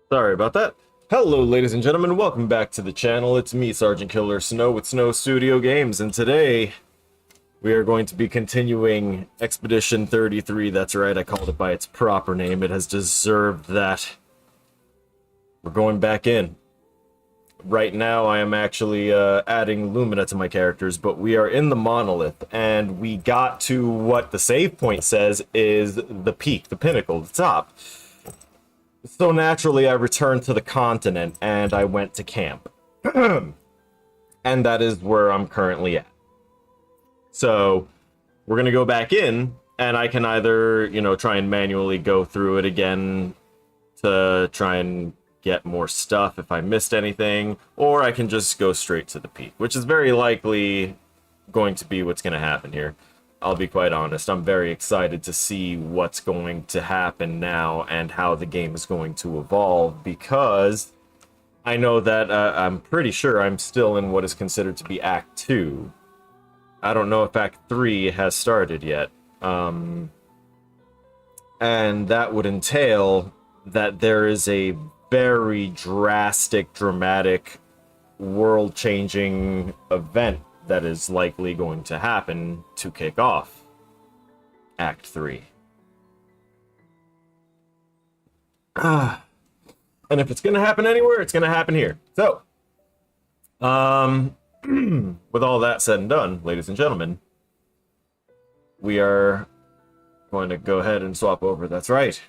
Sorry about that. Hello, ladies and gentlemen. Welcome back to the channel. It's me, Sergeant Killer Snow with Snow Studio Games, and today we are going to be continuing Expedition 33. That's right, I called it by its proper name. It has deserved that. We're going back in. Right now, I am actually adding Lumina to my characters, but we are in the Monolith, and we got to what the save point says is the peak, the pinnacle, the top. So naturally, I returned to the continent, and I went to camp. And that is where I'm currently at. So, we're gonna go back in, and I can either, try and manually go through it again to try and get more stuff if I missed anything, or I can just go straight to the peak, which is very likely going to be what's gonna happen here. I'll be quite honest, I'm very excited to see what's going to happen now and how the game is going to evolve, because I know that I'm pretty sure I'm still in what is considered to be Act 2. I don't know if Act 3 has started yet. And that would entail that there is a very drastic, dramatic, world-changing event that is likely going to happen to kick off Act 3. And if it's going to happen anywhere, it's going to happen here. So, with all that said and done, ladies and gentlemen, we are going to go ahead and swap over. That's right.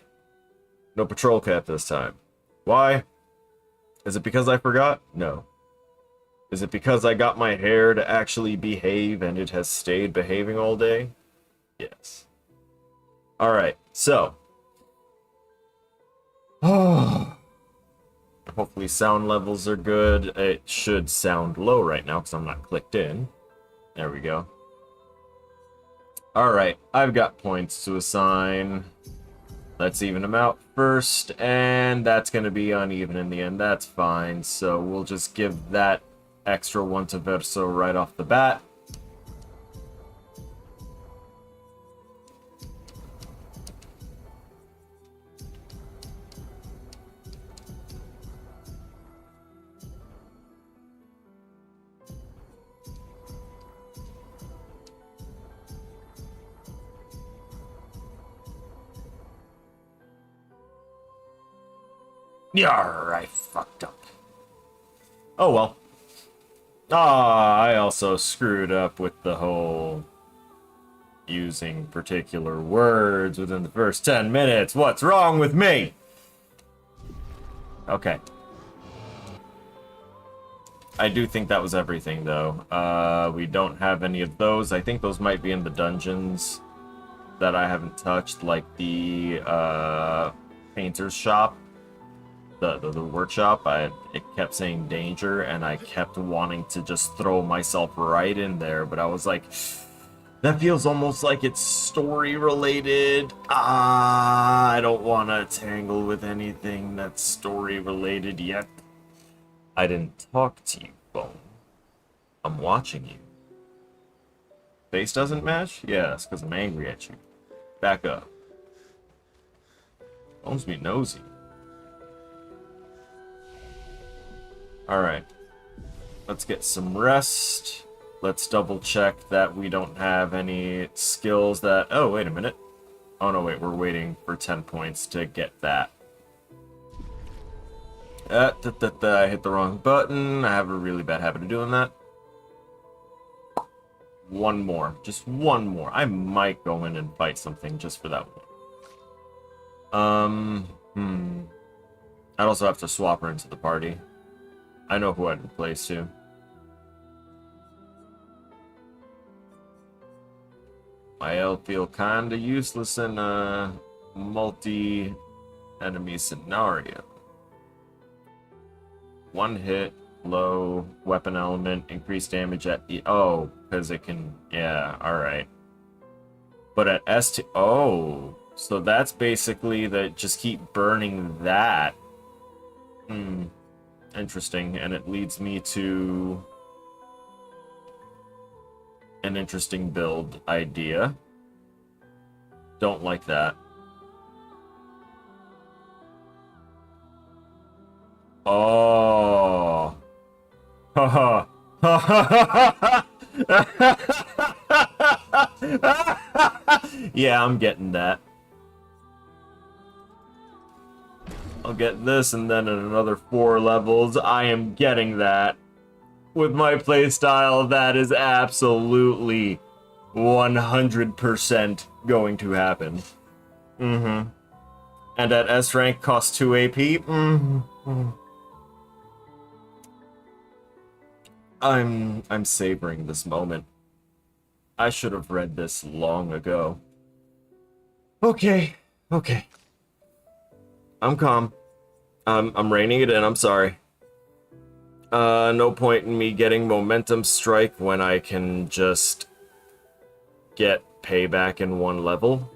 No patrol cap this time. Why? Is it because I forgot? No. Is it because I got my hair to actually behave and it has stayed behaving all day? Yes. Alright, so. Hopefully sound levels are good. It should sound low right now because I'm not clicked in. There we go. Alright, I've got points to assign. Let's even them out first, and that's going to be uneven in the end. That's fine, so we'll just give that extra one to Verso right off the bat. Yarr, I fucked up. Oh well. I also screwed up with the whole using particular words within the first 10 minutes. What's wrong with me? Okay. I do think that was everything, though. We don't have any of those. I think those might be in the dungeons that I haven't touched, like the painter's shop. The workshop. It kept saying danger, and I kept wanting to just throw myself right in there, but I was like, that feels almost like it's story related. I don't want to tangle with anything that's story related yet. I didn't talk to you, Bone. I'm watching you. Face doesn't match? Yes, because I'm angry at you. Back up. Bone's me nosy. Alright, let's get some rest. Let's double check that we don't have any skills that... Oh, wait a minute. Oh, no, wait, we're waiting for 10 points to get that. I hit the wrong button. I have a really bad habit of doing that. One more. Just one more. I might go in and fight something just for that one. I'd also have to swap her into the party. I know who I'd replace too. I'll feel kinda useless in a multi-enemy scenario. One hit, low, weapon element, increased damage at E. Oh, because it can. Yeah, alright. But at ST. Oh, so that's basically that. Just keep burning that. Interesting, and it leads me to an interesting build idea. Don't like that. Oh. Haha. Yeah, I'm getting that. I'll get this, and then in another 4 levels, I am getting that. With my playstyle, that is absolutely 100% going to happen. Mm-hmm. And at S rank, costs 2 AP. Mm-hmm. I'm savoring this moment. I should have read this long ago. Okay. I'm calm. I'm reining it in, I'm sorry. No point in me getting momentum strike when I can just get payback in 1 level.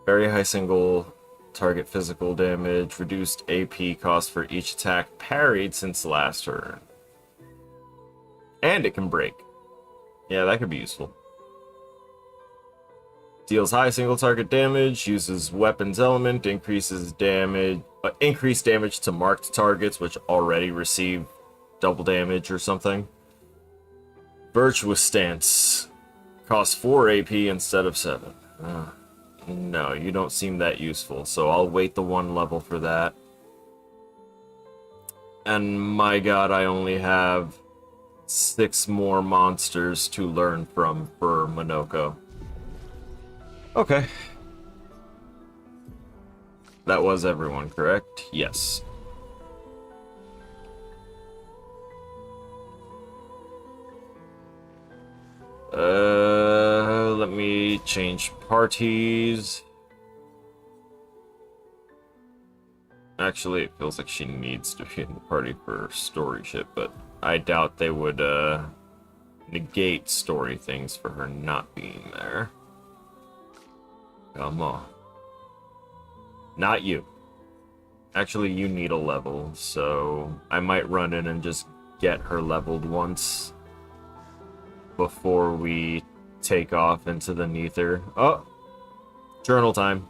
Very high single target physical damage, reduced AP cost for each attack parried since last turn. And it can break. Yeah, that could be useful. Deals high single target damage, uses weapons element, increases damage, increased damage to marked targets which already receive double damage or something. Virtuous Stance costs 4 AP instead of 7. No, you don't seem that useful, so I'll wait the 1 level for that. And my god, I only have 6 more monsters to learn from for Monoko. Okay. That was everyone, correct? Yes. Let me change parties. Actually, it feels like she needs to be in the party for story shit, but I doubt they would, negate story things for her not being there. Come on. Not you. Actually, you need a level, so I might run in and just get her leveled once before we take off into the Nether. Oh! Journal time.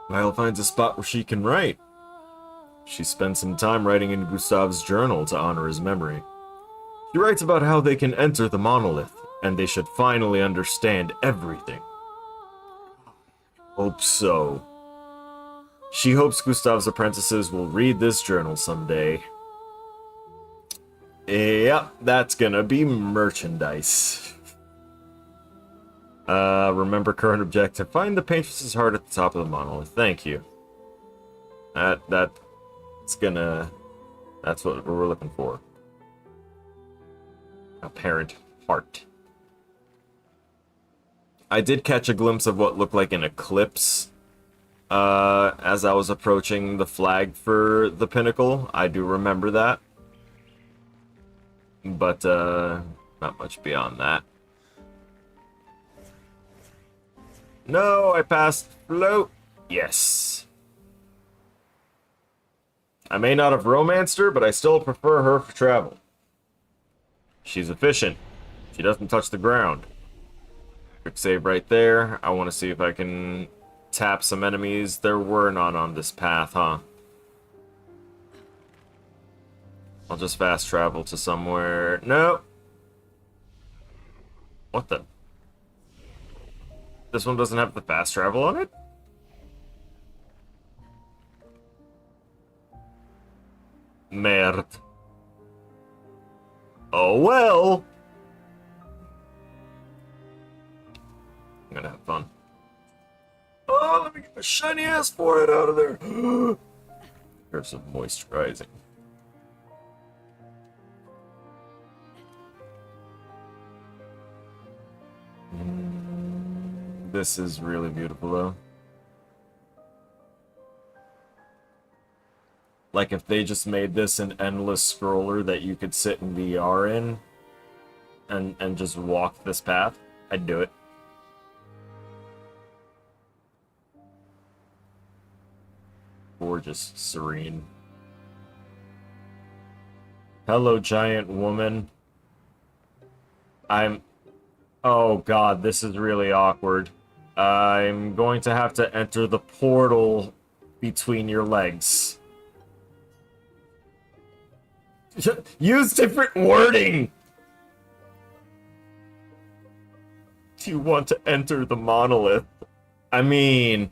Vile finds a spot where she can write. She spends some time writing in Gustav's journal to honor his memory. She writes about how they can enter the monolith, and they should finally understand everything. Hope so. She hopes Gustav's apprentices will read this journal someday. Yep, that's gonna be merchandise. Remember current objective. Find the Paintress's heart at the top of the monolith. Thank you. That's what we're looking for. Apparent heart. I did catch a glimpse of what looked like an eclipse as I was approaching the flag for the pinnacle. I do remember that. But not much beyond that. No, I passed float. Yes. I may not have romanced her, but I still prefer her for travel. She's efficient. She doesn't touch the ground. Quick save right there. I want to see if I can tap some enemies. There were none on this path, huh? I'll just fast travel to somewhere. Nope. What the? This one doesn't have the fast travel on it? Merde. Oh well. I'm gonna have fun. Oh, let me get my shiny ass forehead out of there. Here's some moisturizing. This is really beautiful, though. Like, if they just made this an endless scroller that you could sit in VR in and just walk this path, I'd do it. Gorgeous, serene. Hello, giant woman. Oh god, this is really awkward. I'm going to have to enter the portal between your legs. Use different wording! Do you want to enter the monolith? I mean,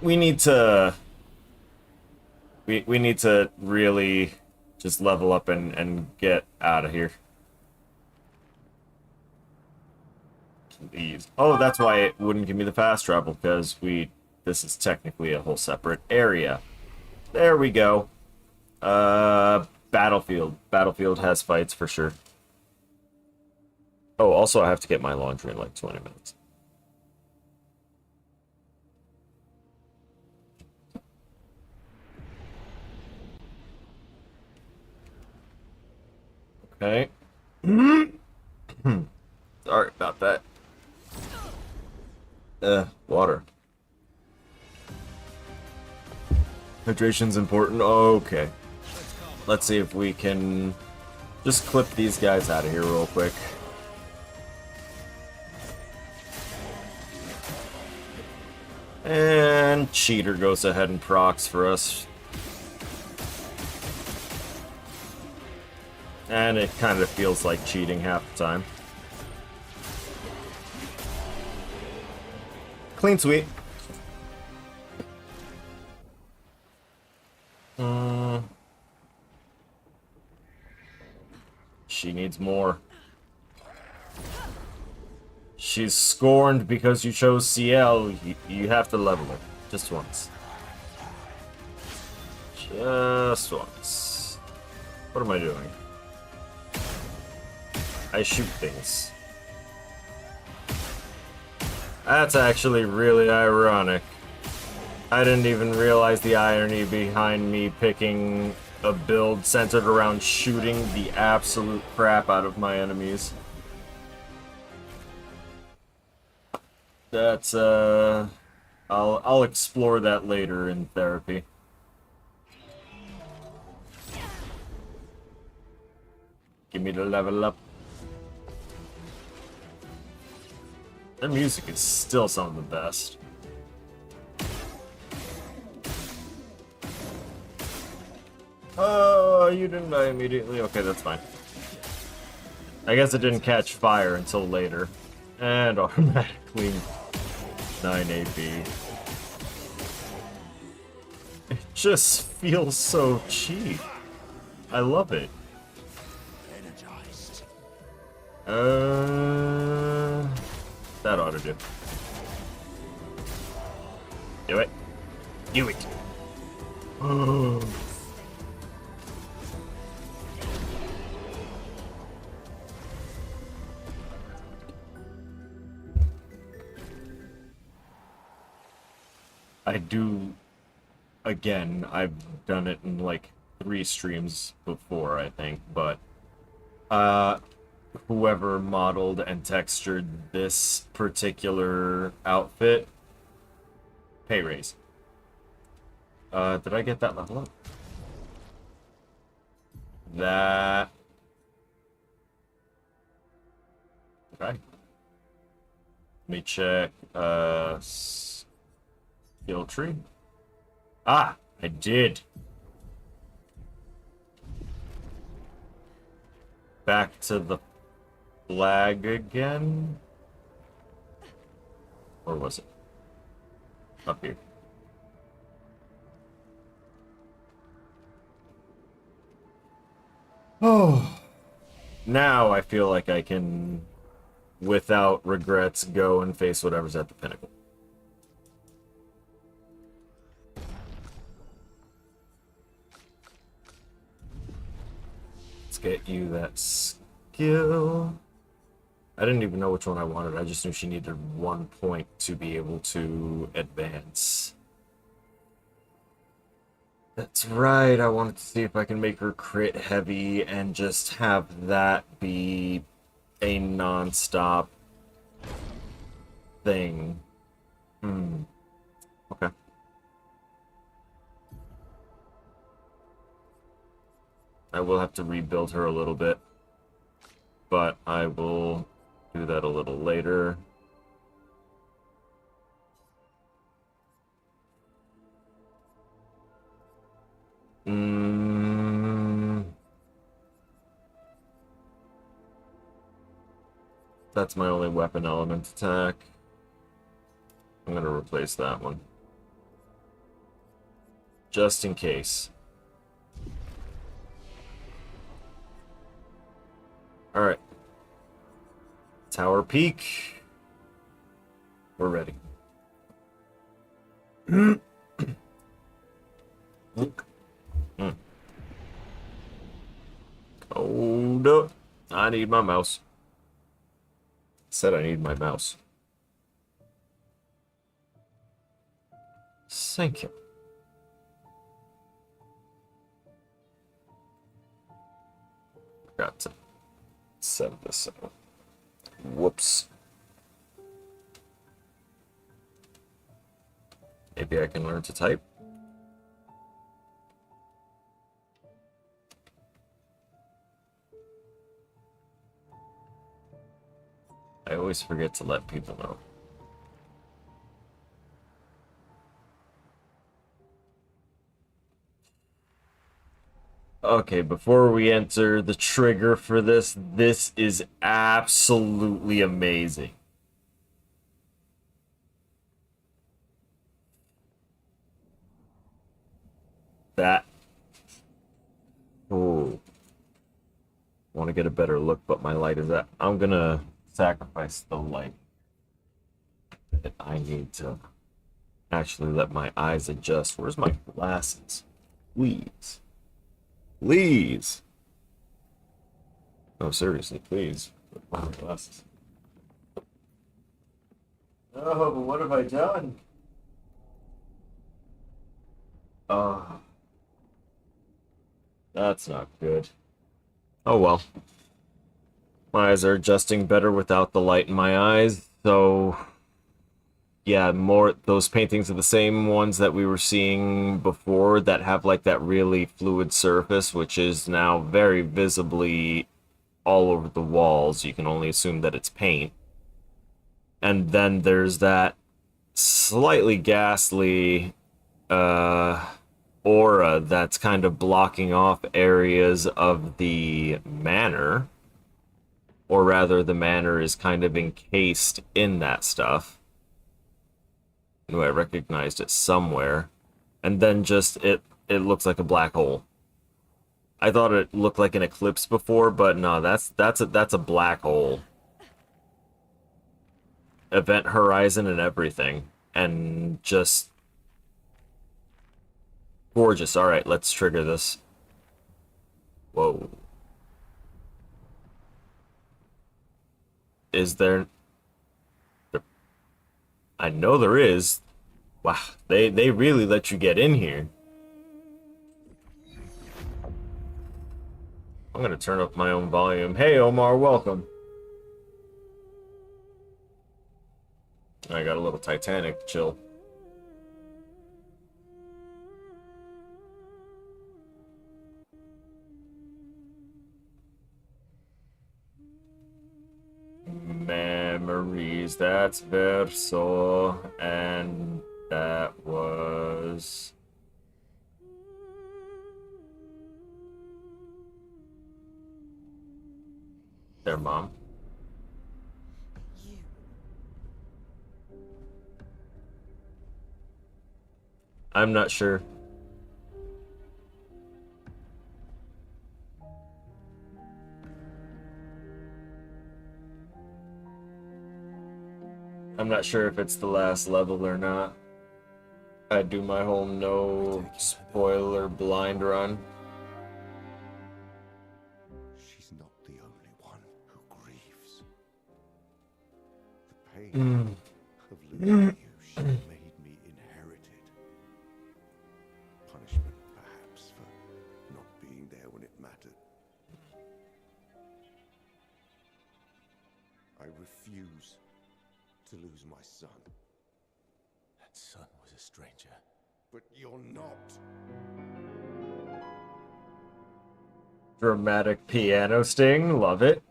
we need to... We need to really just level up and get out of here. Please. Oh, that's why it wouldn't give me the fast travel, because this is technically a whole separate area. There we go. Battlefield. Battlefield has fights for sure. Oh, also I have to get my laundry in like 20 minutes. Okay. Sorry about that. Water. Hydration's important. Okay. Let's see if we can just clip these guys out of here real quick. And Cheater goes ahead and procs for us. And it kind of feels like cheating half the time. Clean sweep. She needs more. She's scorned because you chose CL. You have to level her. Just once. Just once. What am I doing? I shoot things. That's actually really ironic. I didn't even realize the irony behind me picking a build centered around shooting the absolute crap out of my enemies. That's, I'll explore that later in therapy. Give me the level up. Their music is still some of the best. Oh, you didn't die immediately? Okay, that's fine. I guess it didn't catch fire until later. And automatically 9 AP. It just feels so cheap. I love it. That ought to do. Do it. Do it. Oh. I do, again, I've done it in like 3 streams before, I think, but whoever modeled and textured this particular outfit, pay raise. Did I get that level up? That... Okay. Let me check, skill tree. Ah, I did. Back to the flag again? Or was it? Up here. Oh. Now I feel like I can, without regrets, go and face whatever's at the pinnacle. Let's get you that skill. I didn't even know which one I wanted. I just knew she needed 1 point to be able to advance. That's right. I wanted to see if I can make her crit heavy and just have that be a non-stop thing. Okay. I will have to rebuild her a little bit, but I will do that a little later. That's my only weapon element attack. I'm gonna replace that one. Just in case. Alright. Tower Peak. We're ready. Hold up. I need my mouse. Said I need my mouse. Thank you. Forgot to set this up. Whoops. Maybe I can learn to type. I always forget to let people know. Okay, before we enter the trigger for this, this is absolutely amazing. That. Oh. Want to get a better look, but my light is at. I'm gonna sacrifice the light. I need to actually let my eyes adjust. Where's my glasses? Please. Please. No, seriously, please. Where's my glasses? Oh, but what have I done? That's not good. Oh well. My eyes are adjusting better without the light in my eyes, so yeah, more those paintings are the same ones that we were seeing before that have like that really fluid surface, which is now very visibly all over the walls. You can only assume that it's paint. And then there's that slightly ghastly aura that's kind of blocking off areas of the manor. Or rather, the manor is kind of encased in that stuff. Anyway, I recognized it somewhere. And then just, it looks like a black hole. I thought it looked like an eclipse before, but no, that's a black hole. Event horizon and everything. And just gorgeous. Alright, let's trigger this. Whoa. Is there... I know there is. Wow, they really let you get in here. I'm gonna turn up my own volume. Hey, Omar, welcome. I got a little Titanic chill. Memories, that's Verso, and that was... their mom. I'm not sure. I'm not sure if it's the last level or not. I do my whole no spoiler blind run. She's not the only one who grieves. The pain of losing you she made me inherited. Punishment, perhaps, for not being there when it mattered. I refuse to lose my son. That son was a stranger. But you're not. Dramatic piano sting, love it.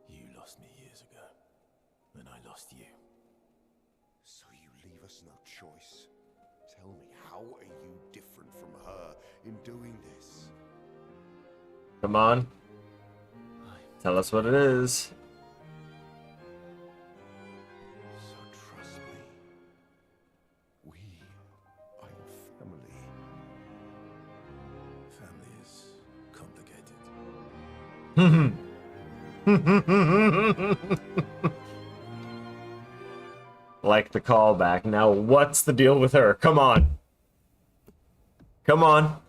You lost me years ago, and I lost you. So you leave us no choice. Tell me, how are you different from her in doing this? Come on. Tell us what it is. So trust me. We are your family. Family is complicated. Like the callback. Now, what's the deal with her? Come on. Come on.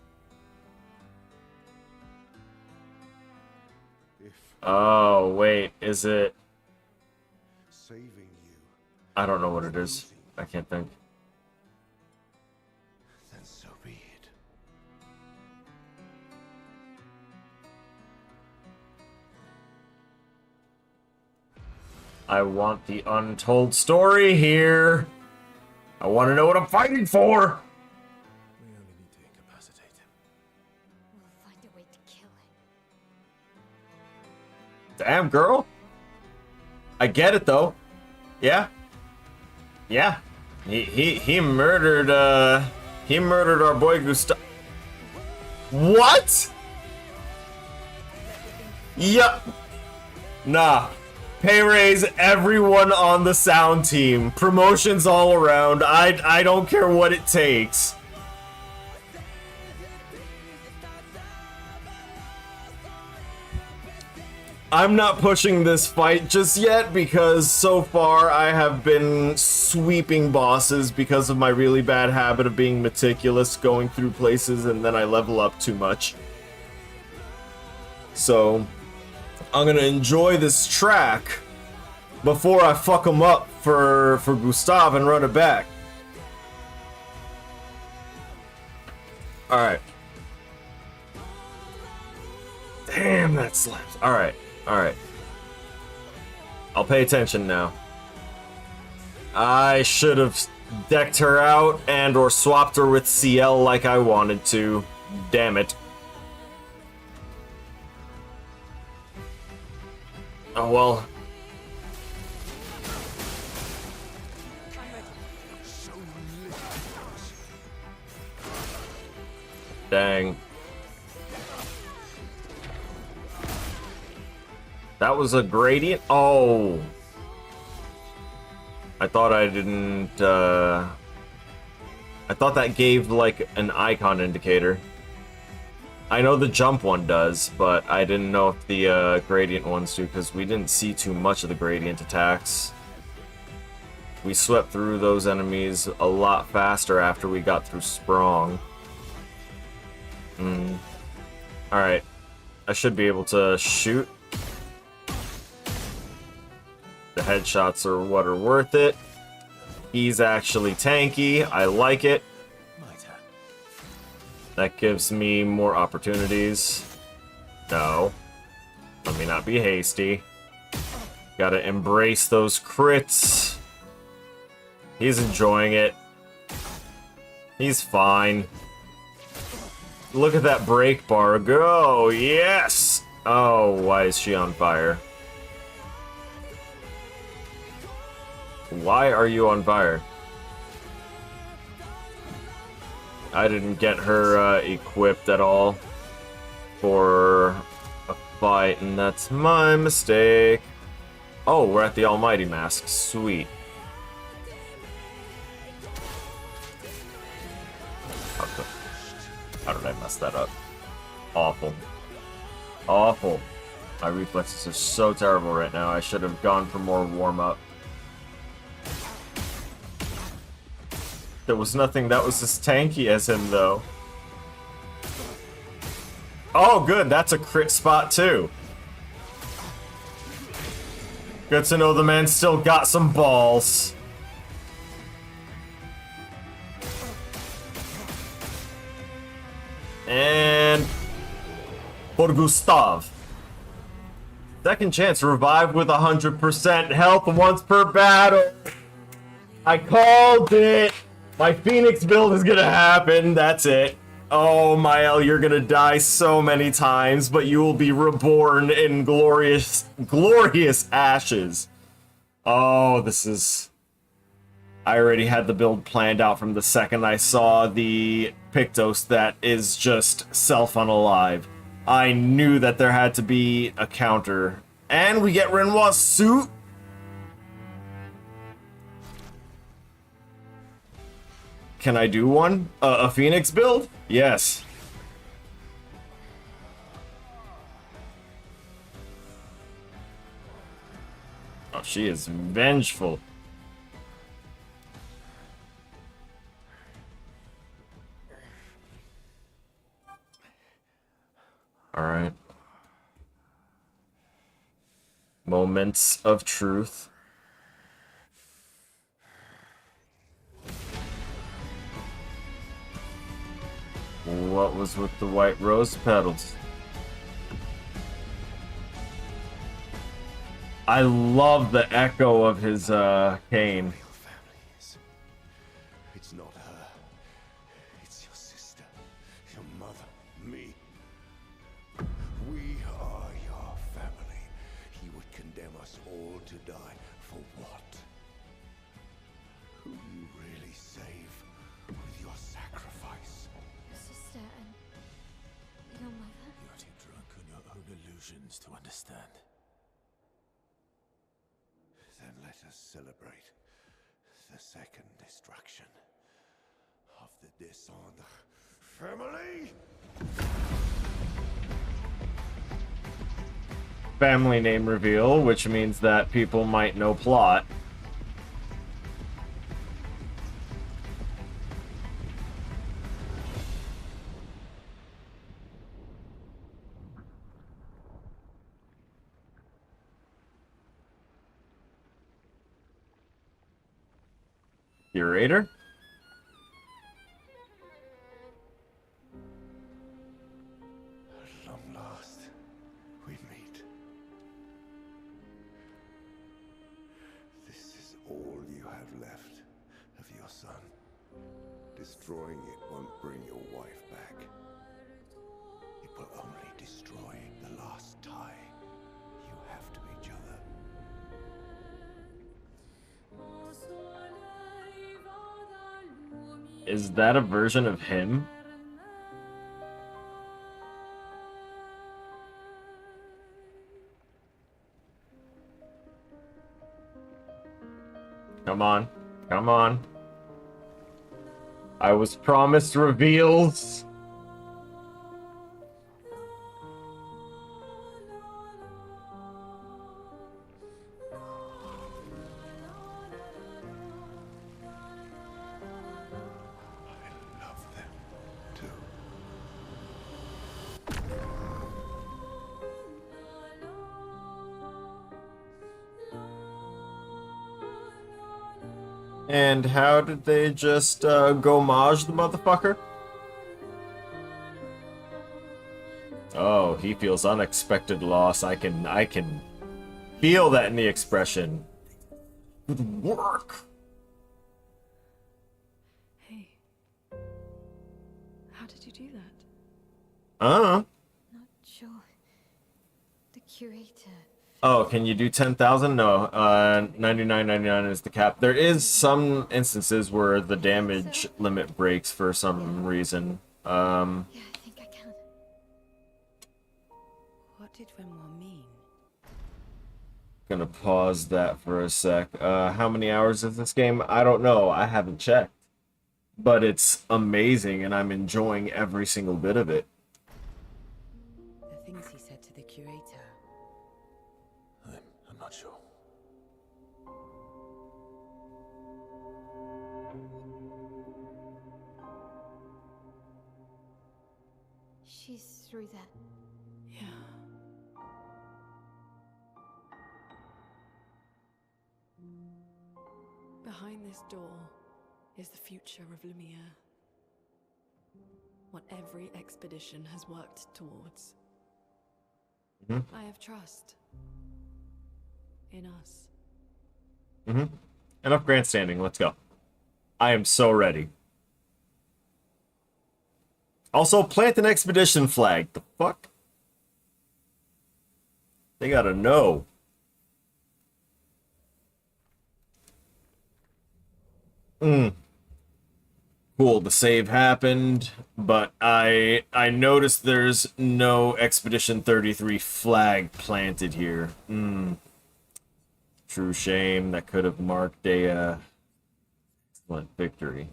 If Oh, wait. Is it... saving you, I don't know what it is. I can't think. then so be it. I want the untold story here. I want to know what I'm fighting for. We only need to incapacitate him. We'll find a way to kill him. Damn, girl. I get it, though. Yeah. Yeah. He murdered our boy Gustav. What? Yup. Nah. Pay raise everyone on the sound team. Promotions all around. I don't care what it takes. I'm not pushing this fight just yet because so far I have been sweeping bosses because of my really bad habit of being meticulous, going through places, and then I level up too much. So I'm gonna enjoy this track before I fuck them up for Gustav and run it back. Alright. Damn, that slaps. Alright, alright. I'll pay attention now. I should have decked her out and or swapped her with CL like I wanted to. Damn it. Oh well. Dang. That was a gradient? Oh. I thought I didn't, I thought that gave, like, an icon indicator. I know the jump one does, but I didn't know if the, gradient ones do, because we didn't see too much of the gradient attacks. We swept through those enemies a lot faster after we got through Sprong. Alright. I should be able to shoot. The headshots are what are worth it. He's actually tanky. I like it. My turn. That gives me more opportunities. No. Let me not be hasty. Gotta embrace those crits. He's enjoying it. He's fine. Look at that break bar go. Yes! Oh, why is she on fire? Why are you on fire? I didn't get her equipped at all for a fight, and that's my mistake. Oh, we're at the Almighty Mask. Sweet. How did I mess that up? Awful. Awful. My reflexes are so terrible right now. I should have gone for more warm-up. There was nothing that was as tanky as him, though. Oh, good. That's a crit spot, too. Good to know the man still got some balls. And... for Gustav. Second chance, revive with 100% health once per battle. I called it. My Phoenix build is gonna happen, that's it. Oh, Mael, you're gonna die so many times, but you will be reborn in glorious ashes. Oh, this is... I already had the build planned out from the second I saw the Pictos that is just self-unalive. I knew that there had to be a counter. And we get Renoir's suit? Can I do one? A Phoenix build? Yes. Oh, she is vengeful. Alright. Moments of truth. What was with the white rose petals? I love the echo of his cane. Your family is. It's not her. It's your sister, your mother, me. We are your family. He would condemn us all to die for what? Who you really save with your sacrifice? Your sister and your mother? You're too drunk on your own illusions to understand. Then let us celebrate the second destruction of the Descendre family. Family name reveal, which means that people might know plot. Curator? At long last, we meet. This is all you have left of your son. Destroying it won't bring your wife back. It will only destroy the last tie you have to each other. Is that a version of him? Come on. Come on. I was promised reveals. I love them too. And how did they just gomage the motherfucker? Oh, he feels unexpected loss. I can feel that in the expression. Good work. Hey. How did you do that? Uh-huh. Not sure. The curator. Oh, can you do 10,000? No, 99.99 is the cap. There is some instances where the damage limit breaks for some reason. Yeah, I think I can. What did Renoir mean? Gonna pause that for a sec. How many hours is this game? I don't know. I haven't checked. But it's amazing, and I'm enjoying every single bit of it. The things he said to the curator. I'm not sure. She's through that. Yeah. Behind this door is the future of Lumiere. What every expedition has worked towards. I have trust in us. Enough grandstanding. Let's go. I am so ready. Also, plant an expedition flag. The fuck? They gotta know. Mm. Cool, the save happened, but I noticed there's no Expedition 33 flag planted here. True shame. That could have marked a excellent victory.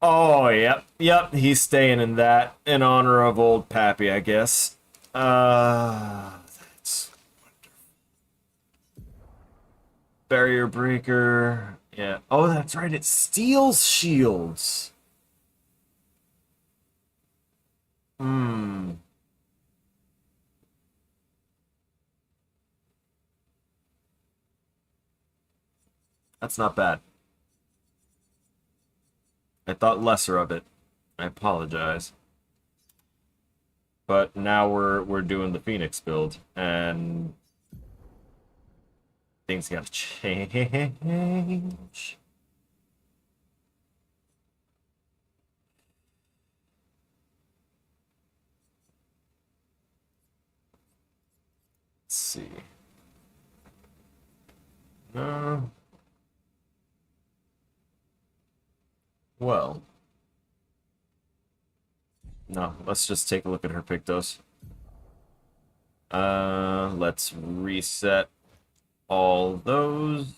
Oh, yep, he's staying in that in honor of old Pappy, I guess. That's barrier breaker. Yeah. Oh, that's right. It steals shields. Hmm. That's not bad. I thought lesser of it. I apologize. But now we're doing the Phoenix build, and things gotta change. Let's see. No. Well. No, let's just take a look at her Pictos. Let's reset all those.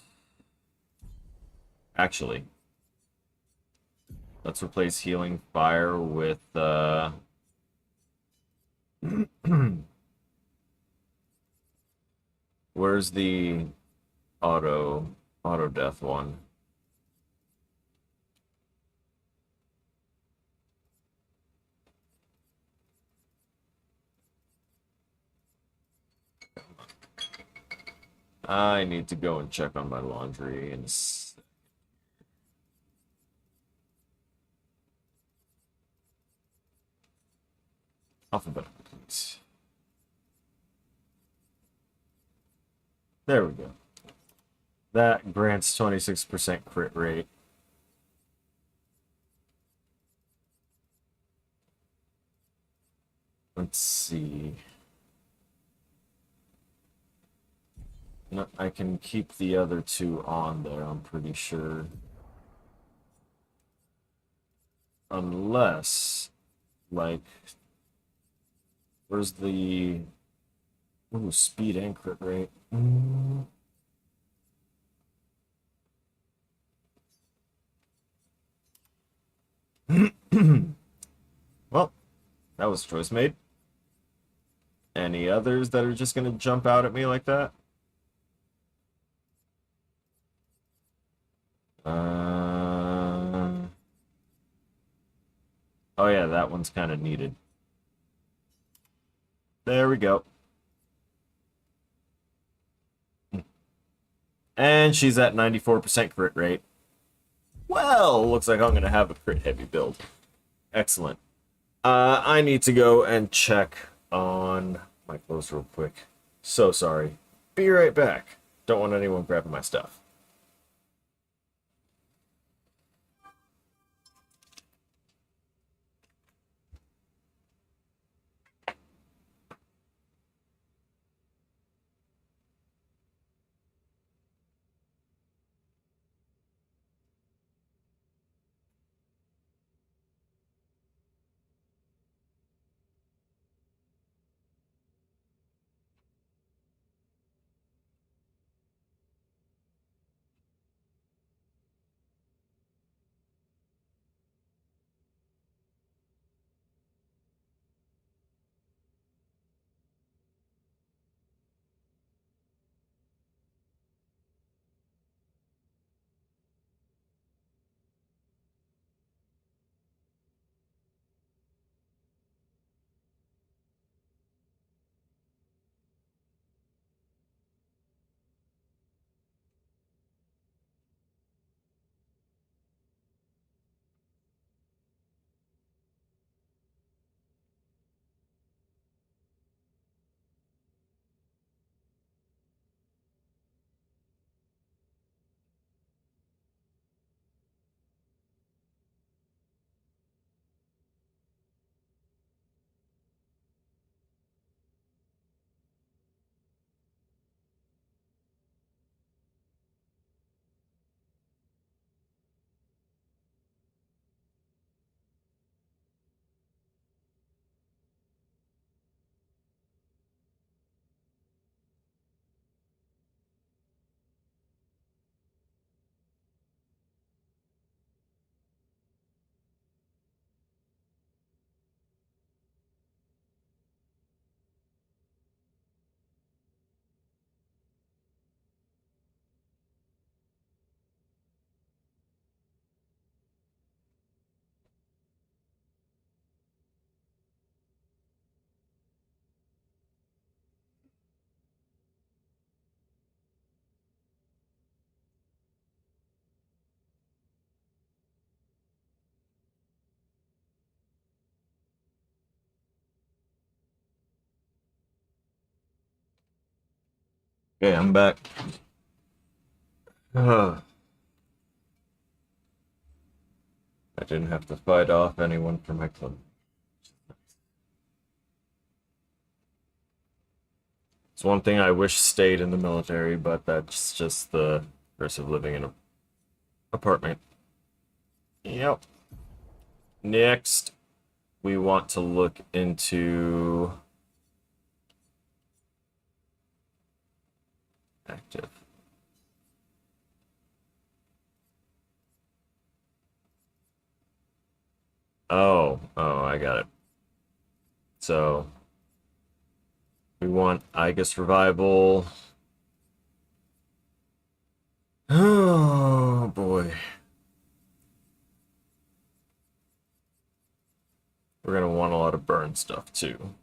Actually, let's replace healing fire with where's the auto death one? I need to go and check on my laundry and alphabetical, please. There we go. That grants 26% crit rate. Let's see. No, I can keep the other two on there, I'm pretty sure. Unless, like, where's the... Ooh, speed and crit rate. Well, that was a choice made. Any others that are just gonna jump out at me like that? Oh yeah, that one's kind of needed. There we go. And she's at 94% crit rate. Well, looks like I'm gonna have a crit heavy build. Excellent. I need to go and check on my clothes real quick. So sorry. Be right back. Don't want anyone grabbing my stuff. Okay, I'm back. I didn't have to fight off anyone from my club. It's one thing I wish stayed in the military, but that's just the curse of living in an apartment. Yep. Next, we want to look into active. Oh, I got it. So, we want Aegis Revival. Oh, boy. We're going to want a lot of burn stuff, too.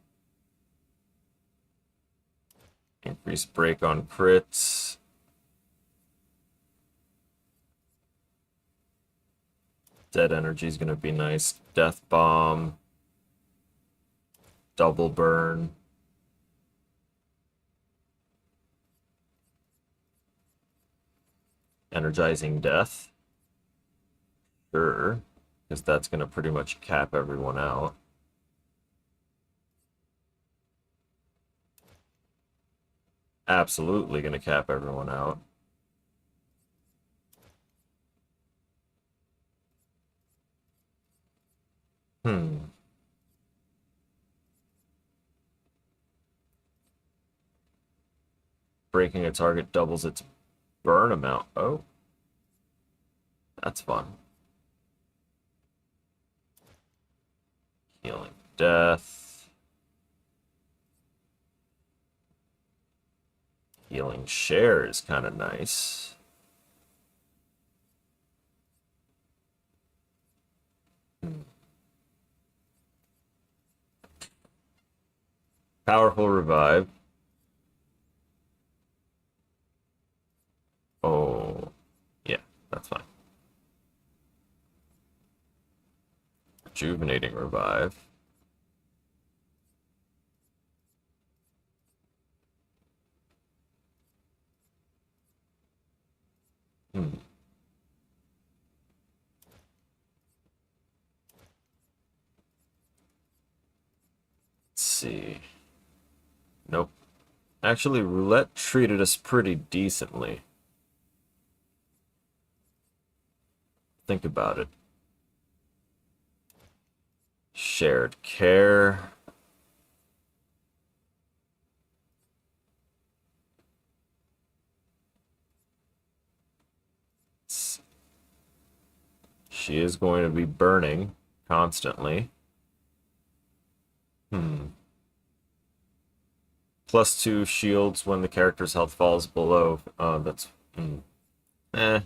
Increase break on crits. Dead energy is going to be nice. Death Bomb. Double burn. Energizing Death. Sure. Because that's going to pretty much cap everyone out. Absolutely going to cap everyone out. Breaking a target doubles its burn amount. Oh. That's fun. Healing Death. Healing Share is kind of nice. Powerful Revive. Oh, yeah, that's fine. Rejuvenating Revive. Let's see. Nope. Actually, Roulette treated us pretty decently. Think about it. Shared Care. She is going to be burning constantly. +2 shields when the character's health falls below. That's... Eh.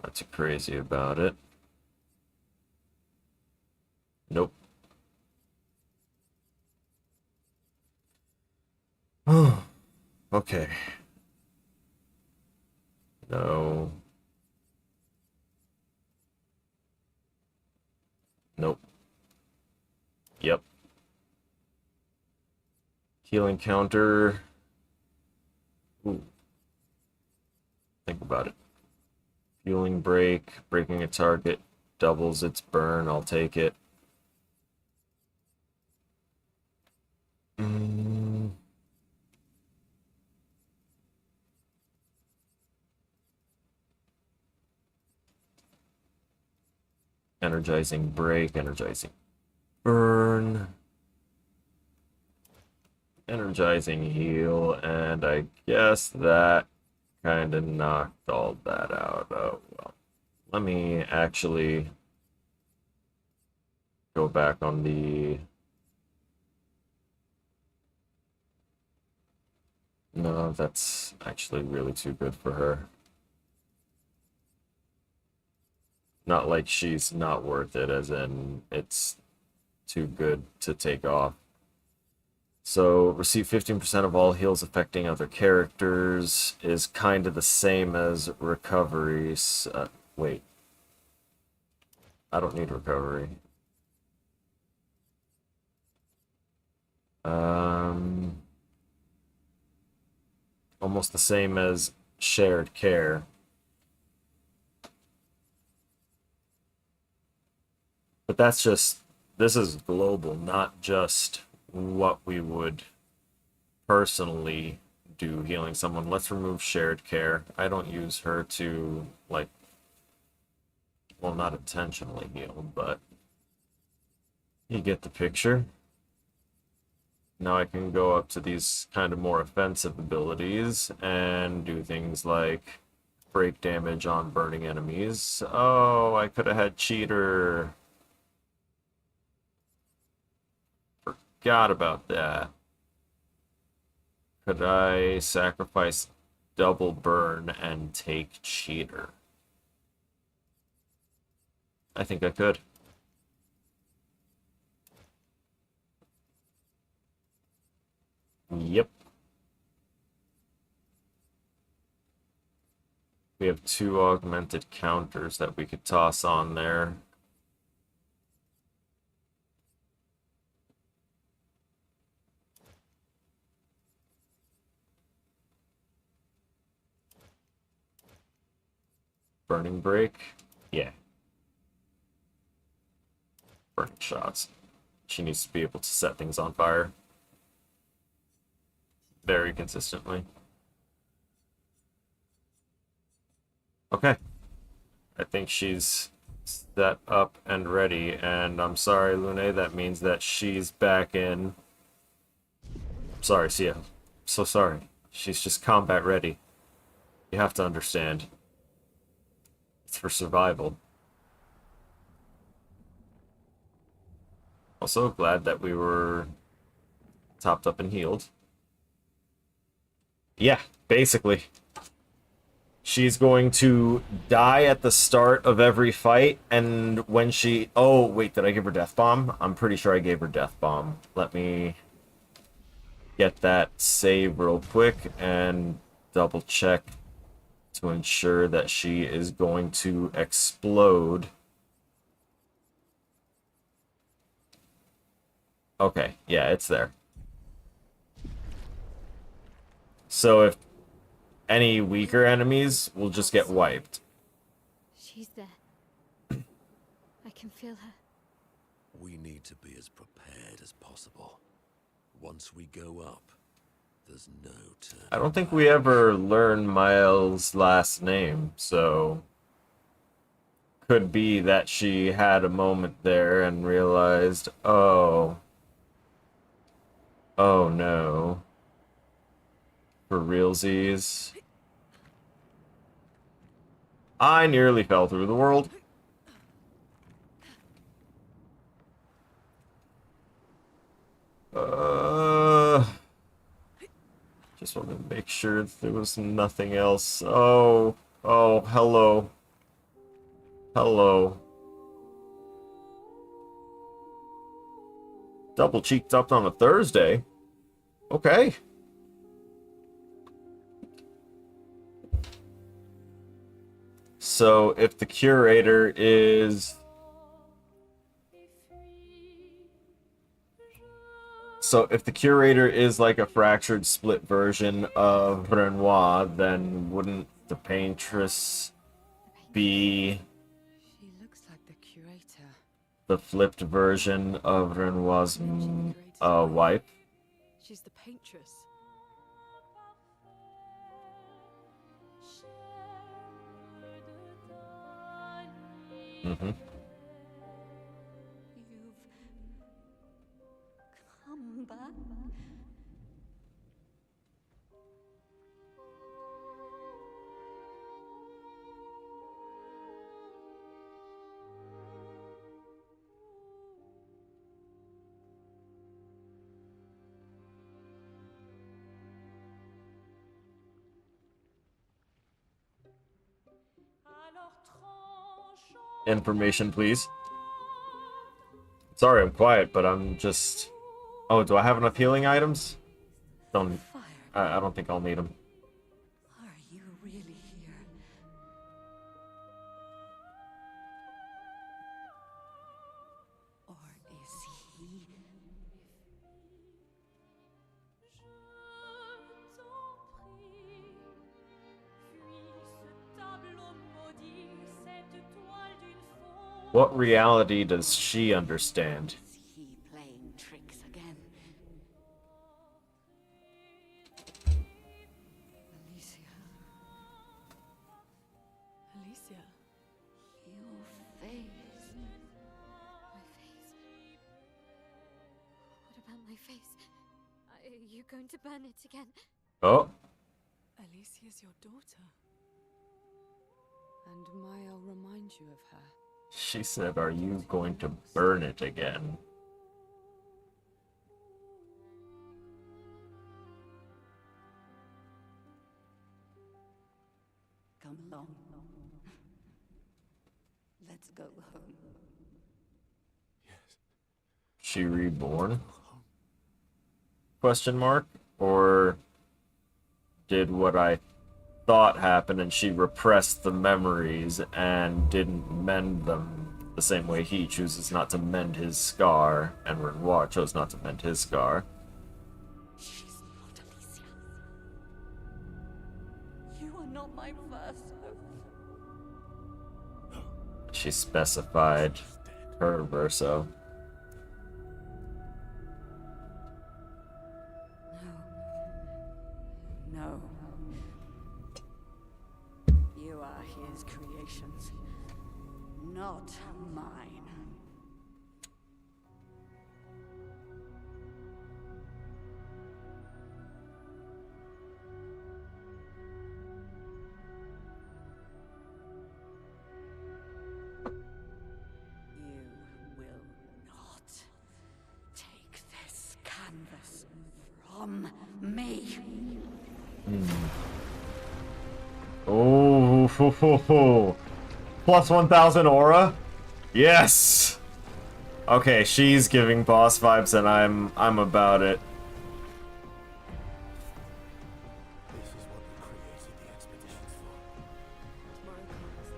Not too crazy about it. Nope. Okay. No. Nope. Yep. Healing counter. Ooh. Think about it. Fueling break, breaking a target, doubles its burn, I'll take it. Energizing break, energizing burn. Energizing heal, and I guess that kind of knocked all that out. Oh, well. Let me actually go back on the... No, that's actually really too good for her. Not like she's not worth it, as in it's too good to take off. So, receive 15% of all heals affecting other characters is kind of the same as recovery. Wait. I don't need recovery. Almost the same as shared care. But that's just, this is global, not just what we would personally do healing someone. Let's remove shared care. I don't use her to, like, well, not intentionally heal, but you get the picture. Now I can go up to these kind of more offensive abilities and do things like break damage on burning enemies. Oh, I could have had cheater. Forgot about that. Could I sacrifice double burn and take cheater? I think I could. Yep. We have 2 augmented counters that we could toss on there. Burning break? Yeah. Burning shots. She needs to be able to set things on fire very consistently. Okay. I think she's set up and ready, and I'm sorry, Lune, that means that she's back in. Sorry, Sia. So sorry. She's just combat ready. You have to understand. It's for survival. Also, glad that we were topped up and healed. Yeah, basically. She's going to die at the start of every fight, and when she... Oh, wait, did I give her Death Bomb? I'm pretty sure I gave her Death Bomb. Let me get that save real quick and double check to ensure that she is going to explode. Okay, yeah, it's there. So if any weaker enemies will just get wiped. She's there. I can feel her. We need to be as prepared as possible. Once we go up, there's no turn. I don't think we ever learned Miles' last name, so could be that she had a moment there and realized, oh no, for realsies. I nearly fell through the world. Just want to make sure there was nothing else. Oh, hello. Hello. Double cheeked up on a Thursday. Okay. So if the curator is... So if the curator is like a fractured split version of Renoir, then wouldn't the paintress be She looks like the curator. the flipped version of Renoir's wife? She's the paintress. Mm-hmm. You've come back. Information, please. Sorry, I'm quiet, but I'm just... Oh, do I have enough healing items? Don't... Fire. I don't think I'll need them. Are you really here? Or is he? What reality does she understand? Is he playing tricks again? Alicia. Alicia. Your face. My face. What about my face? Are you going to burn it again? Oh, Alicia's your daughter. And Maya remind you of her. she said, are you going to burn it again? Come along. Let's go home. She reborn? Question mark? Or did what I thought happened and she repressed the memories and didn't mend them the same way he chooses not to mend his scar, and Renoir chose not to mend his scar? She's not Alicia. You are not my first hope. She specified her verso. No. You are his creations, not mine. You will not take this canvas from me. Oh, ho, ho, ho. Plus 1,000 aura? Yes! Okay, she's giving boss vibes and I'm about it. This is what we created the expedition for. Tomorrow comes.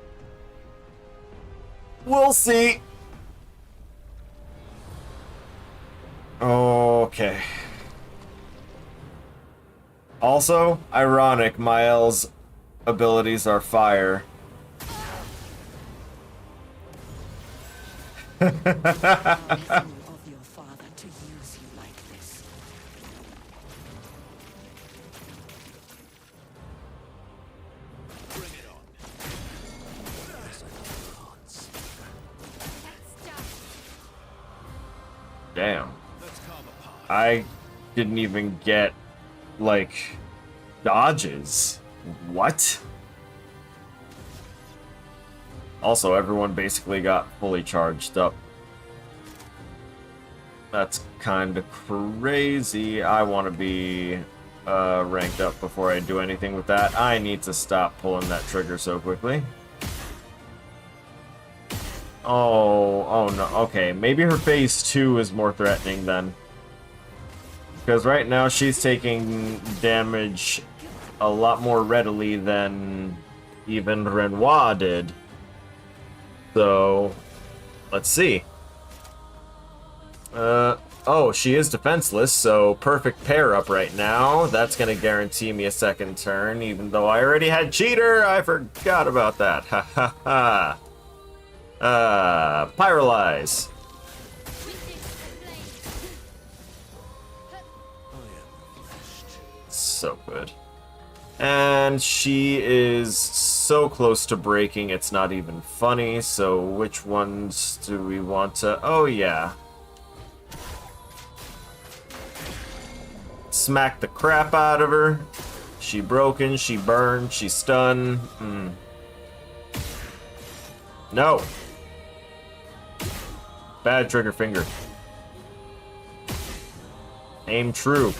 We'll see. Okay. Also, ironic, Mael's abilities are fire. Fool of your father to use you like this. Damn. I didn't even get, like, dodges. What? Also, everyone basically got fully charged up. That's kind of crazy. I want to be ranked up before I do anything with that. I need to stop pulling that trigger so quickly. Oh no. Okay, maybe her phase 2 is more threatening then. Because right now she's taking damage a lot more readily than even Renoir did. So, let's see. Oh, she is defenseless, so perfect pair up right now. That's gonna guarantee me a second turn, even though I already had Cheater. I forgot about that. Ha ha ha. Pyrolyze. So good. And she is so close to breaking, it's not even funny. So which ones do we want to... Oh, yeah. Smack the crap out of her. She broken, she burned, she stunned. No. Bad trigger finger. Aim true.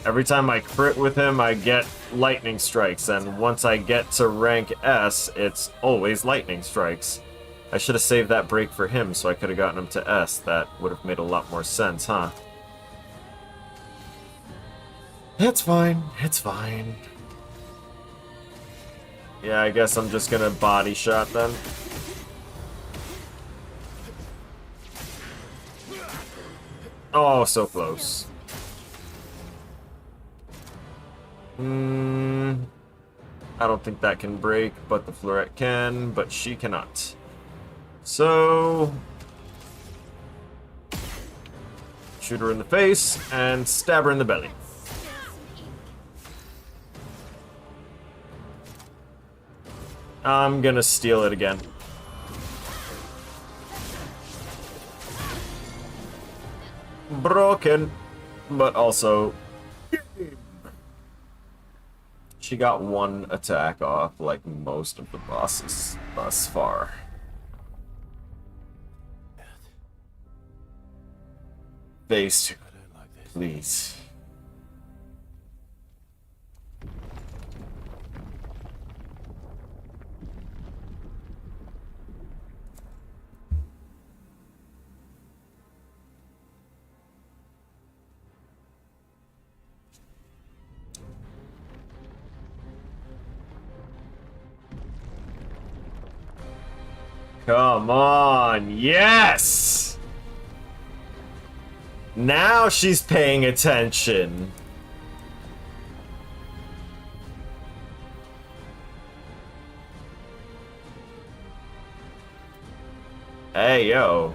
Every time I crit with him, I get lightning strikes, and once I get to rank S, it's always lightning strikes. I should have saved that break for him so I could have gotten him to S. That would have made a lot more sense, huh? It's fine. It's fine. Yeah, I guess I'm just gonna body shot then. Oh, so close. I don't think that can break, but the florette can, but she cannot. So... shoot her in the face, and stab her in the belly. I'm gonna steal it again. Broken, but also... she got one attack off, like most of the bosses thus far. Phase 2, please. Come on, yes! Now she's paying attention. Hey, yo.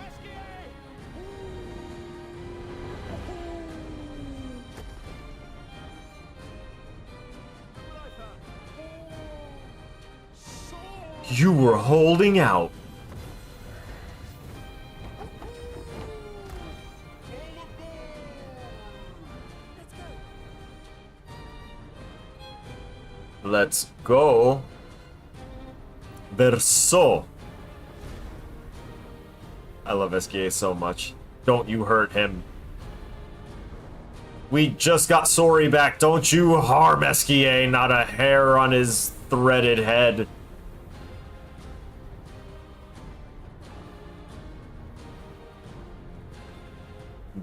You were holding out. Let's go. Verso. I love SKA so much. Don't you hurt him. We just got Sori back. Don't you harm SKA. Not a hair on his threaded head.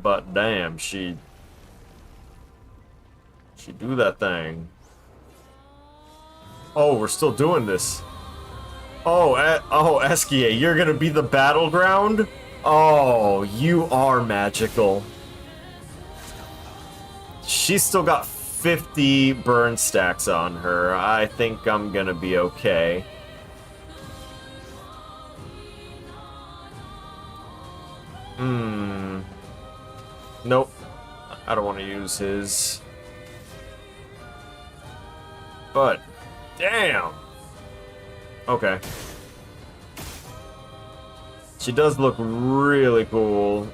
But damn, she do that thing. Oh, we're still doing this. Oh, Eskia, you're gonna be the battleground? Oh, you are magical. She's still got 50 burn stacks on her. I think I'm gonna be okay. Nope. I don't want to use his. But, damn. Okay. She does look really cool.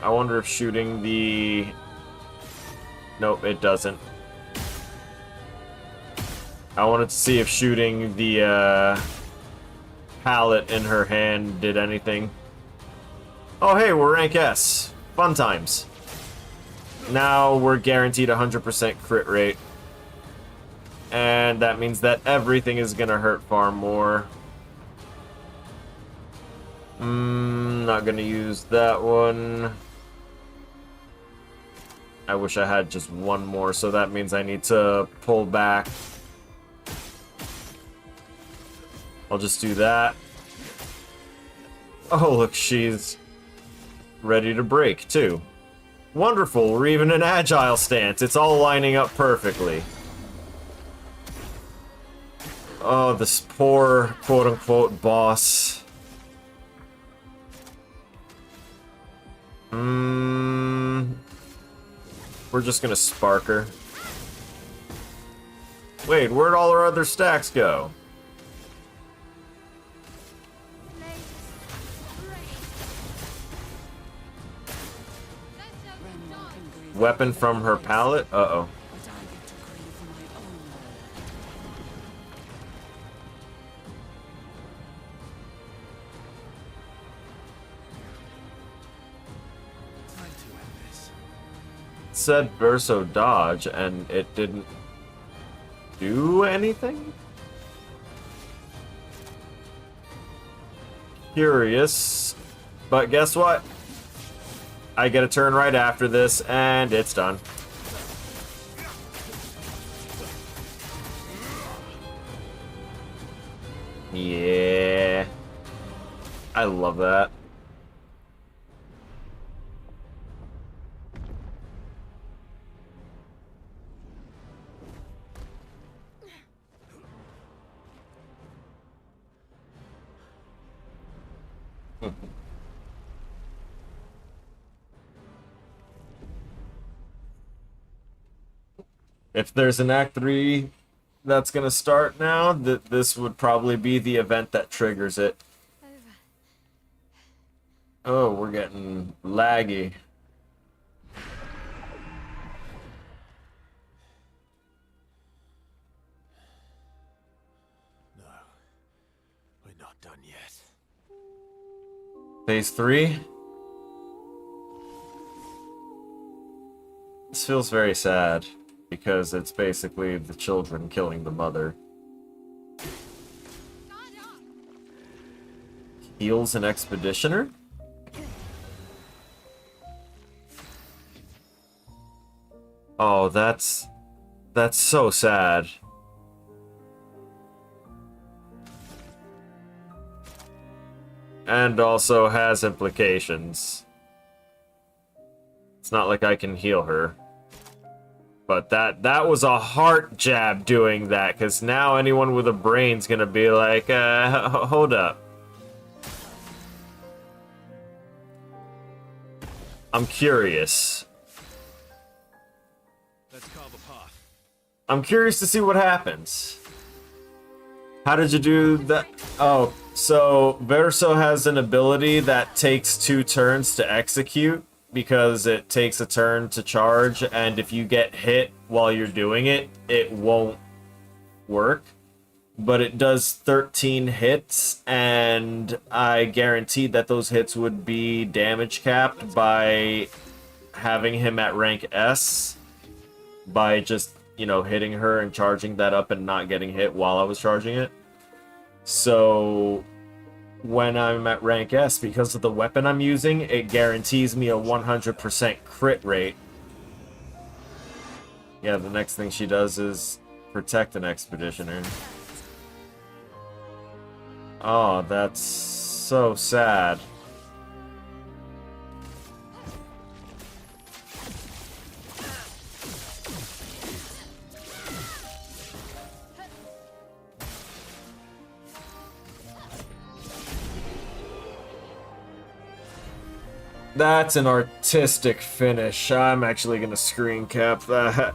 I wonder if shooting the... Nope, it doesn't. I wanted to see if shooting the pallet in her hand did anything. Oh hey, we're rank S. Fun times. Now we're guaranteed 100% crit rate. And that means that everything is gonna hurt far more. Not gonna use that one. I wish I had just one more, so that means I need to pull back. I'll just do that. Oh, look, she's ready to break, too. Wonderful, we're even in agile stance. It's all lining up perfectly. Oh, this poor, quote-unquote, boss. We're just gonna spark her. Wait, where'd all our other stacks go? Weapon from her pallet? Uh-oh. But I get to grieve my own murder. It said Verso dodge, and it didn't do anything? Curious. But guess what? I get a turn right after this, and it's done. Yeah. I love that. If there's an Act 3 that's gonna start now, this would probably be the event that triggers it. Over. Oh, we're getting laggy. No, we're not done yet. Phase 3? This feels very sad, because it's basically the children killing the mother. Heals an expeditioner? Oh, that's so sad. And also has implications. It's not like I can heal her. But that was a heart jab doing that, because now anyone with a brain's gonna be like, hold up. I'm curious. Let's carve a path. I'm curious to see what happens. How did you do that? Oh, so Verso has an ability that takes 2 turns to execute, because it takes a turn to charge, and if you get hit while you're doing it, it won't work. But it does 13 hits, and I guaranteed that those hits would be damage capped by having him at rank S, by just, you know, hitting her and charging that up and not getting hit while I was charging it. So when I'm at rank S, because of the weapon I'm using, it guarantees me a 100% crit rate. Yeah, the next thing she does is protect an expeditioner. Oh, that's so sad. That's an artistic finish. I'm actually gonna screen cap that.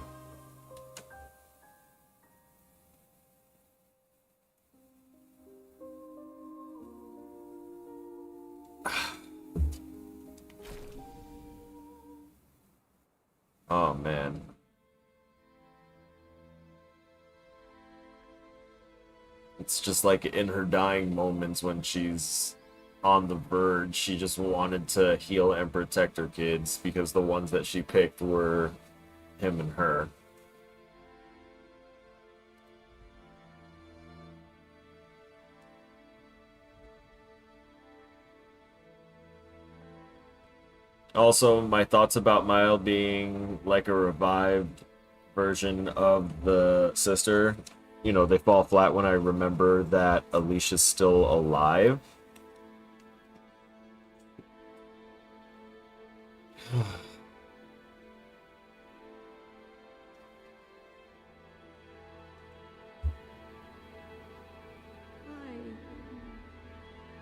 Oh man. It's just like in her dying moments when she's on the verge, she just wanted to heal and protect her kids, because the ones that she picked were him and her. Also, my thoughts about Mile being like a revived version of the sister, you know, they fall flat when I remember that Alicia's still alive.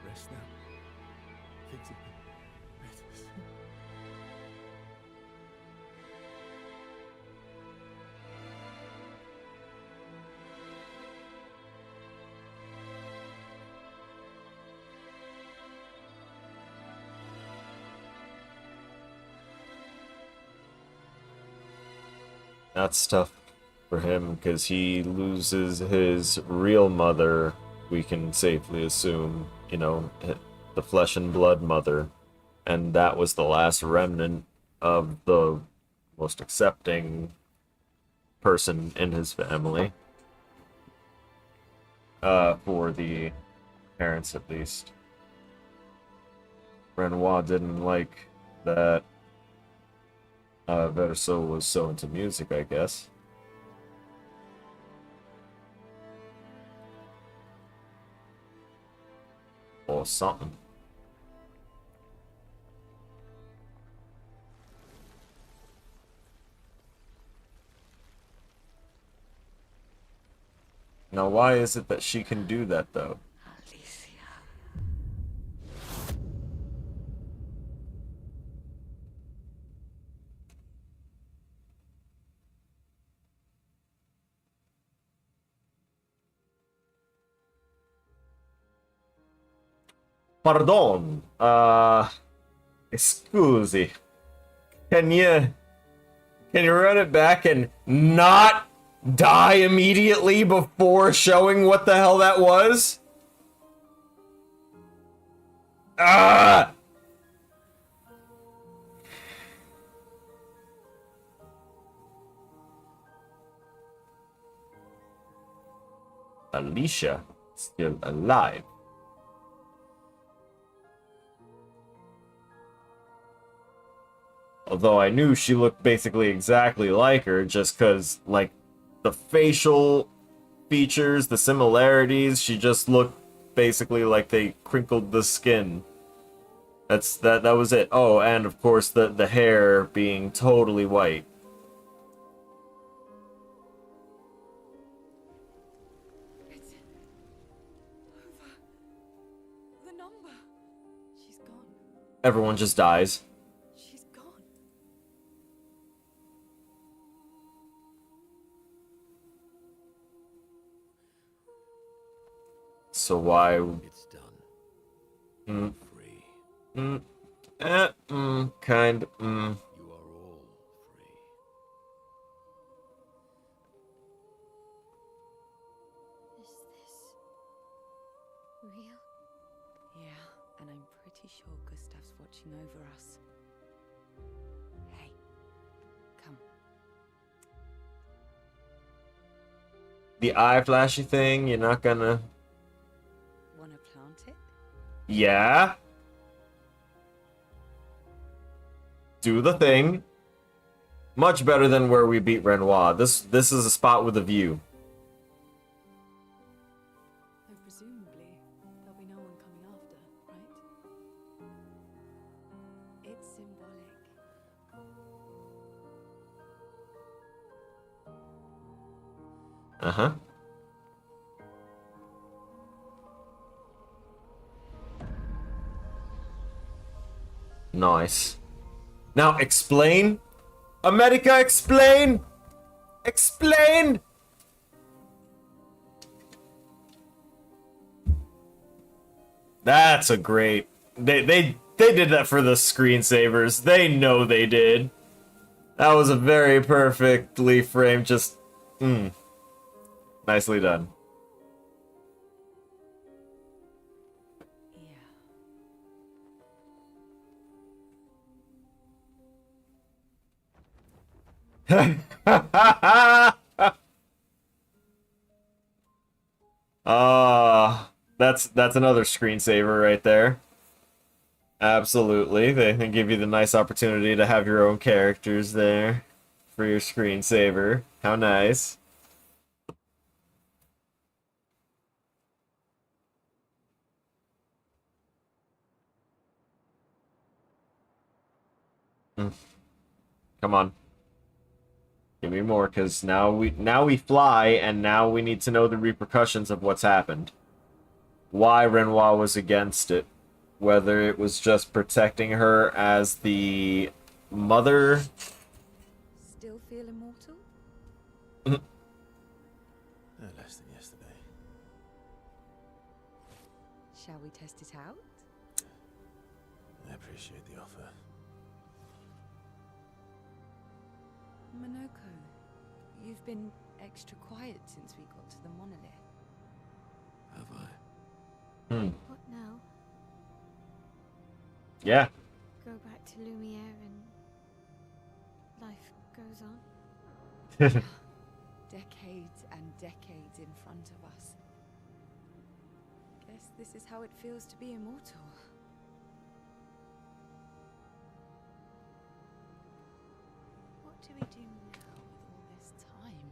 Rest now. Things have been better soon. That's tough for him, because he loses his real mother, we can safely assume, you know, the flesh and blood mother. And that was the last remnant of the most accepting person in his family. For the parents, at least. Renoir didn't like that Verso was so into music, I guess. Or something. Now, why is it that she can do that, though? Alicia. Pardon. Scusi. Can you run it back and not die immediately before showing what the hell that was? Ah! Alicia still alive. Although I knew she looked basically exactly like her, just because, like, the facial features, the similarities, she just looked basically like they crinkled the skin. That was it. Oh, and of course the hair being totally white. It's over. The number. She's gone. Everyone just dies. She's gone. So why? It's done. Mm, Free. kind. You are all free. Is this real? Yeah, and I'm pretty sure Gustav's watching over us. Hey, come. The eye flashy thing, you're not gonna... Wanna plant it? Yeah? Do the thing. Much better than where we beat Renoir. This is a spot with a view. Though presumably, there'll be no one coming after, right? It's symbolic. Uh-huh. Nice. Now explain. America, explain. Explain. That's a great. They did that for the screensavers. They know they did. That was a very perfectly framed. Just, nicely done. Yeah. That's another screensaver right there. Absolutely. They can give you the nice opportunity to have your own characters there for your screensaver. How nice. Come on. Give me more, because now we fly, and now we need to know the repercussions of what's happened. Why Renoir was against it. Whether it was just protecting her as the mother. Still feel immortal? No less than yesterday. Shall we test it out? I appreciate the offer. Monoko, you've been extra quiet since we got to the Monolith. Have I? What now? Yeah. Go back to Lumiere and life goes on? Decades and decades in front of us. Guess this is how it feels to be immortal. What do we do now with all this time?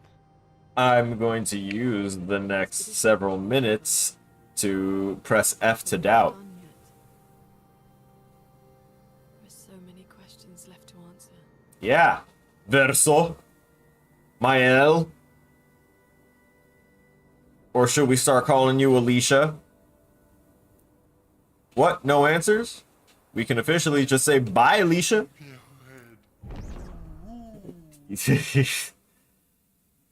I'm going to use the next several minutes to press F to doubt. Done yet. There's so many questions left to answer. Yeah. Verso. Mael. Or should we start calling you Alicia? What? No answers? We can officially just say bye, Alicia. He's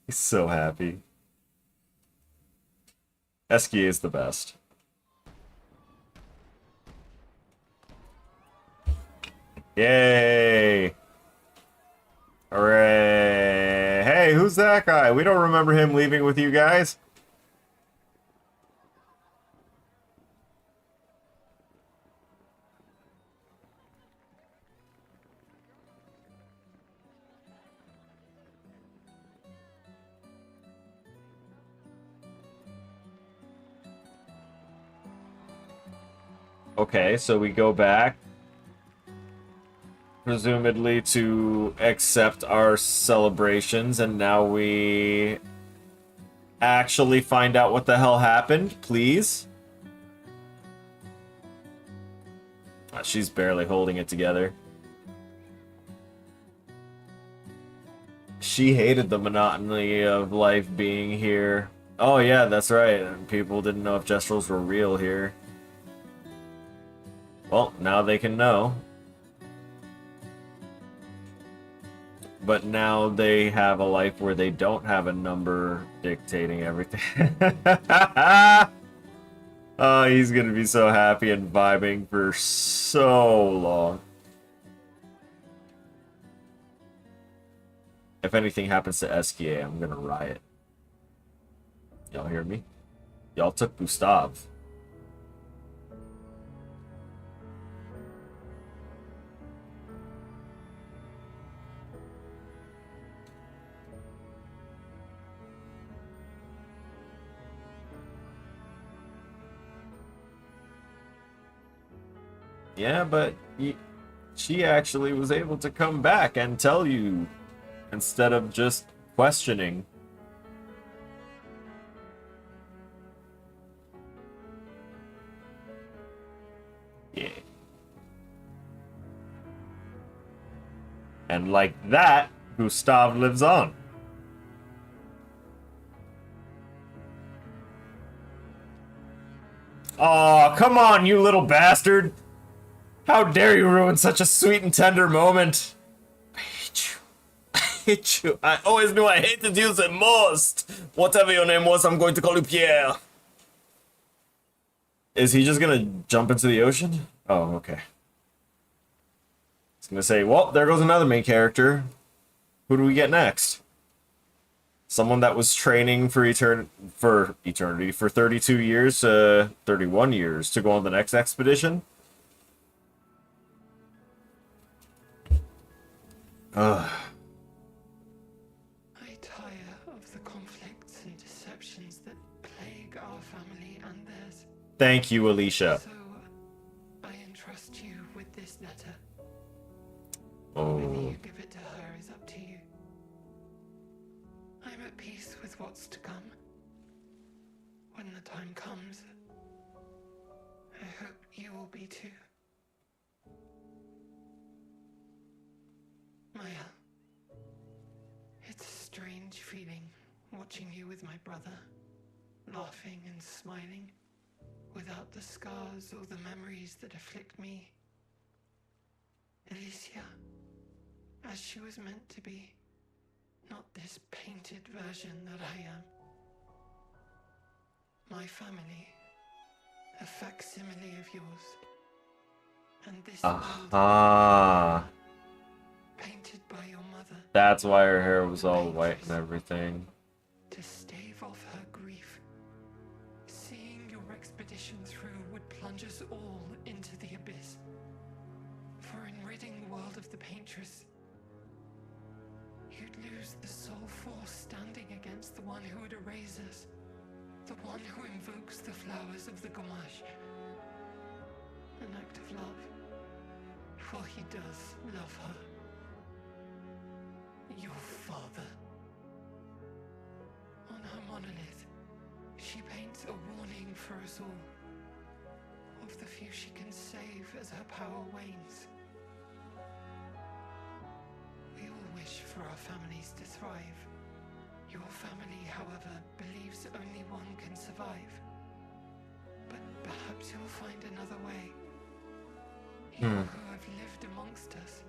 so happy. Esky is the best. Yay! Hooray! Hey, who's that guy? We don't remember him leaving with you guys. Okay, so we go back, presumably to accept our celebrations, and now we actually find out what the hell happened, please. She's barely holding it together. She hated the monotony of life being here. Oh yeah, that's right. And people didn't know if Jestrels were real here. Well, now they can know. But now they have a life where they don't have a number dictating everything. Oh, he's gonna be so happy and vibing for so long. If anything happens to SKA, I'm gonna riot. Y'all hear me? Y'all took Gustav. Yeah, but she actually was able to come back and tell you instead of just questioning. Yeah. And like that, Gustav lives on. Aw, come on, you little bastard! How dare you ruin such a sweet and tender moment! I hate you. I hate you. I always knew I hated you the most! Whatever your name was, I'm going to call you Pierre. Is he just gonna jump into the ocean? Oh, okay. I was gonna say, well, there goes another main character. Who do we get next? Someone that was training for eternity, for 32 years, 31 years to go on the next expedition? Ugh. I tire of the conflicts and deceptions that plague our family and theirs. Thank you, Alicia. So, I entrust you with this letter. Oh. Whether you give it to her is up to you. I'm at peace with what's to come. When the time comes, I hope you will be too. Maya, it's a strange feeling watching you with my brother, laughing and smiling, without the scars or the memories that afflict me. Alicia, as she was meant to be, not this painted version that I am. My family, a facsimile of yours, and this Aha. painted by your mother. That's why her hair was all white and everything. To stave off her grief. Seeing your expedition through would plunge us all into the abyss. For in ridding the world of the paintress, you'd lose the sole force standing against the one who would erase us. The one who invokes the flowers of the Gamash. An act of love. For he does love her. Your father. On her monolith, she paints a warning for us all. Of the few she can save as her power wanes. We all wish for our families to thrive. Your family, however, believes only one can survive. But perhaps you'll find another way. You who have lived amongst us.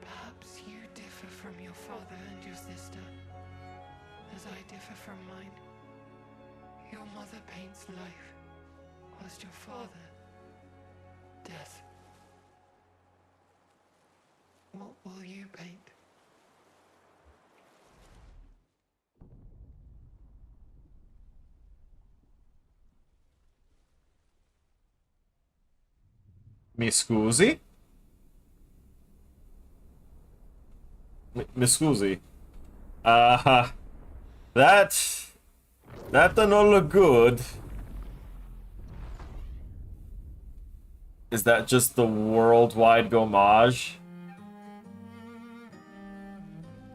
Perhaps you differ from your father and your sister, as I differ from mine. Your mother paints life, whilst your father, death. What will you paint? Mi scusi? Mi scusi. That... That does not look good. Is that just the worldwide gommage?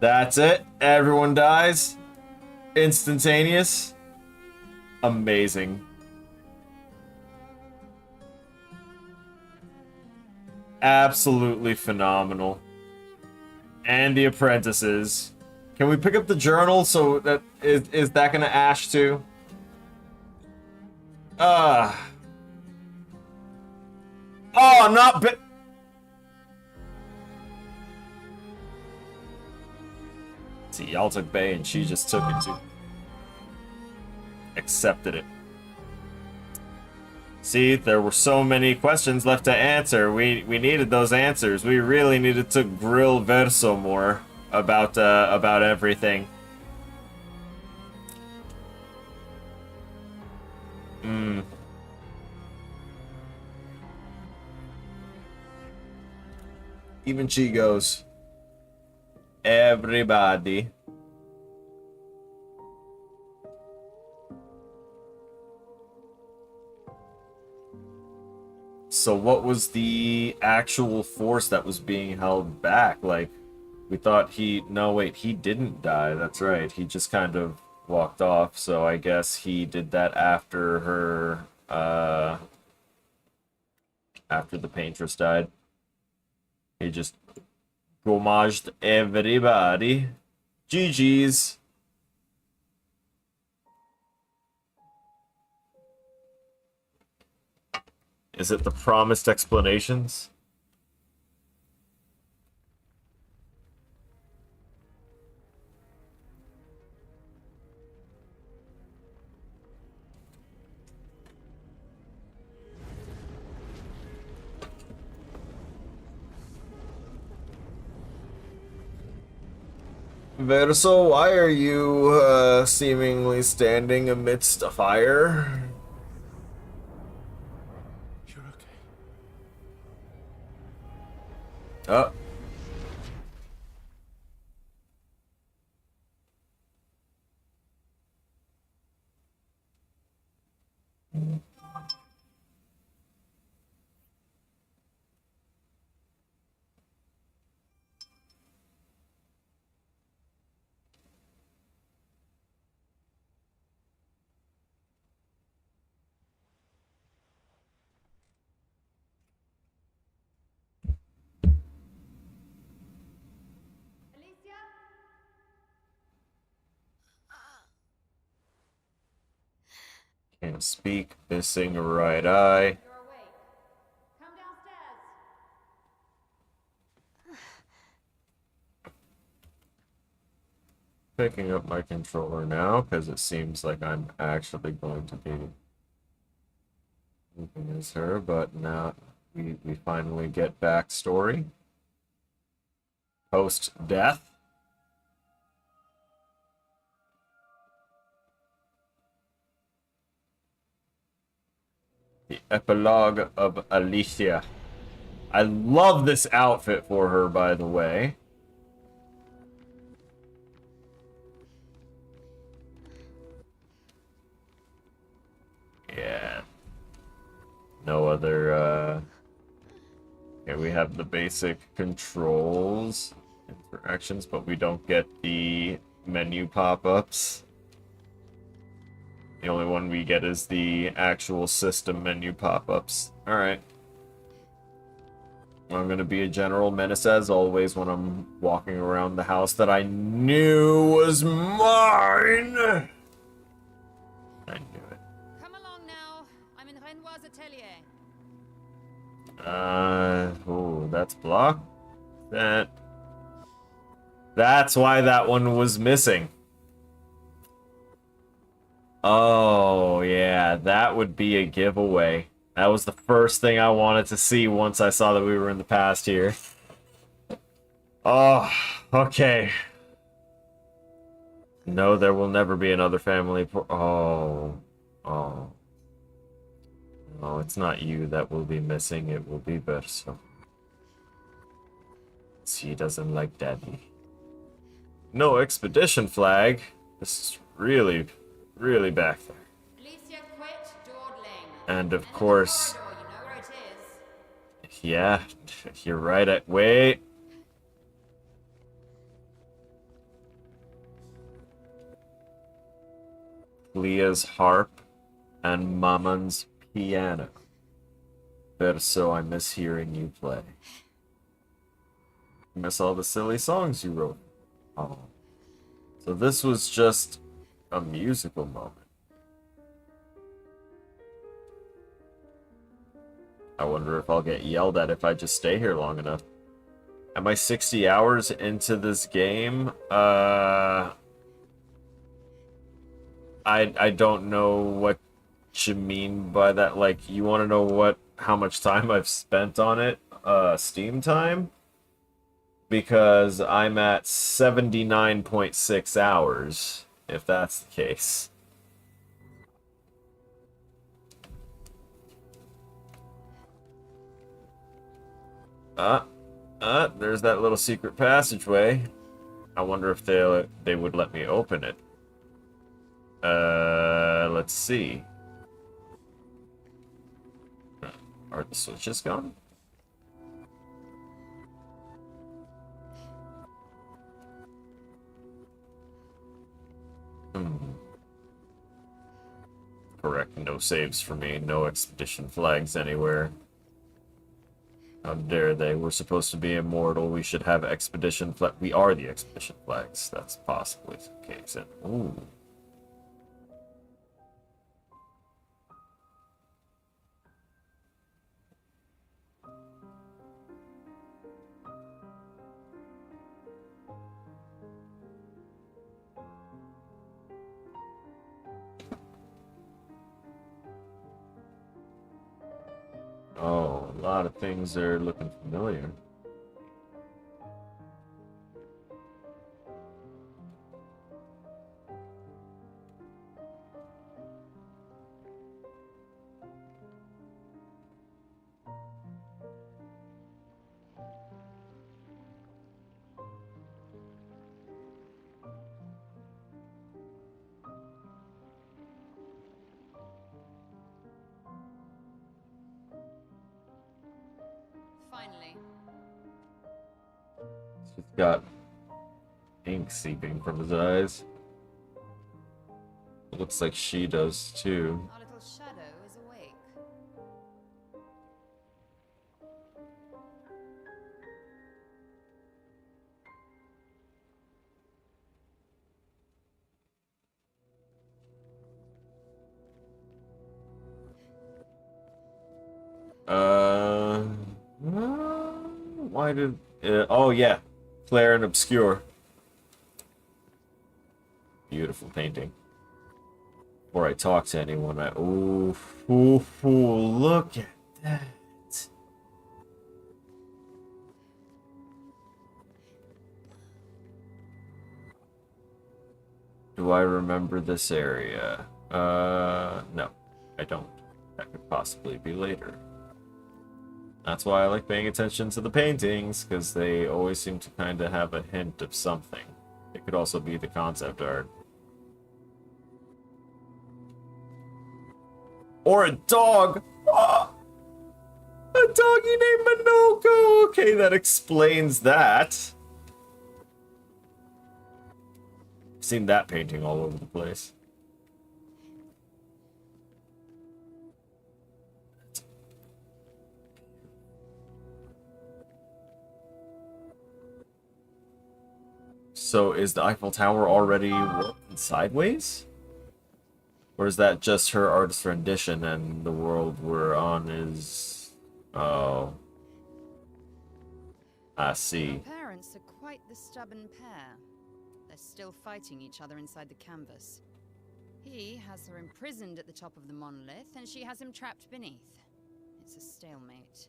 That's it? Everyone dies? Instantaneous? Amazing. Absolutely phenomenal. And the apprentices. Can we pick up the journal? So that is that gonna ash too? Oh, not bi- See, y'all took Bay and she just took it too. Accepted it. See, there were so many questions left to answer. We needed those answers. We really needed to grill Verso more about everything. Even she goes. Everybody. So what was the actual force that was being held back? Like, we thought he... No, wait, he didn't die. That's right. He just kind of walked off. So I guess he did that after her... after the paintress died. He just gommaged everybody. GG's. Is it the promised explanations? Verso, why are you seemingly standing amidst a fire? You're okay. Oh. Can't speak, missing a right eye. Picking up my controller now, because it seems like I'm actually going to be moving as her, but now we finally get backstory. Post-death. The epilogue of Alicia. I love this outfit for her, by the way. Yeah. No other, Okay, we have the basic controls, interactions, but we don't get the menu pop-ups. The only one we get is the actual system menu pop-ups. Alright. I'm gonna be a general menace as always when I'm walking around the house that I knew was mine! I knew it. Come along now. I'm in Renoir's atelier. Oh, that's blocked. That's why that one was missing. Oh, yeah, that would be a giveaway. That was the first thing I wanted to see once I saw that we were in the past here. Oh, okay. No, there will never be another family. Oh, oh. No, it's not you that will be missing. It will be Berso. He doesn't like Daddy. No expedition flag. This is really, really back there. And of course, yeah, you're right. Wait. Leah's harp and Maman's piano. Berso, I miss hearing you play. I miss all the silly songs you wrote. Oh. So this was just a musical moment. I wonder if I'll get yelled at if I just stay here long enough. Am I 60 hours into this game? I don't know what you mean by that. Like, you want to know how much time I've spent on it? Steam time? Because I'm at 79.6 hours, if that's the case. There's that little secret passageway. I wonder if they would let me open it. Let's see. Are the switches gone? Correct, no saves for me, no expedition flags anywhere. How dare they? We're supposed to be immortal. We should have expedition flag. We are the expedition flags. That's possibly the case. And, ooh. Oh, a lot of things are looking familiar. Finally. He's got ink seeping from his eyes. It looks like she does too. Our little shadow is awake. Why did... oh, yeah. Claire and Obscure. Beautiful painting. Before I talk to anyone, ooh, look at that. Do I remember this area? No, I don't. That could possibly be later. That's why I like paying attention to the paintings, because they always seem to kind of have a hint of something. It could also be the concept art. Or a dog! Oh, a doggy named Minoko! Okay, that explains that. I've seen that painting all over the place. So is the Eiffel Tower already working sideways? Or is that just her artist rendition and the world we're on is... Oh. I see. Her parents are quite the stubborn pair. They're still fighting each other inside the canvas. He has her imprisoned at the top of the monolith, and she has him trapped beneath. It's a stalemate.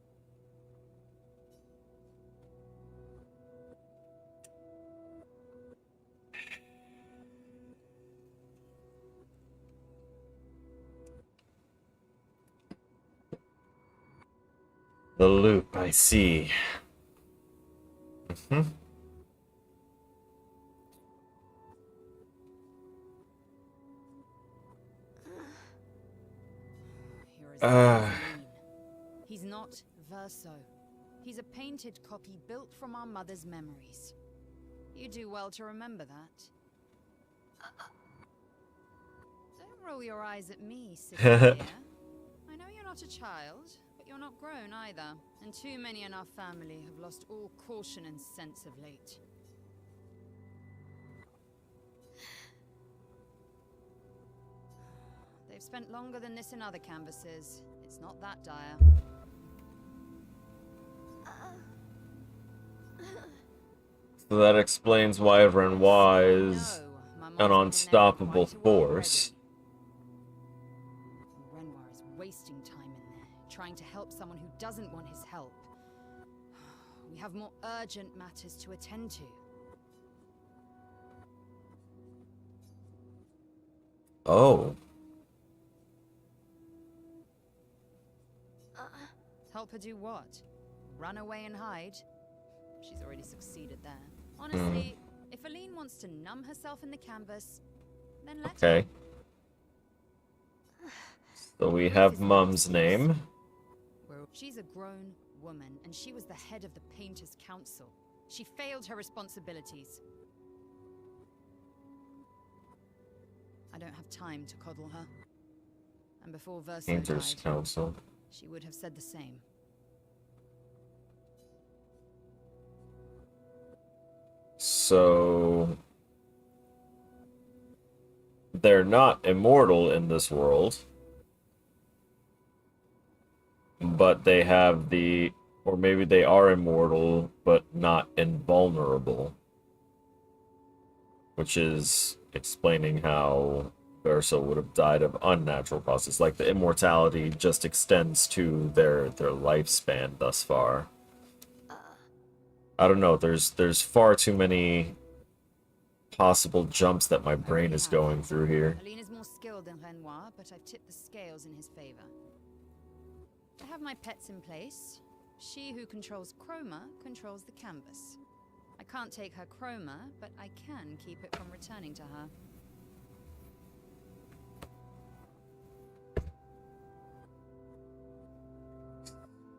The loop, I see. Mm-hmm. You're as bad as Aline. He's not Verso. He's a painted copy built from our mother's memories. You do well to remember that. Don't roll your eyes at me, sister dear. I know you're not a child, but you're not grown either. And too many in our family have lost all caution and sense of late. They've spent longer than this in other canvases. It's not that dire. So that explains why Renoir is an unstoppable force. Renoir is wasting time in there, trying to help someone who doesn't want his help. We have more urgent matters to attend to. Oh. Help her do what? Run away and hide? She's already succeeded there. Honestly, if Aline wants to numb herself in the canvas, then let her. Okay. So we have Mum's name. She's a grown woman, and she was the head of the Painters' Council. She failed her responsibilities. I don't have time to coddle her. And before Verso Painters' died, Council. she would have said the same. So they're not immortal in this world, but they have the, or maybe they are immortal but not invulnerable, which is explaining how Verso would have died of unnatural causes. Like the immortality just extends to their lifespan thus far. I don't know, there's far too many possible jumps that my brain is going through here. Aline is more skilled than Renoir, but I've tipped the scales in his favor. I have my pets in place. She who controls Chroma controls the canvas. I can't take her Chroma, but I can keep it from returning to her.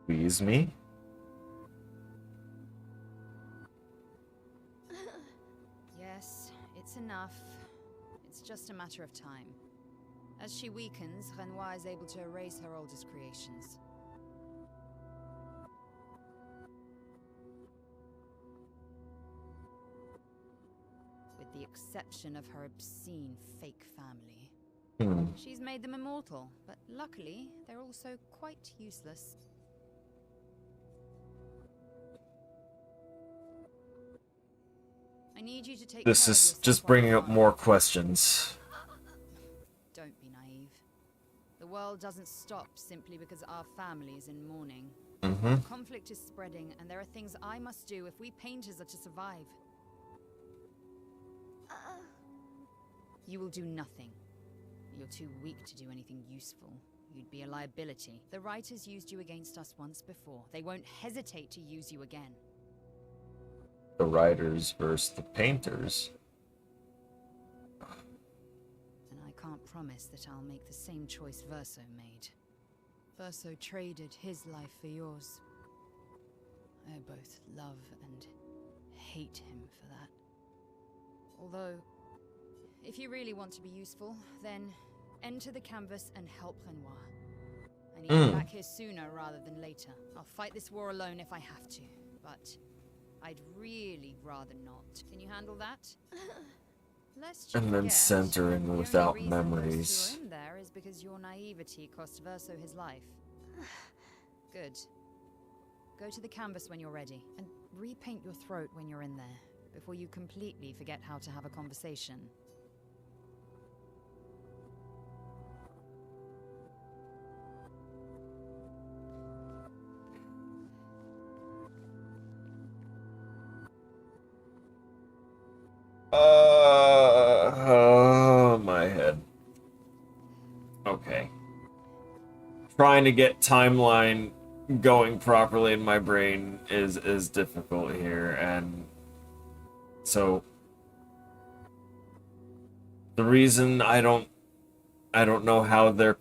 Squeeze me? Yes, it's enough. It's just a matter of time. As she weakens, Renoir is able to erase her oldest creations. With the exception of her obscene fake family. She's made them immortal, but luckily, they're also quite useless. I need you to take This care of is yourself just while bringing you're up gone. more questions. Don't be naive. The world doesn't stop simply because our family's in mourning. Conflict is spreading, and there are things I must do if we painters are to survive. You will do nothing. You're too weak to do anything useful. You'd be a liability. The writers used you against us once before. They won't hesitate to use you again. The writers versus the painters. And I can't promise that I'll make the same choice Verso made. Verso traded his life for yours. I both love and hate him for that. Although, if you really want to be useful, then enter the canvas and help Renoir. I need you back here sooner rather than later. I'll fight this war alone if I have to, but I'd really rather not. Can you handle that? Lest you And then forget, centering the only without reason those memories. two are in there is because your naivety cost Verso his life. Good. Go to the canvas when you're ready, and repaint your throat when you're in there, before you completely forget how to have a conversation. My head. Okay. Trying to get timeline going properly in my brain is difficult here, and so the reason I don't know how their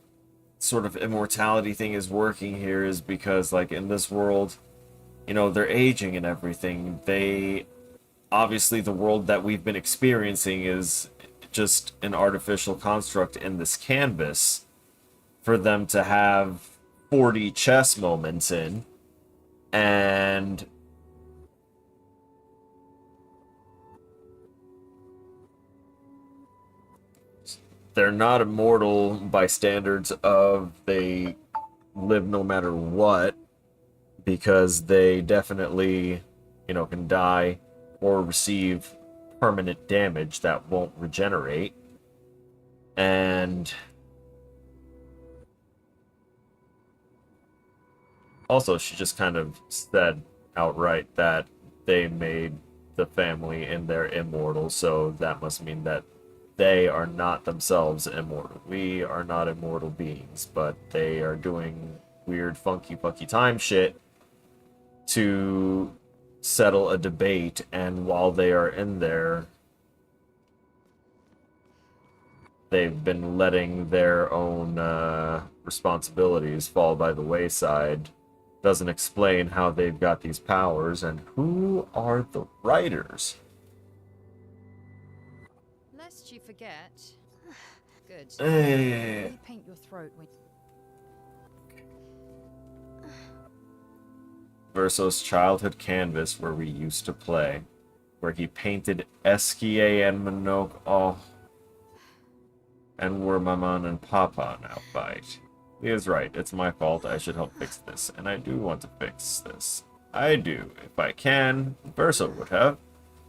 sort of immortality thing is working here is because, like, in this world, you know, they're aging and everything. They obviously, the world that we've been experiencing is just an artificial construct in this canvas for them to have 40 chess moments in, and they're not immortal by standards of they live no matter what, because they definitely, you know, can die or receive permanent damage that won't regenerate. And also, she just kind of said outright that they made the family and they're immortal, so that must mean that they are not themselves immortal. We are not immortal beings, but they are doing weird, funky, fucky time shit to settle a debate, and while they are in there, they've been letting their own responsibilities fall by the wayside. Doesn't explain how they've got these powers, and who are the writers? Lest you forget. Good. Eh. You paint your throat when... Verso's childhood canvas where we used to play, where he painted Eskia and Monok. Oh, and where Maman and Papa now fight. He is right. It's my fault. I should help fix this, and I do want to fix this. I do. If I can, Verso would have.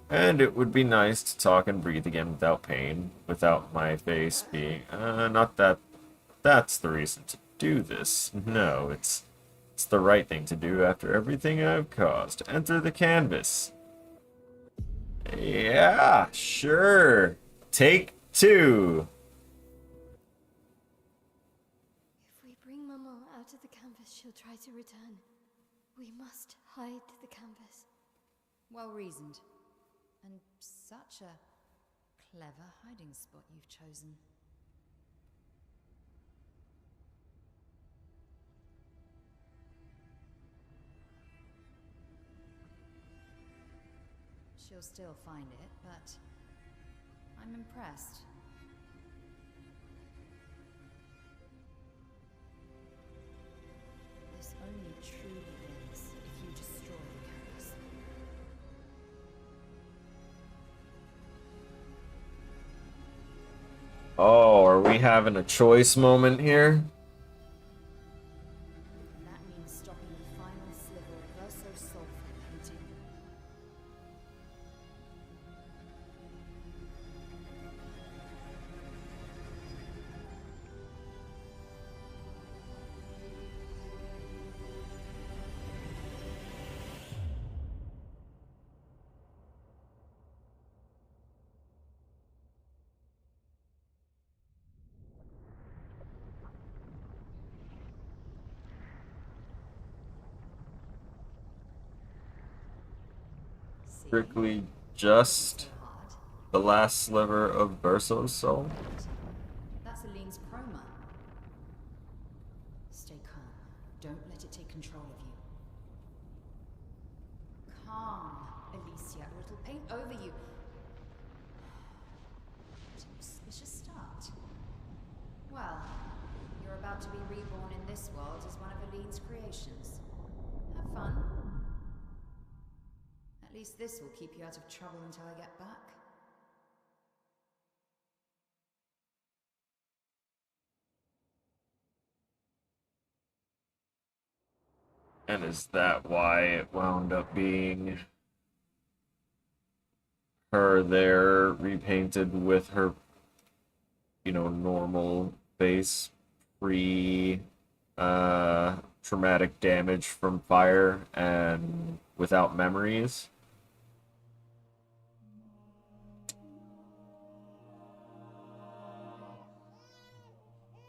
And it would be nice to talk and breathe again without pain, without my face being... not that that's the reason to do this. No, it's the right thing to do after everything I've caused. Enter the canvas. Yeah, sure. Take 2. If we bring Maman out of the canvas, she'll try to return. We must hide the canvas. Well reasoned. And such a clever hiding spot you've chosen. She'll still find it, but I'm impressed. This only truly ends if you destroy the canvas. Oh, are we having a choice moment here? That means stopping the final sliver of Verso's soul from painting. Strictly just the last sliver of Verso's soul? That's Aline's chroma. Stay calm. Don't let it take control of you. Calm, Alicia, or it'll paint over you. What an auspicious start. Well, you're about to be reborn in this world as one of Aline's creations. Have fun. At least this will keep you out of trouble until I get back. And is that why it wound up being her there repainted with her, you know, normal face, pre traumatic damage from fire and without memories?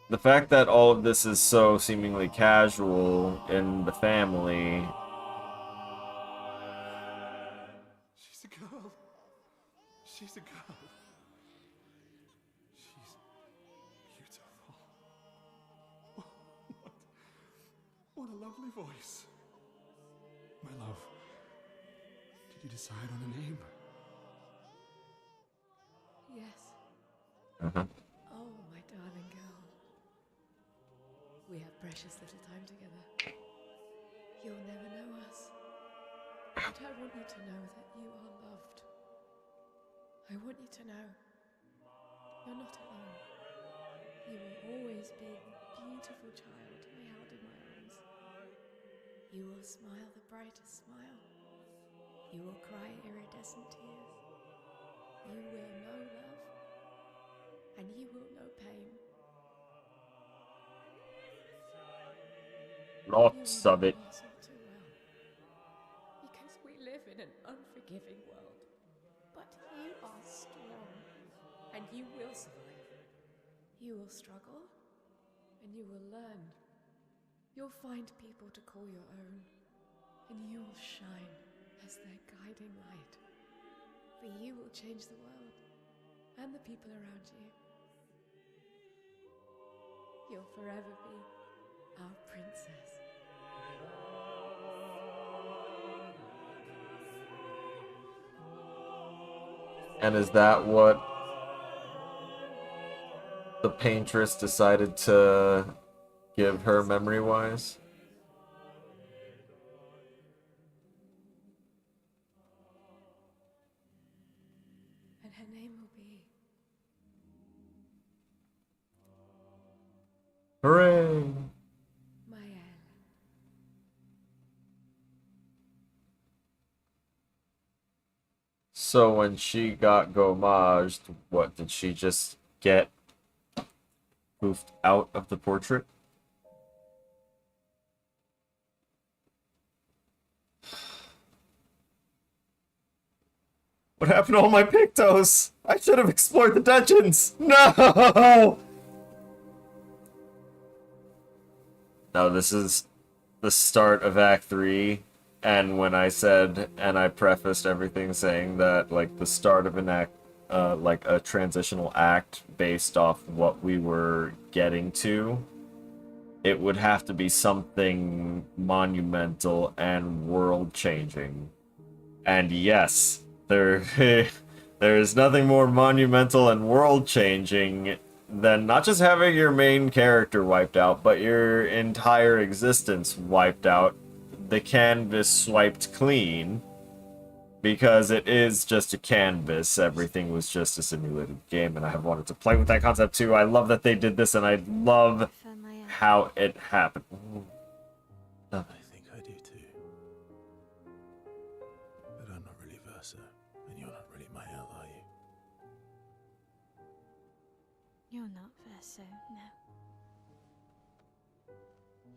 The fact that all of this is so seemingly casual in the family. She's a girl. She's a girl. She's beautiful. What a lovely voice. My love, did you decide on a name? Yes. Uh-huh. Oh, my darling girl. We have precious little time together. You'll never know us. But I want you to know that you are loved. I want you to know you're not alone. You will always be the beautiful child I held in my arms. You will smile the brightest smile. You will cry iridescent tears. You will know love, and you will know pain. Lots of it. You will know us all too well, because we live in an unforgiving world. But you are strong, and you will survive. You will struggle, and you will learn. You'll find people to call your own, and you will shine as their guiding light. For you will change the world, and the people around you. You'll forever be our princess. And is that what the paintress decided to give her memory-wise? And her name will be... Hooray! Mael. So when she got gommaged, what, did she just get poofed out of the portrait? What happened to all my Pictos? I should have explored the dungeons! No! No, this is the start of Act 3, and when I said, and I prefaced everything saying that, like, the start of an act, like a transitional act based off what we were getting to, it would have to be something monumental and world-changing. And yes, there is nothing more monumental and world-changing than not just having your main character wiped out, but your entire existence wiped out, the canvas swiped clean, because it is just a canvas. Everything was just a simulated game, and I have wanted to play with that concept too. I love that they did this, and I love how it happened. I think I do too. But I'm not really Verso, and you're not really Mael, are you? You're not Verso, no.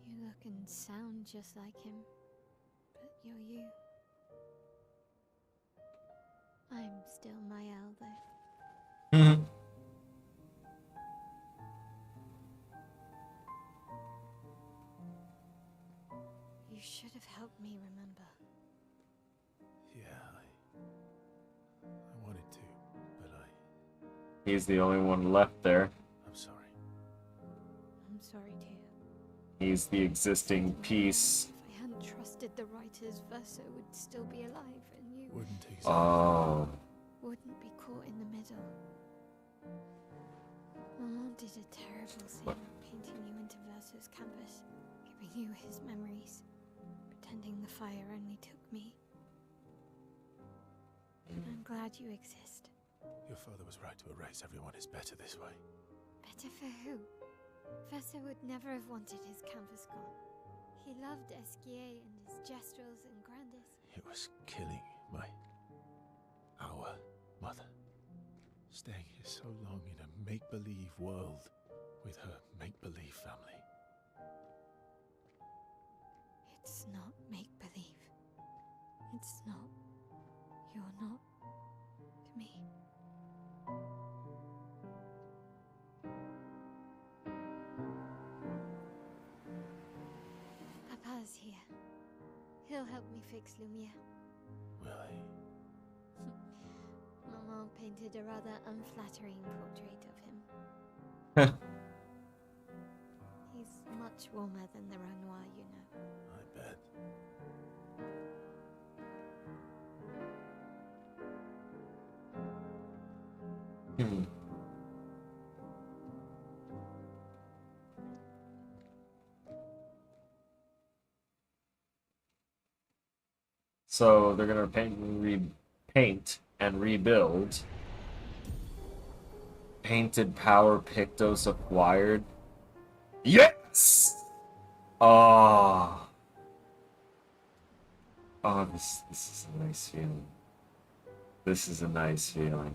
You look and sound just like him, but you're you. I'm still Mael, though. Mhm. You should have helped me remember. Yeah, I wanted to, but He's the only one left there. I'm sorry. I'm sorry too. He's the existing piece. If I hadn't trusted the writers, Verso would still be alive, and you Wouldn't exactly. Oh. wouldn't be caught in the middle. Maman did a terrible thing, painting you into Verso's canvas, giving you his memories, pretending the fire only took me. I'm glad you exist. Your father was right to erase everyone is better this way. Better for who? Verso would never have wanted his canvas gone. He loved Esquier and his gestrels and Grandis. It was killing our mother. Staying here so long in a make-believe world with her make-believe family. It's not make-believe. It's not. You're not to me. Papa's here. He'll help me fix Lumiere. Really? Maman painted a rather unflattering portrait of him. He's much warmer than the Renoir, you know. I bet. Hmm. So they're gonna paint and rebuild. Painted power Pictos acquired. Yes! Oh. Oh, this is a nice feeling. This is a nice feeling.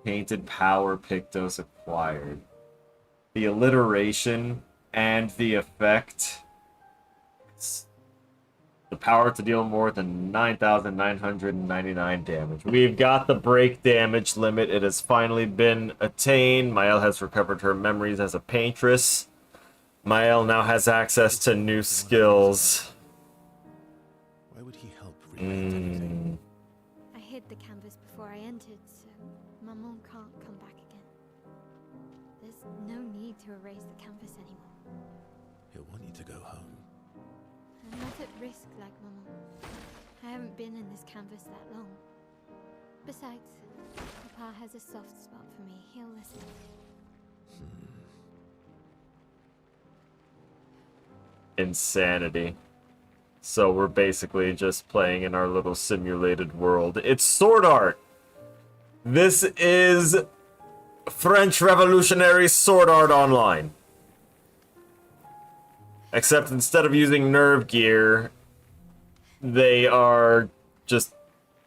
Painted power Pictos acquired. The alliteration and the effect. The power to deal more than 9,999 damage. We've got the break damage limit. It has finally been attained. Mael has recovered her memories as a paintress. Mael now has access to new skills. Why would he help repaint anything? I hid the canvas before I entered, so Maman can't come back again. There's no need to erase the canvas anymore. He'll want you to go home. I'm not at risk like Maman. I haven't been in this canvas that long. Besides, Papa has a soft spot for me. He'll listen. Insanity. So we're basically just playing in our little simulated world. It's sword art! This is French Revolutionary Sword Art Online. Except instead of using nerve gear, they are just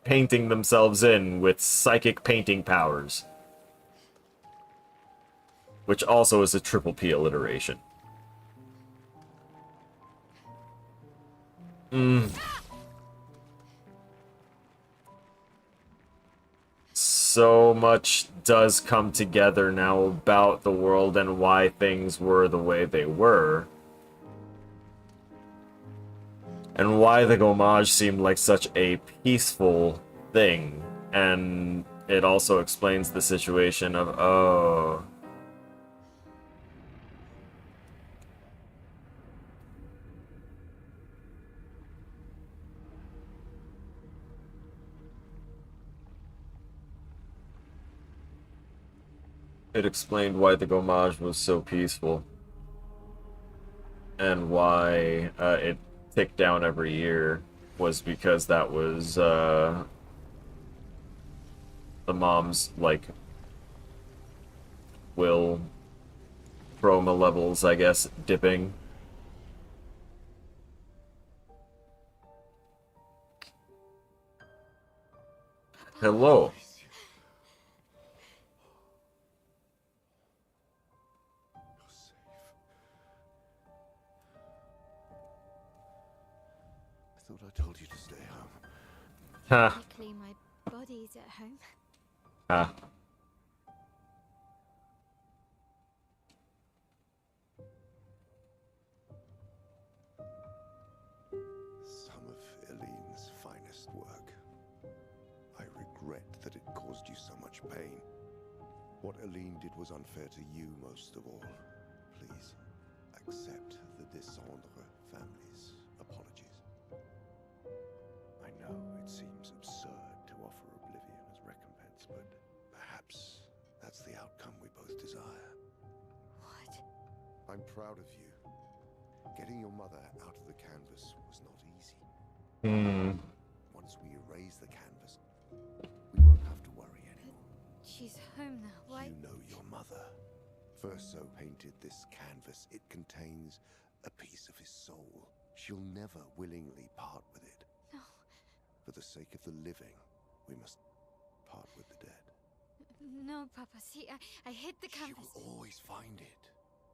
painting themselves in with psychic painting powers. Which also is a triple P alliteration. So much does come together now about the world and why things were the way they were. And why the Gommage seemed like such a peaceful thing. And it also explains the situation of, oh... It explained why the Gommage was so peaceful. And why it ticked down every year was because that was the mom's, like, will chroma levels, I guess, dipping. Hello. I thought I told you to stay home. Ha. Luckily, my body's at home. Ha. Some of Eileen's finest work. I regret that it caused you so much pain. What Eileen did was unfair to you most of all. Please, accept the Descendre family's apologies. I know it seems absurd to offer oblivion as recompense, but perhaps that's the outcome we both desire. What? I'm proud of you. Getting your mother out of the canvas was not easy. Once we erase the canvas, we won't have to worry anymore. She's home now. Why? You know your mother. Verso painted this canvas. It contains a piece of his soul. She'll never willingly part with it. No. For the sake of the living, we must part with the dead. No, Papa. See, I hid the She canvas. will always find it.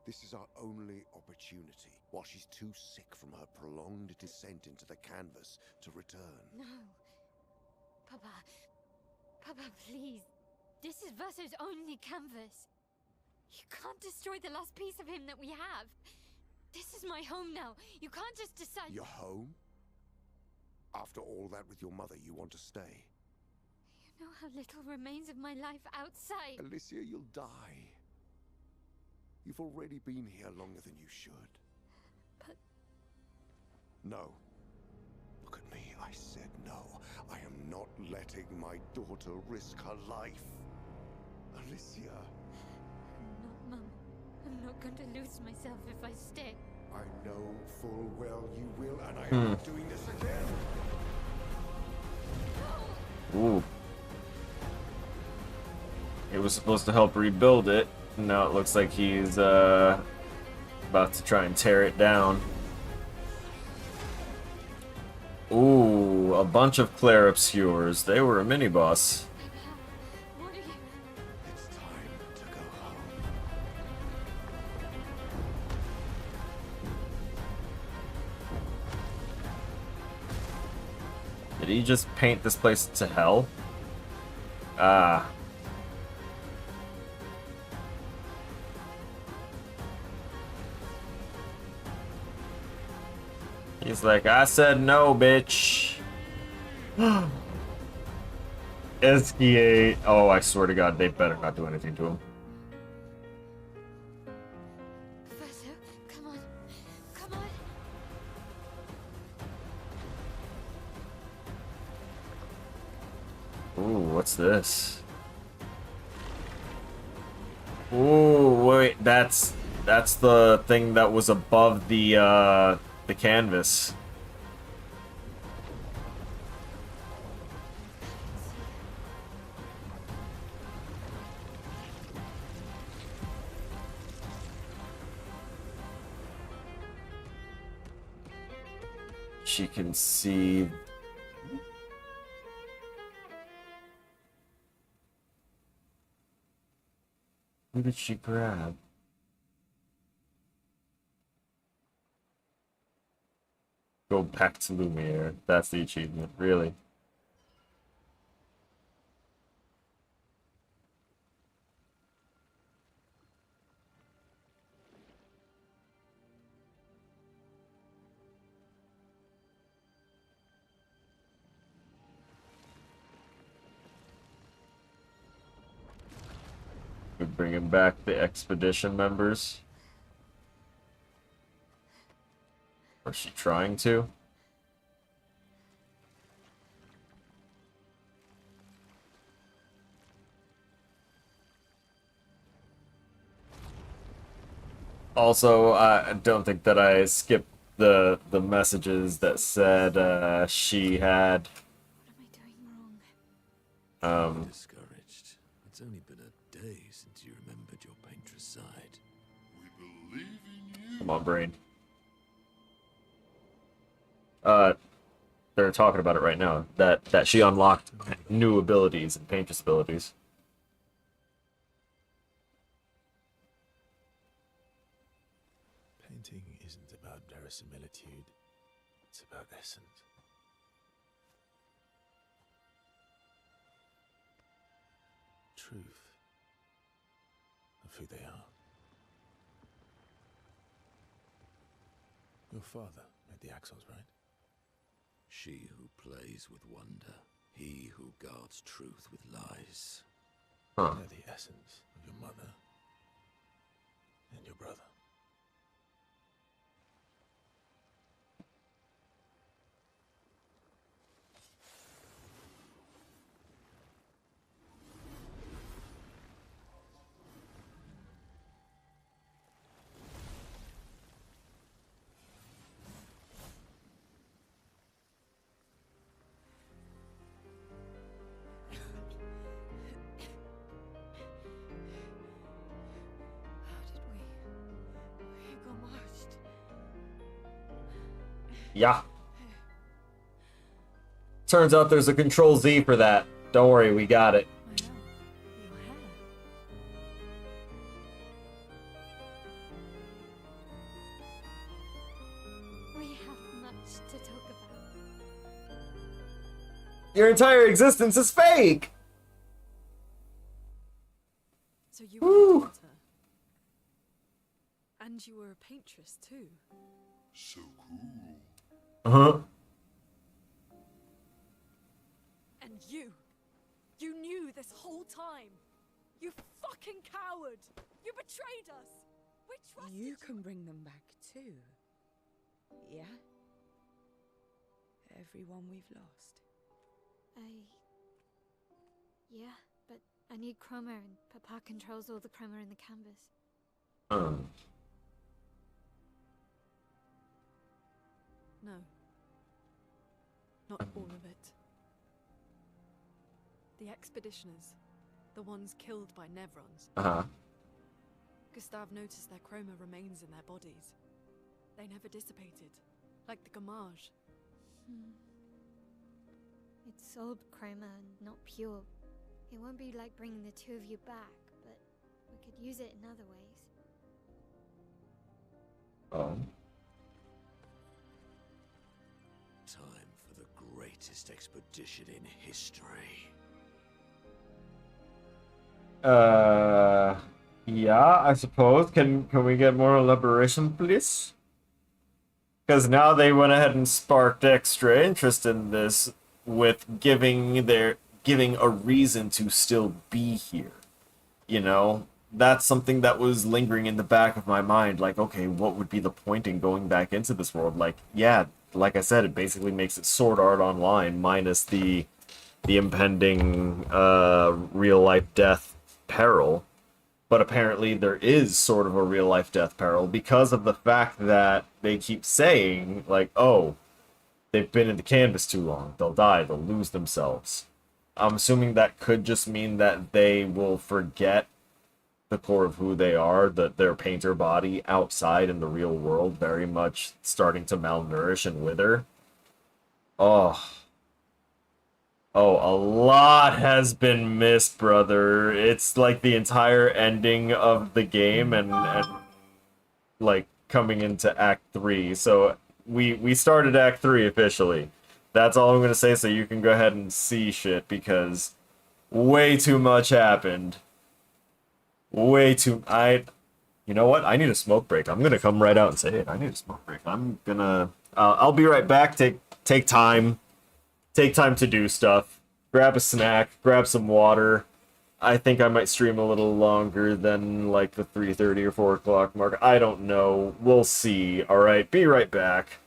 This is our only opportunity, while she's too sick from her prolonged descent into the canvas to return. No. Papa. Papa, please. This is Verso's only canvas. You can't destroy the last piece of him that we have. This is my home now. You can't just decide. Your home? After all that with your mother, you want to stay? You know how little remains of my life outside. Alicia, you'll die. You've already been here longer than you should. But... No. Look at me, I said no. I am not letting my daughter risk her life. Alicia. I'm not, Mum. I'm not going to lose myself if I stay. I know full well you will, and I am not doing this again. Ooh. It was supposed to help rebuild it. Now it looks like he's about to try and tear it down. Ooh, a bunch of Claire Obscures. They were a mini-boss. What are you... It's time to go home. Did he just paint this place to hell? Ah. He's like, I said no, bitch. SK8. Oh, I swear to God, they better not do anything to him. Professor, come on. Come on. Ooh, what's this? Ooh, wait, that's the thing that was above the canvas. She can see. Who did she grab? Go back to Lumiere. That's the achievement, really. We're bringing back the expedition members. Or is she trying to? Also, I don't think that I skipped the messages that said she had What am I doing wrong? Discouraged. It's only been a day since you remembered your painter's side. We believe in you. Come on, brain. They're talking about it right now. That she unlocked new abilities and painter's abilities. Painting isn't about verisimilitude, it's about essence. Truth of who they are. Your father made the axles, right? She who plays with wonder, he who guards truth with lies. Huh. They're the essence of your mother and your brother. We got marched. Yeah. Turns out there's a Control Z for that. Don't worry, we got it. I know. Your hair. We have much to talk about. Your entire existence is fake! So you Woo. killed her. And you were a paintress too. So cool. Uh-huh. And you knew this whole time. You fucking coward! You betrayed us! We trusted you. You can bring them back too. Yeah? Everyone we've lost. Yeah, but I need chroma and Papa controls all the chroma in the canvas. No. Not all of it. The expeditioners. The ones killed by Nevrons. Uh-huh. Gustav noticed their chroma remains in their bodies. They never dissipated. Like the gamage. It's old chroma and not pure. It won't be like bringing the two of you back, but we could use it in other ways. Oh. Time for the greatest expedition in history. Yeah, I suppose. Can we get more elaboration, please? Because now they went ahead and sparked extra interest in this with giving a reason to still be here. You know, that's something that was lingering in the back of my mind. Like, okay, what would be the point in going back into this world? Like, yeah, like I said, it basically makes it Sword Art Online minus the impending real life death peril. But apparently there is sort of a real life death peril because of the fact that they keep saying, like, oh, they've been in the canvas too long. They'll die. They'll lose themselves. I'm assuming that could just mean that they will forget the core of who they are, that their painter body outside in the real world very much starting to malnourish and wither. Oh. Oh, a lot has been missed, brother. It's like the entire ending of the game and like coming into Act 3. So we started Act 3 officially. That's all I'm gonna say, so you can go ahead and see shit, because way too much happened. Way too... You know what? I need a smoke break. I'm gonna come right out and say it. I need a smoke break. I'm gonna... I'll be right back. Take time. Take time to do stuff. Grab a snack. Grab some water. I think I might stream a little longer than, like, the 3:30 or 4 o'clock mark. I don't know. We'll see. Alright, be right back.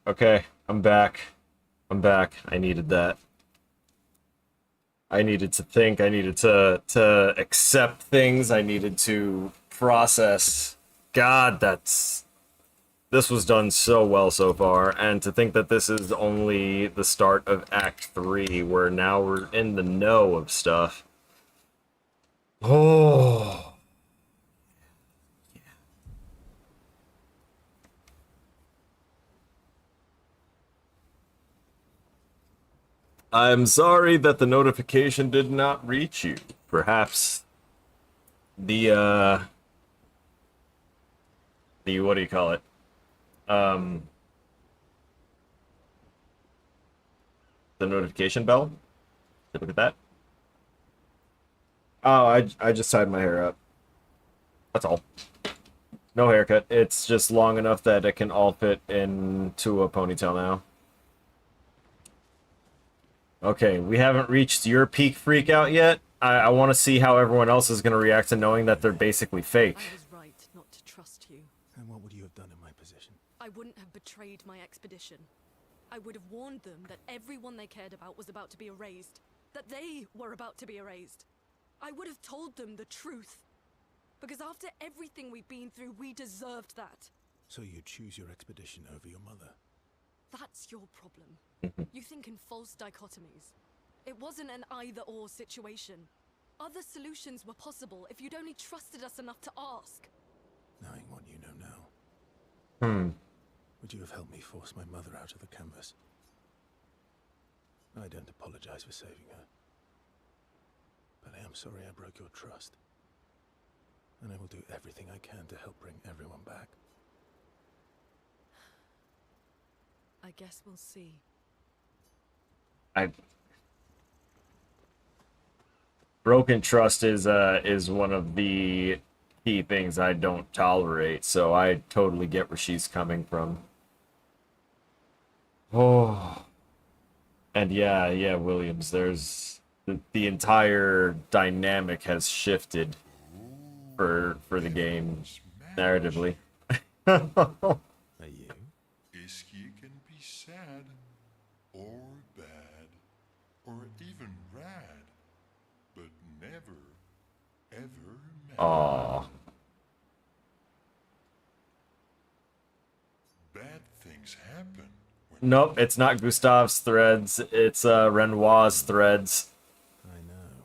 Okay, I'm back. I'm back. I needed that. I needed to think. I needed to accept things. I needed to process. God, this was done so well so far, and to think that this is only the start of Act 3, where now we're in the know of stuff. Oh. I'm sorry that the notification did not reach you. Perhaps the what do you call it? The notification bell? Look at that. Oh, I just tied my hair up. That's all. No haircut. It's just long enough that it can all fit into a ponytail now. Okay, we haven't reached your peak freak out yet. I want to see how everyone else is going to react to knowing that they're basically fake. I was right not to trust you. And what would you have done in my position? I wouldn't have betrayed my expedition. I would have warned them that everyone they cared about was about to be erased. That they were about to be erased. I would have told them the truth. Because after everything we've been through, we deserved that. So you choose your expedition over your mother? That's your problem. You think in false dichotomies. It wasn't an either-or situation. Other solutions were possible if you'd only trusted us enough to ask. Knowing what you know now. Would you have helped me force my mother out of the canvas? I don't apologize for saving her. But I am sorry I broke your trust. And I will do everything I can to help bring everyone back. I guess we'll see. Broken trust is one of the key things I don't tolerate, so I totally get where she's coming from. Oh. And yeah, Williams, there's the entire dynamic has shifted for the game narratively. Are you? Ischia can be sad, or bad, or even rad, but never, ever mad. Aww. Bad things happen. Nope, it's not Gustav's threads, it's Renoir's threads. I know.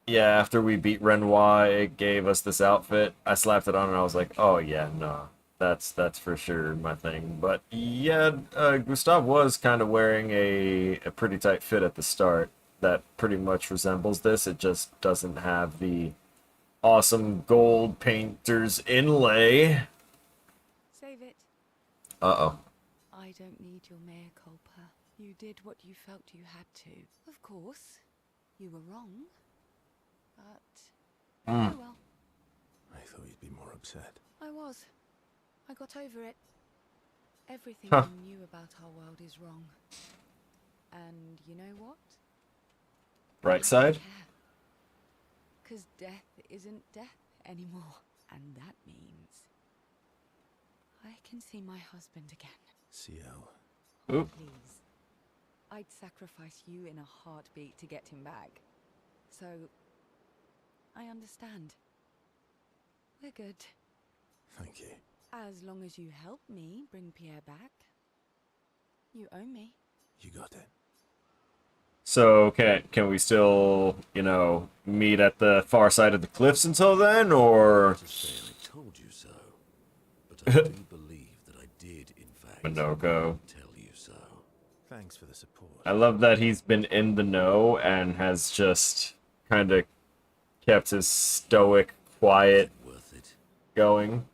Yeah, after we beat Renoir, it gave us this outfit. I slapped it on and I was like, oh yeah, no. That's for sure my thing. But yeah, Gustav was kind of wearing a pretty tight fit at the start that pretty much resembles this. It just doesn't have the awesome gold painter's inlay. Save it. Uh-oh. I don't need your mea culpa. You did what you felt you had to. Of course, you were wrong. But oh well. I thought you'd be more upset. I was. I got over it. Everything Huh. you knew about our world is wrong. And you know what? Right side? Because death isn't death anymore. And that means I can see my husband again. CL. Oop. Please. I'd sacrifice you in a heartbeat to get him back. So, I understand. We're good. Thank you. As long as you help me bring Pierre back. You owe me. You got it. So can we still, you know, meet at the far side of the cliffs until then, or To say I told you so, but I do believe that I did, in fact, Minoko? tell you so. Thanks for the support. I love that he's been in the know and has just kind of kept his stoic, quiet Worth it? going.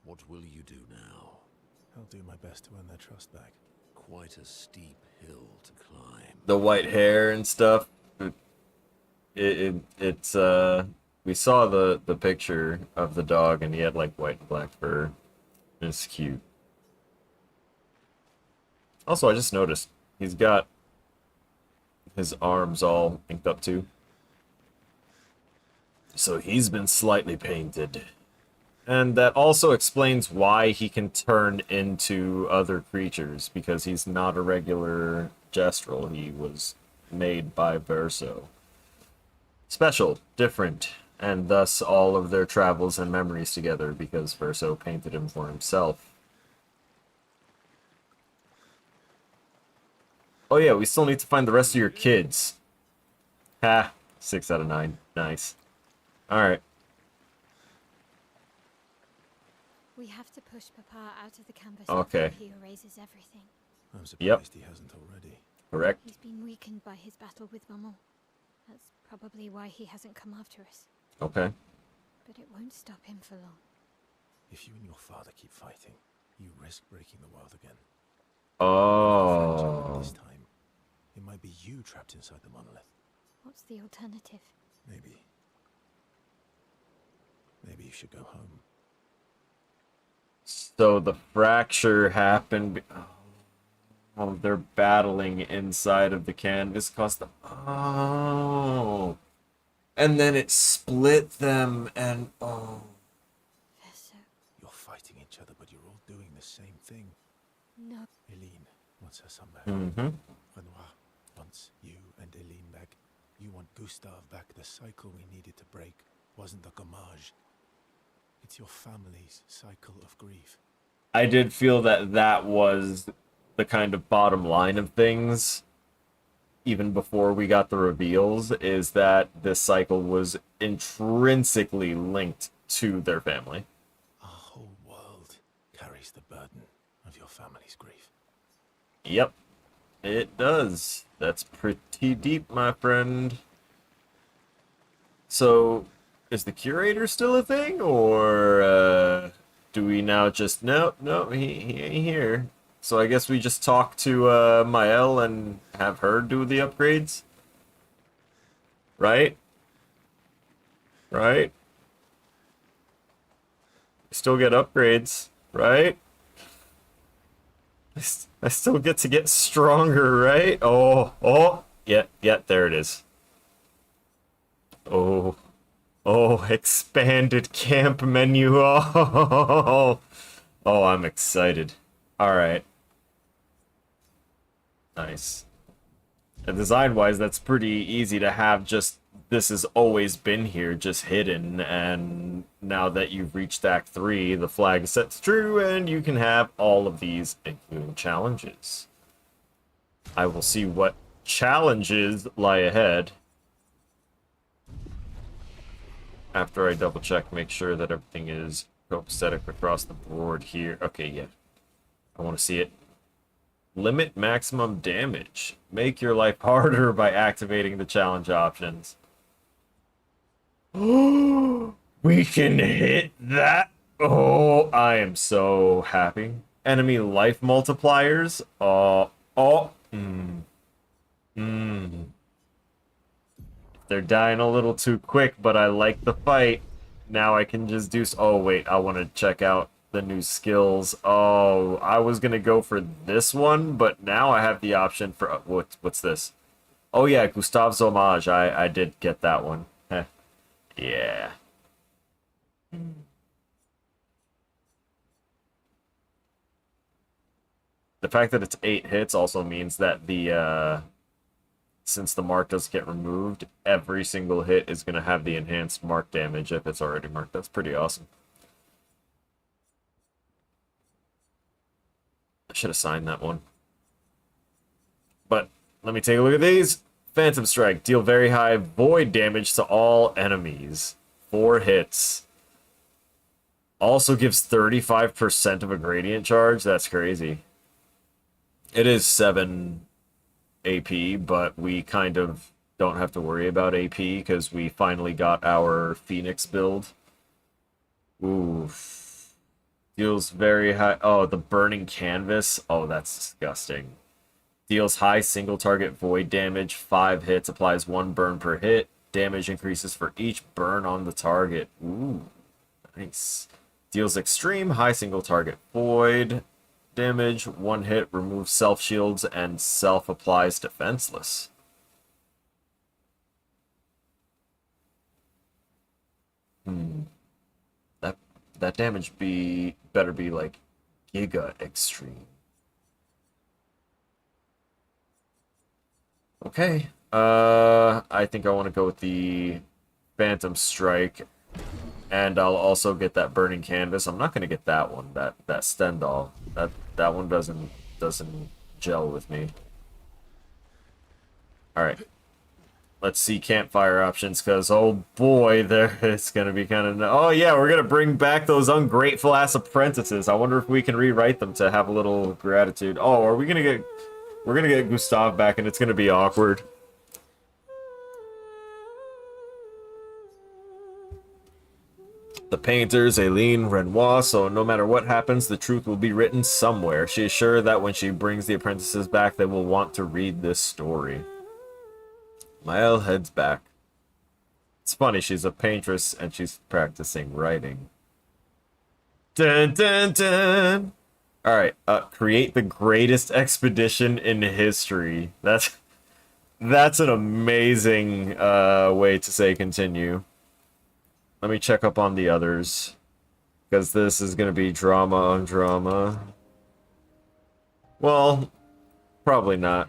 What will you do now? I'll do my best to earn their trust back. Quite a steep hill to climb. The white hair and stuff. It's we saw the picture of the dog and he had like white and black fur. It's cute. Also, I just noticed he's got his arms all inked up too. So he's been slightly painted. And that also explains why he can turn into other creatures, because he's not a regular Gestrel. He was made by Verso. Special, different, and thus all of their travels and memories together, because Verso painted him for himself. Oh yeah, we still need to find the rest of your kids. Ha, 6 out of 9. Nice. Alright. We have to push Papa out of the canvas Okay. before he erases everything. I'm surprised he hasn't already. Correct. He's been weakened by his battle with Maman. That's probably why he hasn't come after us. Okay. But it won't stop him for long. If you and your father keep fighting, you risk breaking the world again. Oh. This time, it might be you trapped inside the monolith. What's the alternative? Maybe you should go home. So the fracture happened. Oh, they're battling inside of the canvas. Oh. And then it split them, and oh. Verso. You're fighting each other, but you're all doing the same thing. No. Eileen wants her son back. Mm-hmm. Renoir wants you and Eileen back. You want Gustave back. The cycle we needed to break wasn't the gommage. It's your family's cycle of grief. I did feel that that was the kind of bottom line of things, even before we got the reveals, is that this cycle was intrinsically linked to their family. Our whole world carries the burden of your family's grief. Yep, it does. That's pretty deep, my friend. So, is the curator still a thing, or do we now just no, he ain't here. So I guess we just talk to Mael and have her do the upgrades, right? Right? Still get upgrades, right? I still get to get stronger, right? Oh, yeah, there it is. Oh, expanded camp menu. Oh, I'm excited. All right. Nice. And design-wise, that's pretty easy to have. Just this has always been here, just hidden. And now that you've reached Act 3, the flag is set to true, and you can have all of these, including challenges. I will see what challenges lie ahead after I double check, make sure that everything is copacetic across the board here. Okay, yeah. I want to see it. Limit maximum damage. Make your life harder by activating the challenge options. We can hit that. Oh, I am so happy. Enemy life multipliers. They're dying a little too quick, but I like the fight. Now I can just do... Oh, wait. I want to check out the new skills. Oh, I was going to go for this one, but now I have the option for... What's this? Oh, yeah. Gustave's Homage. I did get that one. Heh. Yeah. The fact that it's 8 hits also means that the... since the mark doesn't get removed, every single hit is going to have the enhanced mark damage if it's already marked. That's pretty awesome. I should have signed that one. But let me take a look at these. Phantom Strike. Deal very high void damage to all enemies. 4 hits. Also gives 35% of a gradient charge. That's crazy. It is 7... AP, but we kind of don't have to worry about AP because we finally got our Phoenix build. Oof. Deals very high... Oh, the Burning Canvas. Oh, that's disgusting. Deals high single target void damage. 5 hits. Applies 1 burn per hit. Damage increases for each burn on the target. Ooh. Nice. Deals extreme high single target void damage, 1 hit, removes self shields, and self applies defenseless. that damage better be like Giga Extreme. Okay. I think I want to go with the Phantom Strike, and I'll also get that Burning Canvas. I'm not gonna get that one, that Stendhal. That one doesn't gel with me. All right. Let's see campfire options, because, oh boy, there it's going to be kind of... Oh yeah, we're going to bring back those ungrateful-ass apprentices. I wonder if we can rewrite them to have a little gratitude. Oh, are we going to get... We're going to get Gustav back, and it's going to be awkward. The painters, Aileen, Renoir, so no matter what happens, the truth will be written somewhere. She is sure that when she brings the apprentices back, they will want to read this story. Mael heads back. It's funny, she's a paintress and she's practicing writing. Dun dun dun! Alright, create the greatest expedition in history. That's an amazing way to say continue. Let me check up on the others, because this is going to be drama on drama. Well, probably not.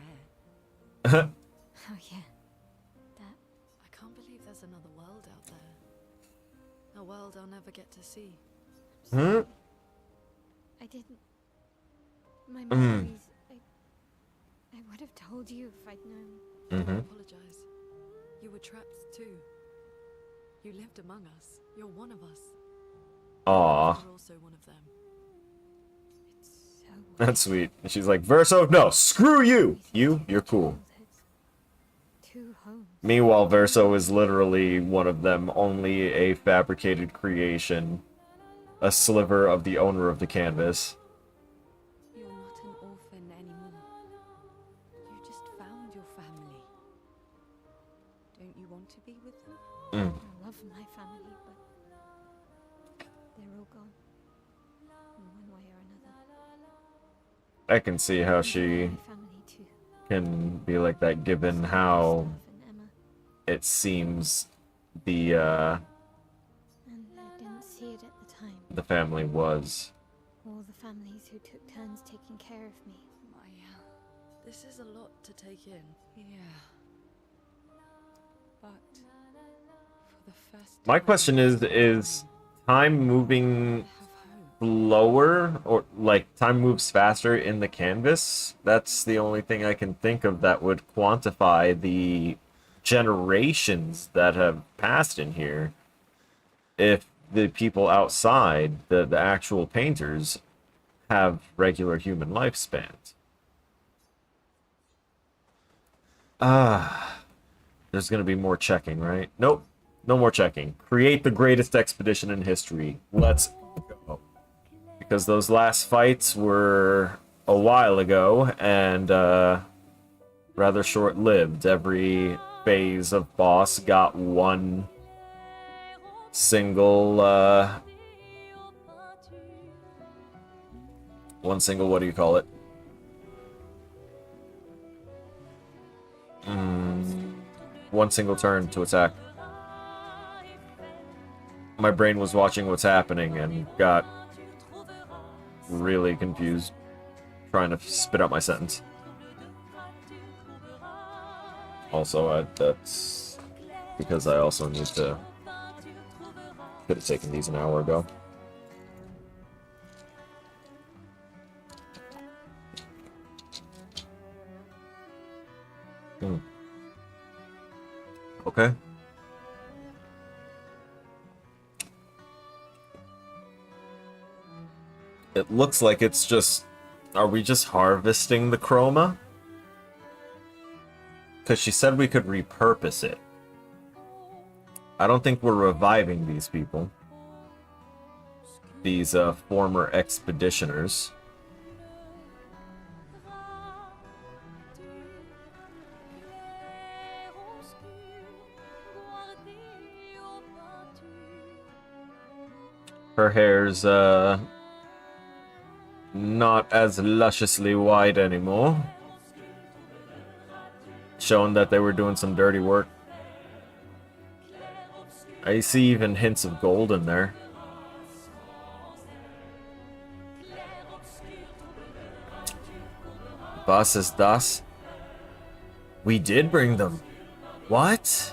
I'll never get to see. Hmm? I didn't. My memories. I would have told you if I'd known. I apologize. You were trapped too. You lived among us. You're one of us. Aww. You're also one of them. It's so weird. That's sweet. And she's like, Verso, no, screw you! You're cool. Meanwhile, Verso is literally one of them, only a fabricated creation. A sliver of the owner of the canvas. You're not an orphan anymore. You just found your family. Don't you want to be with them? I love my family, but they're all gone. In one way or another. I can see how she can be like that, given how it seems the And I didn't see it at the time. the family was. All the families who took turns taking care of me. This is a lot to take in. Yeah. But for the first My question is time moving slower, or like time moves faster in the canvas? That's the only thing I can think of that would quantify the generations that have passed in here. If the people outside, the actual painters, have regular human lifespans. There's gonna be more checking, right? Nope, no more checking. Create the greatest expedition in history. Let's go. Because those last fights were a while ago, and rather short-lived. Every phase of boss got one single, what do you call it? One single turn to attack. My brain was watching what's happening and got really confused, trying to spit out my sentence. Also, that's because I also need to... Could have taken these an hour ago. Okay. It looks like it's just... Are we just harvesting the chroma? Because she said we could repurpose it. I don't think we're reviving these people. These former expeditioners. Her hair's not as lusciously white anymore. Showing that they were doing some dirty work. I see even hints of gold in there. Was ist das? We did bring them. What?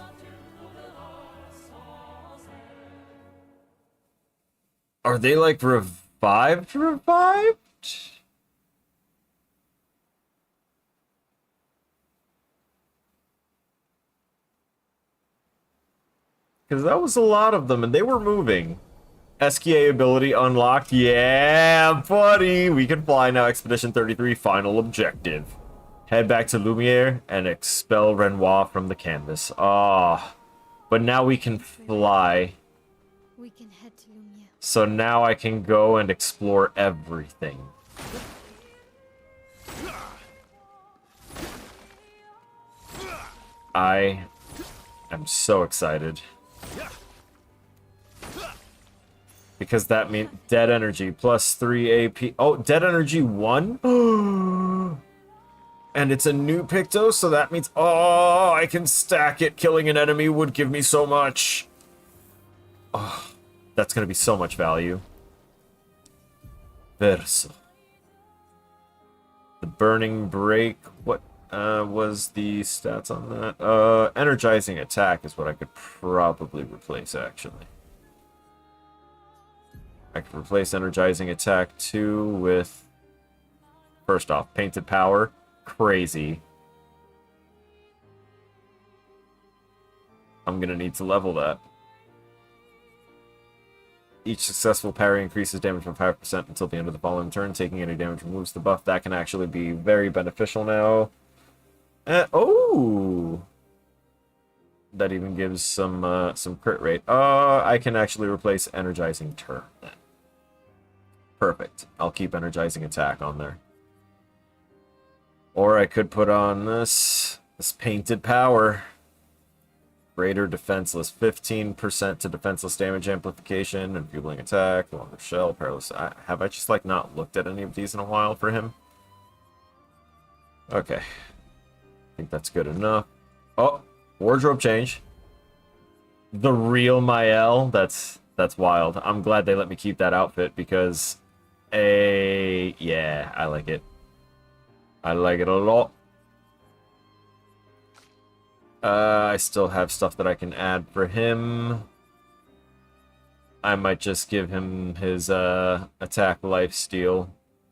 Are they like revived? Revived? Because that was a lot of them and they were moving. SKA ability unlocked. Yeah, buddy. We can fly now. Expedition 33, final objective. Head back to Lumiere and expel Renoir from the canvas. Ah. But now we can fly. We can head to Lumiere. So now I can go and explore everything. I am so excited. Because that means dead energy plus 3 AP. Oh, dead energy 1? And it's a new Picto, so that means, oh, I can stack it. Killing an enemy would give me so much. Oh, that's going to be so much value. Verso. The Burning Break. What was the stats on that? Energizing Attack is what I could probably replace, actually. I could replace Energizing Attack 2 with... First off, Painted Power. Crazy. I'm gonna need to level that. Each successful parry increases damage by 5% until the end of the following turn. Taking any damage removes the buff. That can actually be very beneficial now. Oh! That even gives some crit rate. I can actually replace Energizing Turn then. Perfect. I'll keep Energizing Attack on there. Or I could put on this Painted Power. Greater Defenseless. 15% to Defenseless Damage Amplification, Enfeebling Attack, Longer Shell, Perilous... have I just, like, not looked at any of these in a while for him? Okay. I think that's good enough. Oh! Wardrobe change. The real Mael. That's wild. I'm glad they let me keep that outfit because... yeah, I like it. I like it a lot. I still have stuff that I can add for him. I might just give him his attack lifesteal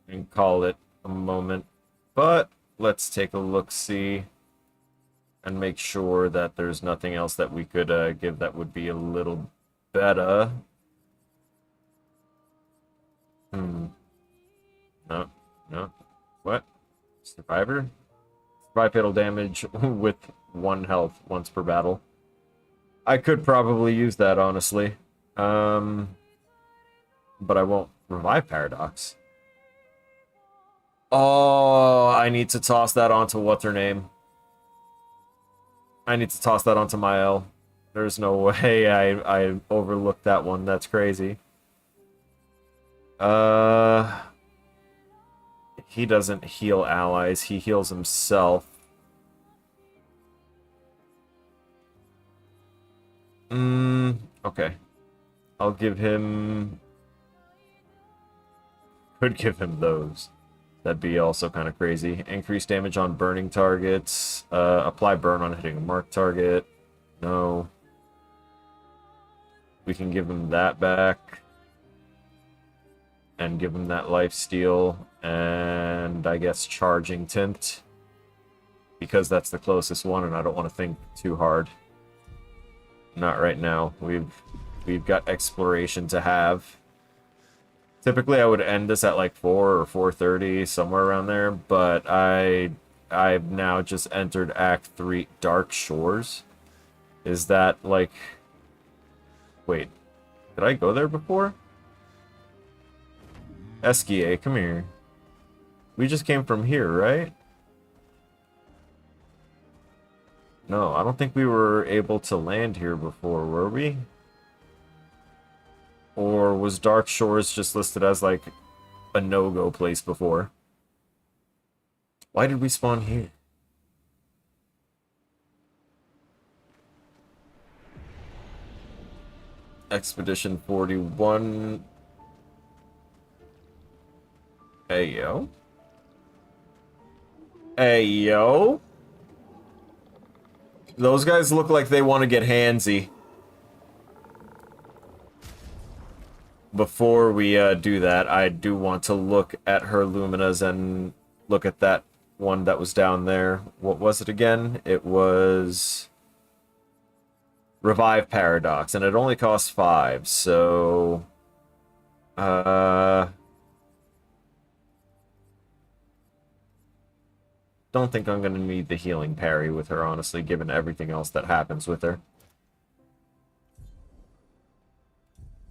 and call it a moment. But let's take a look-see and make sure that there's nothing else that we could give that would be a little better. No. What? Survivor? Survive fatal damage with 1 health once per battle. I could probably use that, honestly. But I won't revive Paradox. Oh, I need to toss that onto what's-her-name. I need to toss that onto Mael. There's no way I overlooked that one. That's crazy. He doesn't heal allies. He heals himself. Okay. I'll give him... Could give him those. That'd be also kind of crazy. Increase damage on burning targets. Apply burn on hitting a marked target. No. We can give him that back. And give him that lifesteal. And I guess charging tint. Because that's the closest one and I don't want to think too hard. Not right now. We've got exploration to have. Typically I would end this at like 4 or 4:30, somewhere around there, but I've now just entered Act 3 Dark Shores. Is that like... Wait, did I go there before? Eskia, come here. We just came from here, right? No, I don't think we were able to land here before, were we? Or was Dark Shores just listed as, like, a no-go place before? Why did we spawn here? Expedition 41... Hey, yo. Hey, yo. Those guys look like they want to get handsy. Before we do that, I do want to look at her Luminas and look at that one that was down there. What was it again? It was Revive Paradox, and it only costs 5, so... Don't think I'm going to need the healing parry with her, honestly, given everything else that happens with her.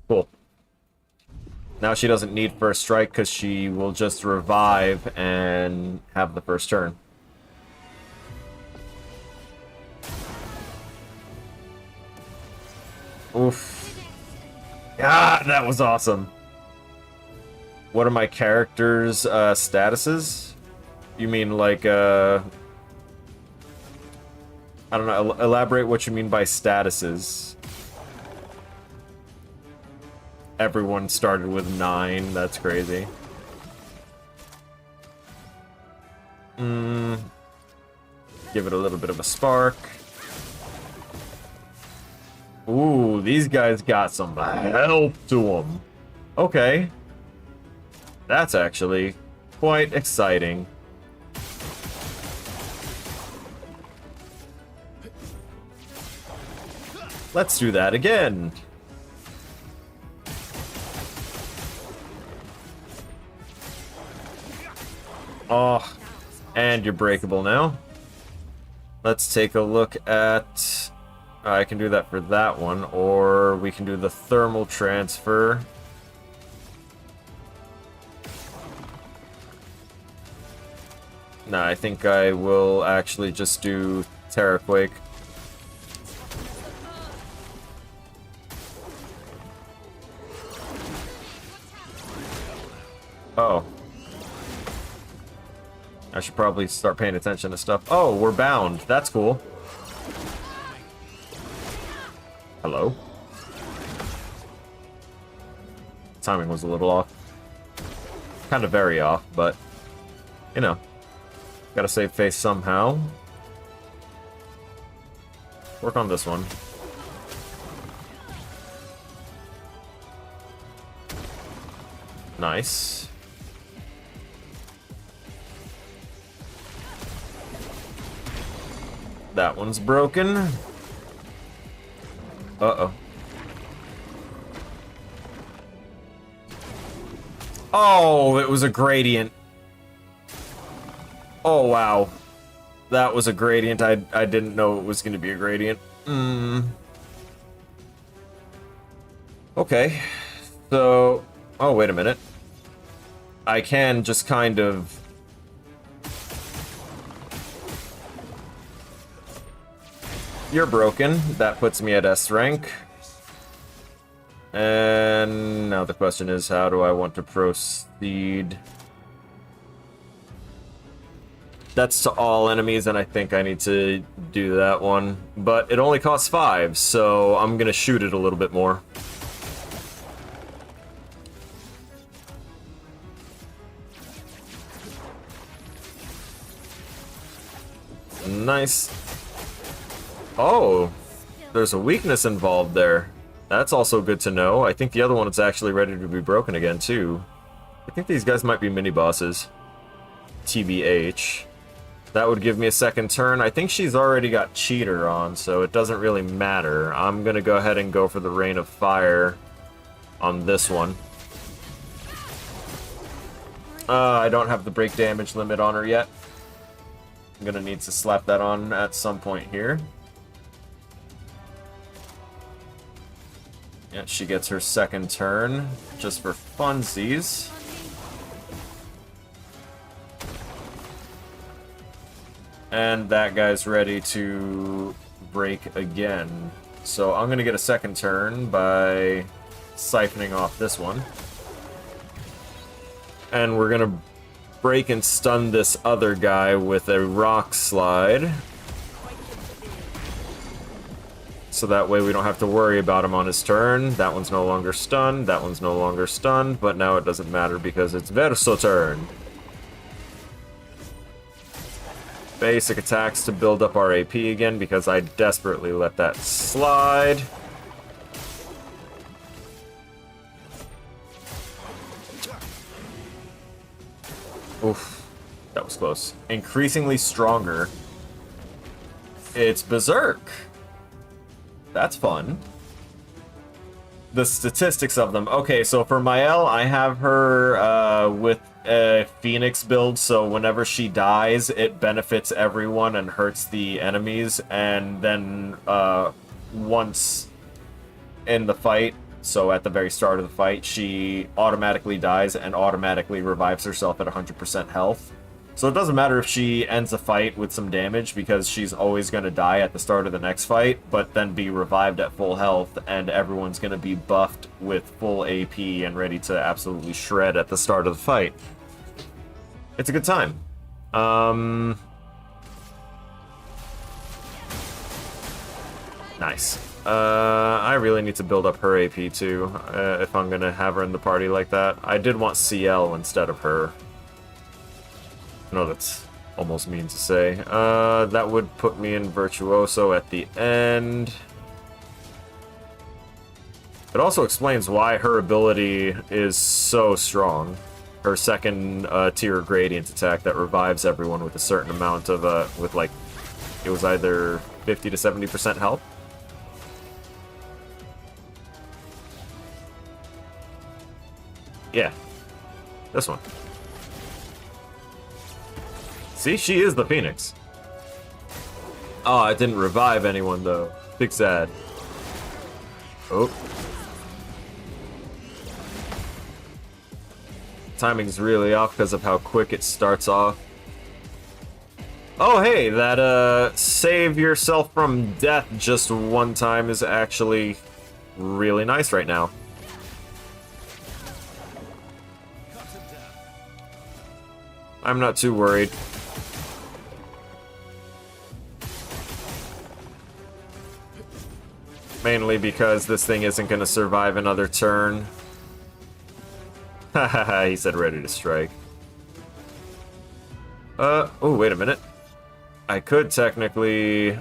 Cool. Now she doesn't need first strike because she will just revive and have the first turn. Oof. God, that was awesome. What are my characters' statuses? You mean like, I don't know, elaborate what you mean by statuses. Everyone started with 9, that's crazy. Give it a little bit of a spark. Ooh, these guys got some help to them. Okay. That's actually quite exciting. Let's do that again. Oh, and you're breakable now. Let's take a look at... I can do that for that one, or we can do the thermal transfer. Nah, I think I will actually just do Terraquake. Oh. I should probably start paying attention to stuff. Oh, we're bound. That's cool. Hello? Timing was a little off. Kind of very off, but, you know. Gotta save face somehow. Work on this one. Nice. That one's broken. Uh-oh. Oh, it was a gradient. Oh, wow. That was a gradient. I didn't know it was going to be a gradient. Okay. So... Oh, wait a minute. I can just kind of... You're broken. That puts me at S rank. And now the question is, how do I want to proceed? That's to all enemies, and I think I need to do that one. But it only costs 5, so I'm gonna shoot it a little bit more. Nice. Oh, there's a weakness involved there. That's also good to know. I think the other one is actually ready to be broken again, too. I think these guys might be mini-bosses. TBH. That would give me a second turn. I think she's already got Cheater on, so it doesn't really matter. I'm gonna go ahead and go for the Rain of Fire on this one. I don't have the break damage limit on her yet. I'm gonna need to slap that on at some point here. Yeah, she gets her second turn, just for funsies. And that guy's ready to break again. So I'm gonna get a second turn by siphoning off this one. And we're gonna break and stun this other guy with a rock slide. So that way we don't have to worry about him on his turn. That one's no longer stunned, that one's no longer stunned, but now it doesn't matter because it's Verso turn. basic attacks to build up our AP again because I desperately let that slide. Oof, that was close. Increasingly stronger. It's Berserk. That's fun. The statistics of them. Okay, so for Mael, I have her with a Phoenix build, so whenever she dies, it benefits everyone and hurts the enemies, and then once in the fight, so at the very start of the fight, she automatically dies and automatically revives herself at 100% health. So it doesn't matter if she ends a fight with some damage, because she's always going to die at the start of the next fight, but then be revived at full health, and everyone's going to be buffed with full AP and ready to absolutely shred at the start of the fight. It's a good time. Nice. I really need to build up her AP too, if I'm going to have her in the party like that. I did want CL instead of her. No, that's almost mean to say. That would put me in Virtuoso at the end. It also explains why her ability is so strong. Her second tier gradient attack that revives everyone with a certain amount of, with like, it was either 50 to 70% health. Yeah, this one. See, she is the Phoenix. Oh, it didn't revive anyone, though. Big sad. Oh. Timing's really off because of how quick it starts off. Oh, hey, that, save yourself from death just one time is actually really nice right now. I'm not too worried. Mainly because this thing isn't going to survive another turn. Hahaha, he said ready to strike. Oh, wait a minute. I could technically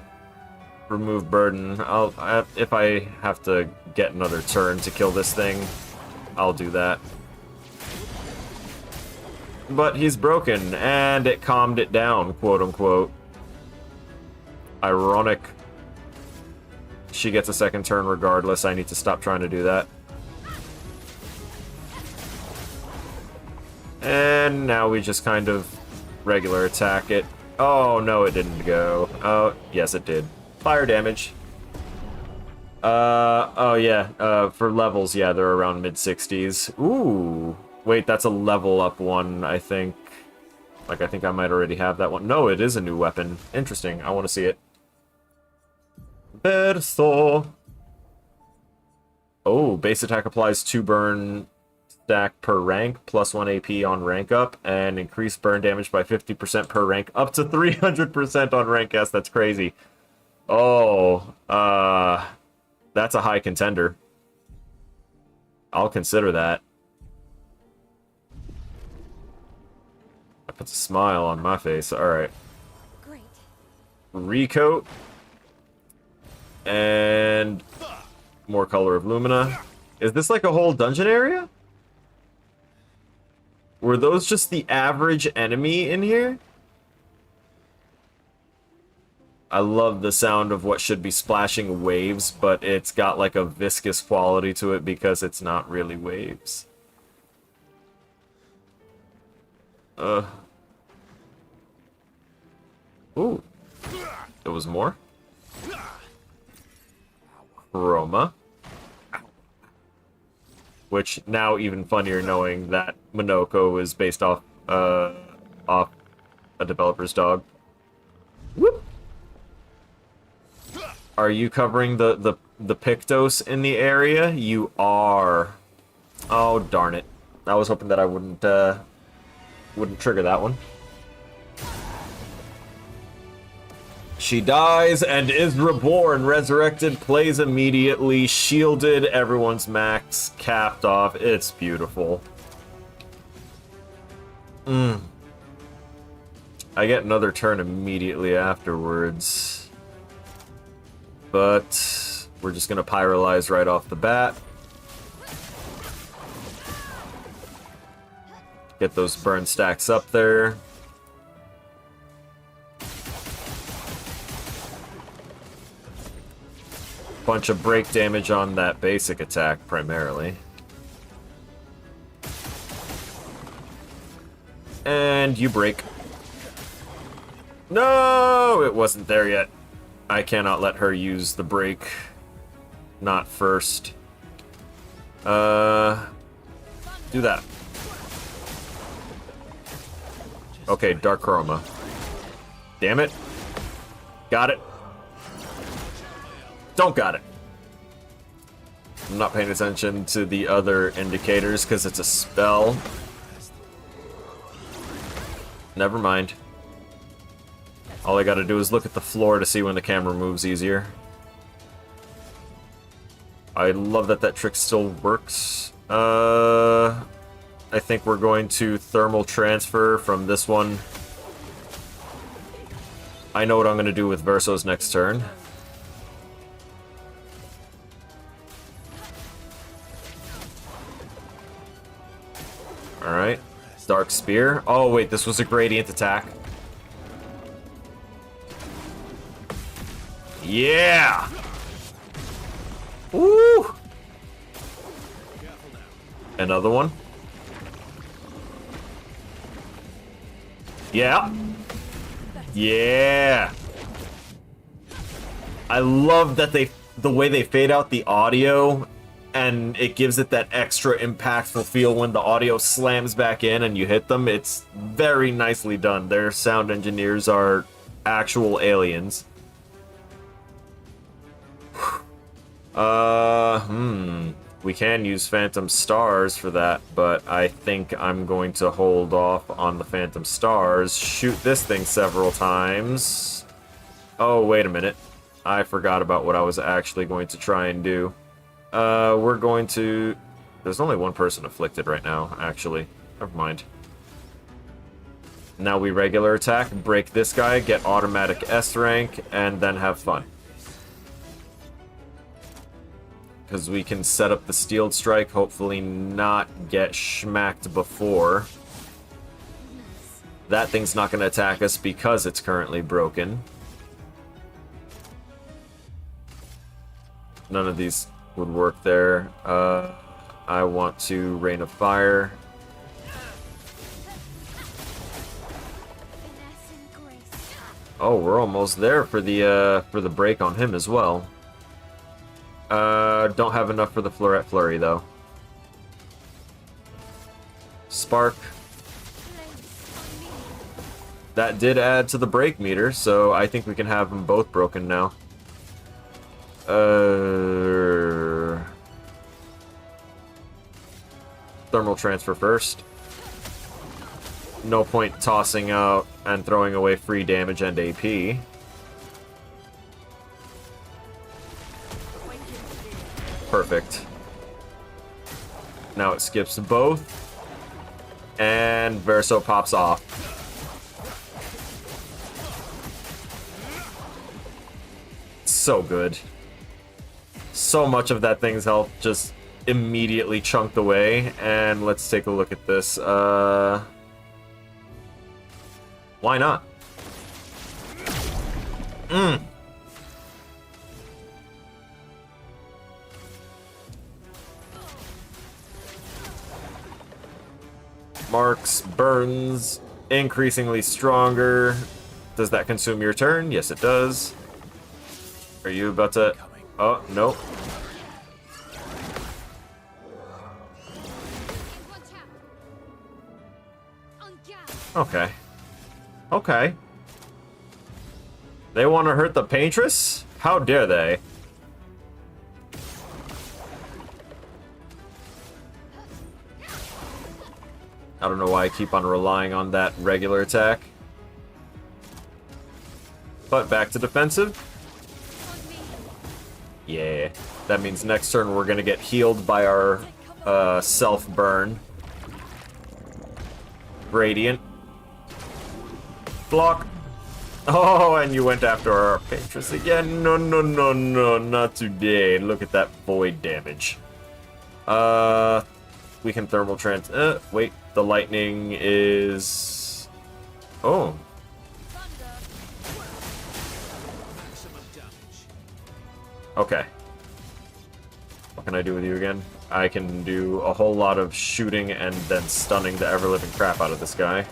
remove burden. If I have to get another turn to kill this thing, I'll do that. But he's broken, and it calmed it down, quote-unquote. Ironic. She gets a second turn regardless. I need to stop trying to do that. And now we just kind of regular attack it. Oh, no, it didn't go. Oh, yes, it did. Fire damage. Oh, yeah. For levels, yeah, they're around mid-60s. Ooh. Wait, that's a level up one, I think. Like, I think I might already have that one. No, it is a new weapon. Interesting. I want to see it. Verso. Oh, base attack applies 2 burn stack per rank, plus 1 AP on rank up, and increase burn damage by 50% per rank, up to 300% on rank S. That's crazy. Oh, that's a high contender. I'll consider that. That puts a smile on my face. Alright. Great. Recoat. And more Color of Lumina. Is this like a whole dungeon area? Were those just the average enemy in here? I love the sound of what should be splashing waves, but it's got like a viscous quality to it because it's not really waves. Ooh. There was more? Chroma. Which, now even funnier knowing that Monoko is based off a developer's dog. Whoop! Are you covering the Pictos in the area? You are. Oh, darn it. I was hoping that I wouldn't trigger that one. She dies and is reborn, resurrected, plays immediately, shielded, everyone's max, capped off. It's beautiful. I I get another turn immediately afterwards. But we're just gonna pyrolyze right off the bat. Get those burn stacks up there. Bunch of break damage on that basic attack primarily. And you break. No, it wasn't there yet. I cannot let her use the break. Not first. Do that. Okay, Dark Chroma. Damn it. Got it. Don't got it. I'm not paying attention to the other indicators because it's a spell. Never mind. All I gotta do is look at the floor to see when the camera moves easier. I love that that trick still works. I think we're going to thermal transfer from this one. I know what I'm gonna do with Verso's next turn. Alright. Dark Spear. Oh, wait, this was a gradient attack. Yeah! Woo! Another one. Yeah. Yeah. I love that the way they fade out the audio, and it gives it that extra impactful feel when the audio slams back in and you hit them. It's very nicely done. Their sound engineers are actual aliens. We can use Phantom Stars for that, but I think I'm going to hold off on the Phantom Stars. Shoot this thing several times. Oh, wait a minute. I forgot about what I was actually going to try and do. We're going to... There's only one person afflicted right now, actually. Never mind. Now we regular attack, break this guy, get automatic S rank, and then have fun. Because we can set up the Steeled Strike, hopefully not get schmacked before. That thing's not going to attack us because it's currently broken. None of these would work there. I want to Rain of Fire. Oh, we're almost there for the break on him as well. Don't have enough for the Floret Flurry, though. Spark. That did add to the break meter, so I think we can have them both broken now. Thermal transfer first. No point tossing out and throwing away free damage and AP. Perfect. Now it skips both. And Verso pops off. So good. So much of that thing's health just immediately chunked away. And let's take a look at this. Why not? Marks, burns, increasingly stronger. Does that consume your turn? Yes, it does. Are you about to... Oh, no. Okay. Okay. They want to hurt the Paintress? How dare they? I don't know why I keep on relying on that regular attack. But back to defensive. Yeah. That means next turn we're going to get healed by our self-burn. Radiant. Block. Oh, and you went after our Arcatris again. No, no, no, no, not today. Look at that void damage. We can thermal trans... wait, the lightning is... Oh. Okay. What can I do with you again? I can do a whole lot of shooting and then stunning the ever-living crap out of this guy.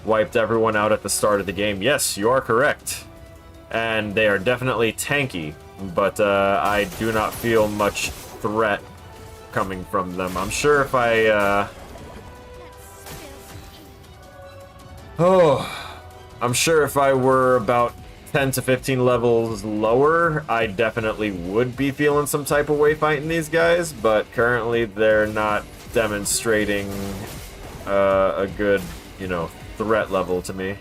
Wiped everyone out at the start of the game. Yes, you are correct. And they are definitely tanky, but I do not feel much threat coming from them. I'm sure if I, I'm sure if I were about 10 to 15 levels lower, I definitely would be feeling some type of way fighting these guys, but currently they're not demonstrating a good, you know, threat level to me.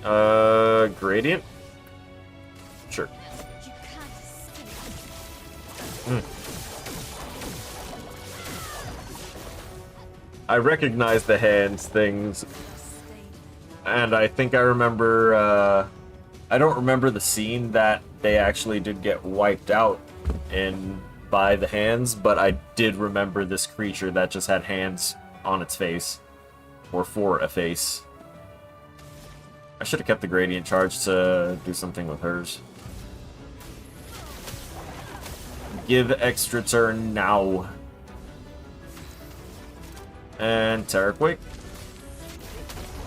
Gradient? Sure. I recognize the hands things, and I think I remember, I don't remember the scene that they actually did get wiped out by the hands, but I did remember this creature that just had hands on its face, or for a face. I should have kept the gradient charge to do something with hers. Give extra turn now. And Terraquake.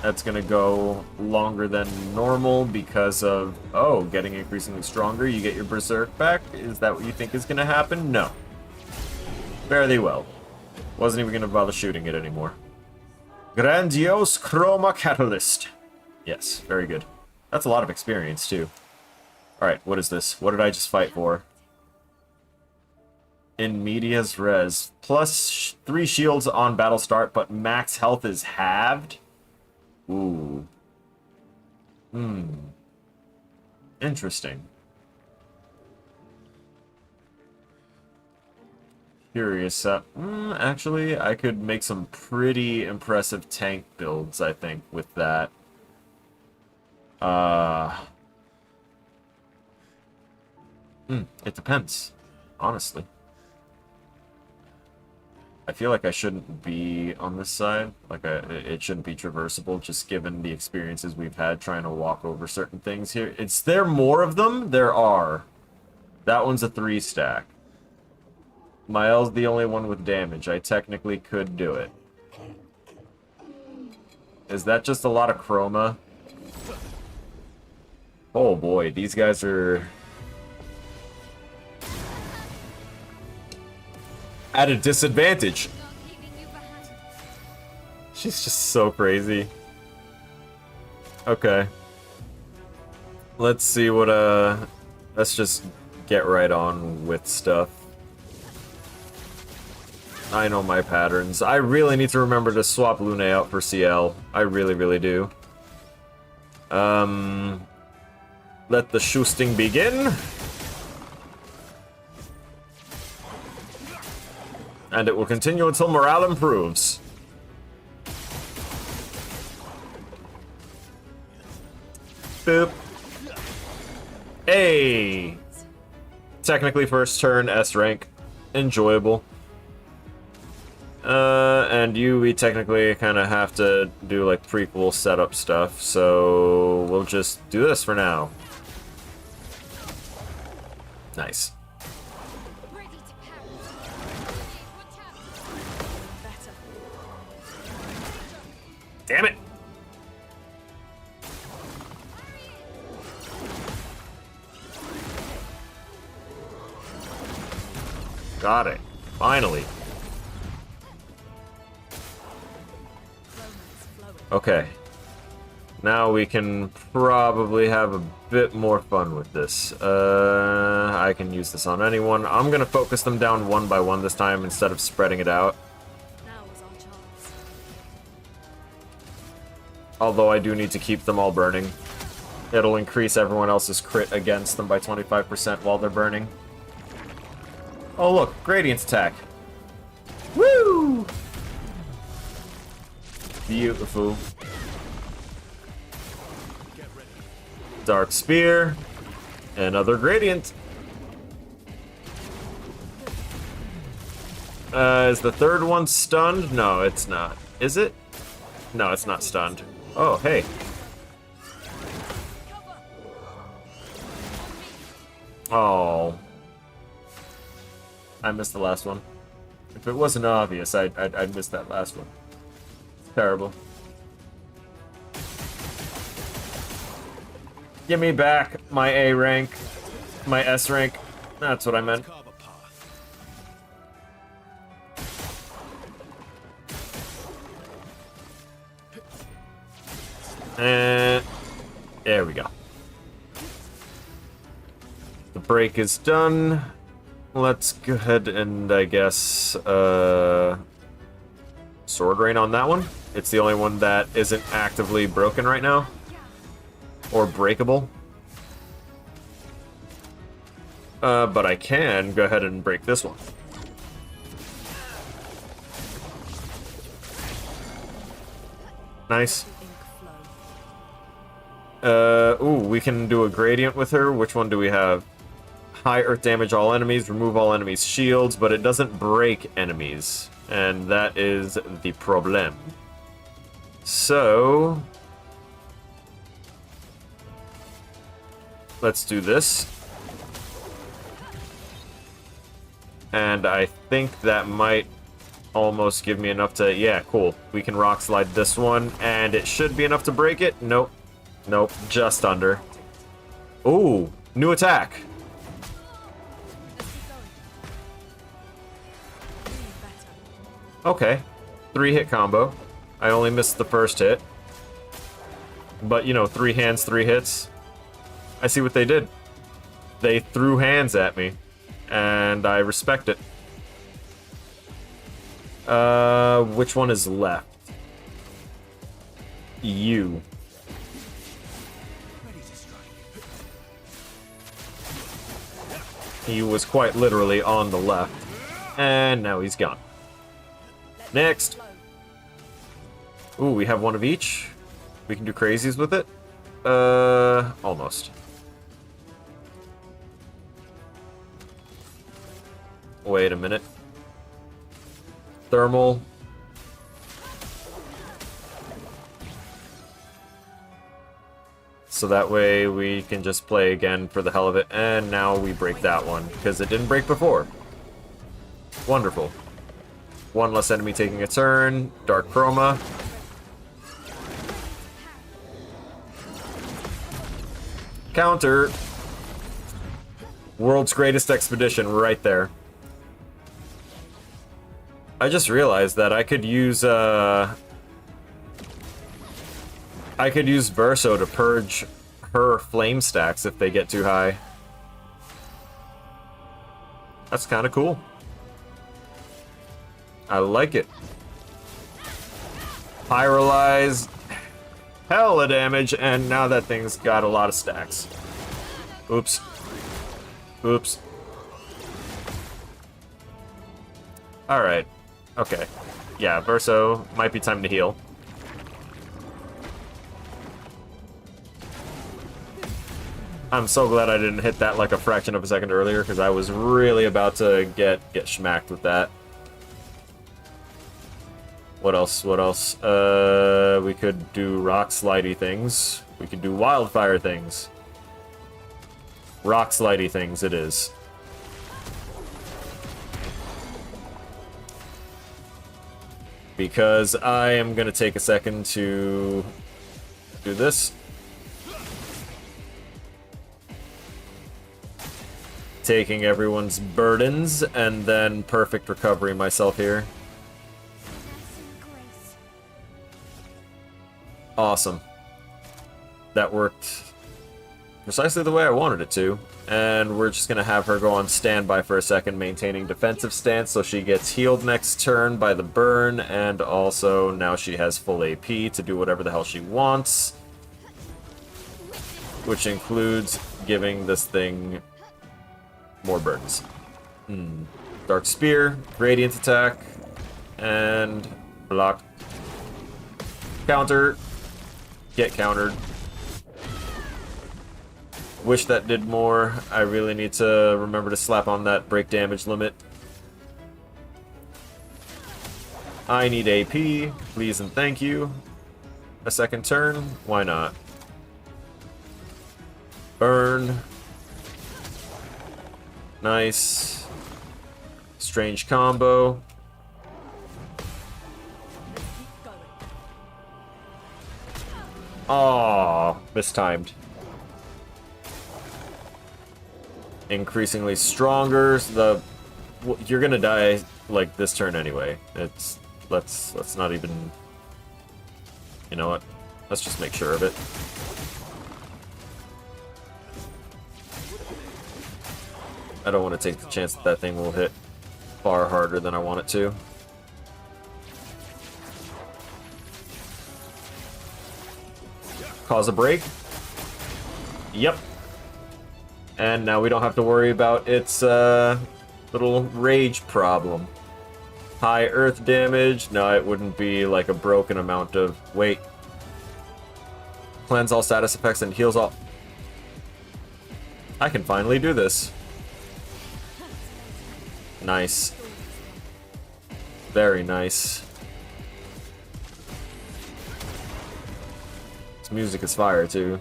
That's gonna go longer than normal because of, oh, getting increasingly stronger. You get your Berserk back. Is that what you think is gonna happen? No. Fare thee well. Wasn't even gonna bother shooting it anymore. Grandiose Chroma Catalyst. Yes, very good. That's a lot of experience, too. Alright, what is this? What did I just fight for? In medias res. Plus 3 shields on battle start, but max health is halved? Ooh. Interesting. Curious. Actually, I could make some pretty impressive tank builds, I think, with that. It depends, honestly. I feel like I shouldn't be on this side. Like, it shouldn't be traversable, just given the experiences we've had trying to walk over certain things here. Is there more of them? There are. That one's a 3-stack. Mael's the only one with damage. I technically could do it. Is that just a lot of chroma? Oh boy, these guys are at a disadvantage. She's just so crazy. Okay. Let's see what, let's just get right on with stuff. I know my patterns. I really need to remember to swap Lune out for CL. I really, really do. Let the shoosting begin. And it will continue until morale improves. Boop. Hey! Technically first turn, S rank. Enjoyable. And we technically kind of have to do, like, prequel setup stuff, so we'll just do this for now. Nice. Damn it! Got it. Finally. Okay. Now we can probably have a bit more fun with this. I can use this on anyone. I'm gonna focus them down one by one this time instead of spreading it out. Although I do need to keep them all burning. It'll increase everyone else's crit against them by 25% while they're burning. Oh look, Gradient's attack. Woo! Beautiful. Dark Spear. Another Gradient. Is the third one stunned? No, it's not. Is it? No, it's not stunned. Oh, hey. Oh. I missed the last one. If it wasn't obvious, I'd miss that last one. It's terrible. Give me back my A rank. My S rank. That's what I meant. And there we go. The break is done. Let's go ahead and, I guess, Sword Rain on that one. It's the only one that isn't actively broken right now. Or breakable. But I can go ahead and break this one. Nice. Ooh, we can do a gradient with her. Which one do we have? High earth damage all enemies, remove all enemies' shields, but it doesn't break enemies. And that is the problem. So... let's do this. And I think that might almost give me enough to... yeah, cool. We can rock slide this one, and it should be enough to break it. Nope. Nope, just under. Ooh, new attack. Okay, 3-hit combo. I only missed the first hit. But, you know, 3 hands, 3 hits. I see what they did. They threw hands at me. And I respect it. Which one is left? You. He was quite literally on the left. And now he's gone. Next. Ooh, we have one of each. We can do crazies with it. Almost. Wait a minute. Thermal. So that way we can just play again for the hell of it. And now we break that one, because it didn't break before. Wonderful. One less enemy taking a turn. Dark Chroma. Counter. World's greatest expedition right there. I just realized that I could use Verso to purge her flame stacks if they get too high. That's kind of cool. I like it. Pyrolyze. Hella damage, and now that thing's got a lot of stacks. Oops. Oops. Alright. Okay. Yeah, Verso, might be time to heal. I'm so glad I didn't hit that like a fraction of a second earlier, because I was really about to get schmacked with that. What else? What else? We could do rock slidey things. We could do wildfire things. Rock slidey things it is. Because I am gonna take a second to do this. Taking everyone's burdens, and then perfect recovery myself here. Awesome. That worked precisely the way I wanted it to. And we're just going to have her go on standby for a second, maintaining defensive stance, so she gets healed next turn by the burn, and also now she has full AP to do whatever the hell she wants. Which includes giving this thing more burdens. Dark Spear, Radiant Attack, and block. Counter. Get countered. Wish that did more. I really need to remember to slap on that break damage limit. I need AP, please and thank you. A second turn? Why not? Burn. Nice. Strange combo. Oh, mistimed. Increasingly stronger. You're gonna die like this turn anyway. Let's not even. You know what? Let's just make sure of it. I don't want to take the chance that that thing will hit far harder than I want it to. Cause a break. Yep. And now we don't have to worry about its little rage problem. High earth damage. No, it wouldn't be like a broken amount of weight. Cleanse all status effects and heals all. I can finally do this. Nice. Very nice. This music is fire too.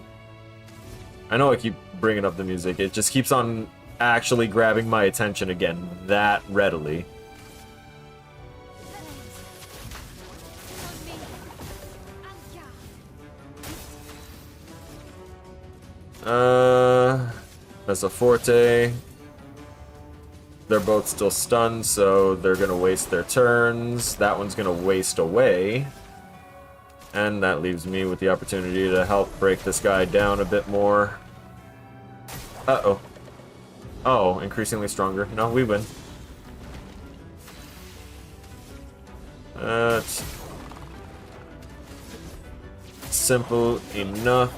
I know I keep bringing up the music. It just keeps on actually grabbing my attention again that readily. That's a Forte. They're both still stunned, so they're gonna waste their turns. That one's gonna waste away. And that leaves me with the opportunity to help break this guy down a bit more. Uh-oh. Oh, increasingly stronger. No, we win. That's simple enough.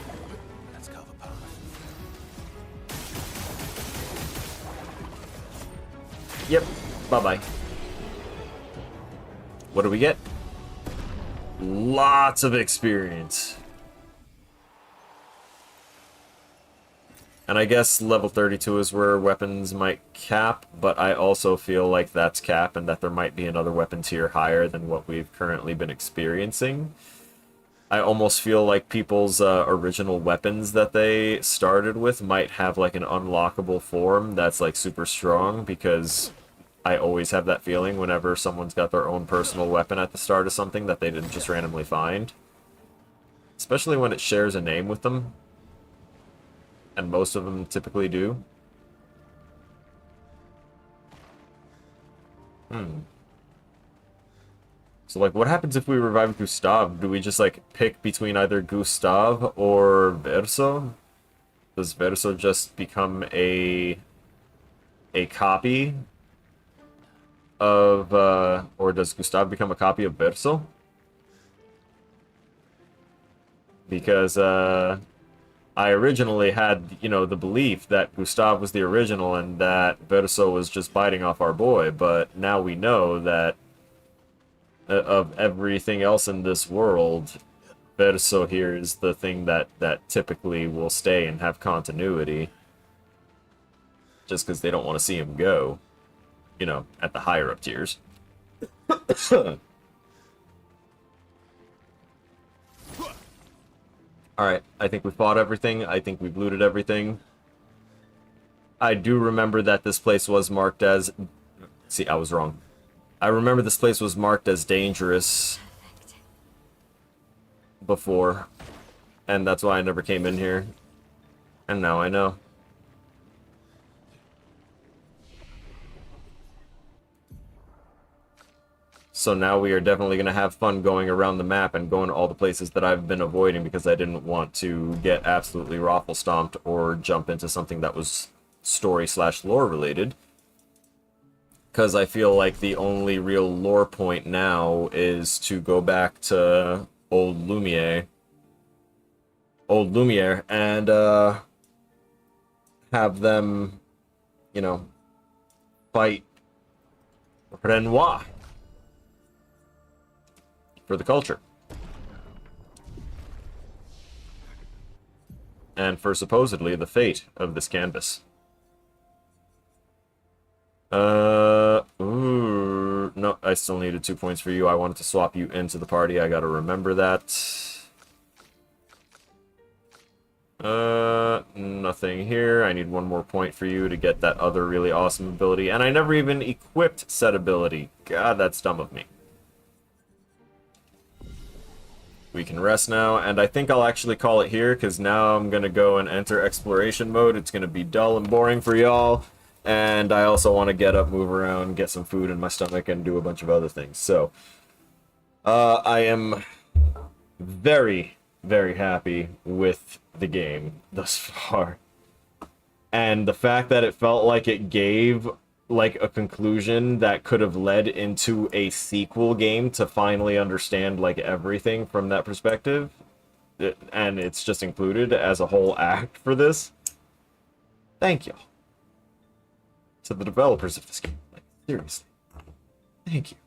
Yep. Bye-bye. What do we get? Lots of experience. And I guess level 32 is where weapons might cap, but I also feel like that's cap and that there might be another weapon tier higher than what we've currently been experiencing. I almost feel like people's original weapons that they started with might have like an unlockable form that's like super strong, because I always have that feeling whenever someone's got their own personal weapon at the start of something that they didn't just randomly find. Especially when it shares a name with them. And most of them typically do. So, like, what happens if we revive Gustav? Do we just, like, pick between either Gustav or Verso? Does Verso just become a copy of, or does Gustav become a copy of Verso? Because, I originally had, you know, the belief that Gustav was the original and that Verso was just biting off our boy, but now we know that of everything else in this world, Verso here is the thing that typically will stay and have continuity. Just because they don't want to see him go, you know, at the higher up tiers. Alright, I think we fought everything. I think we've looted everything. I do remember that this place was marked as... See, I was wrong. I remember this place was marked as dangerous before, and that's why I never came in here. And now I know. So now we are definitely going to have fun going around the map and going to all the places that I've been avoiding because I didn't want to get absolutely raffle stomped or jump into something that was story/lore related. Because I feel like the only real lore point now is to go back to Old Lumiere. And have them, you know, fight Renoir for the culture. and for supposedly the fate of this canvas. Ooh, no, I still needed 2 points for you. I wanted to swap you into the party. I gotta remember that. Nothing here. I need 1 more point for you to get that other really awesome ability. And I never even equipped said ability. God, that's dumb of me. We can rest now, and I think I'll actually call it here, because now I'm going to go and enter exploration mode. It's going to be dull and boring for y'all, and I also want to get up, move around, get some food in my stomach, and do a bunch of other things. So, I am very, very happy with the game thus far. And the fact that it felt like it gave like a conclusion that could have led into a sequel game to finally understand like everything from that perspective, and it's just included as a whole act for this. Thank you to the developers of this game. Like, seriously, thank you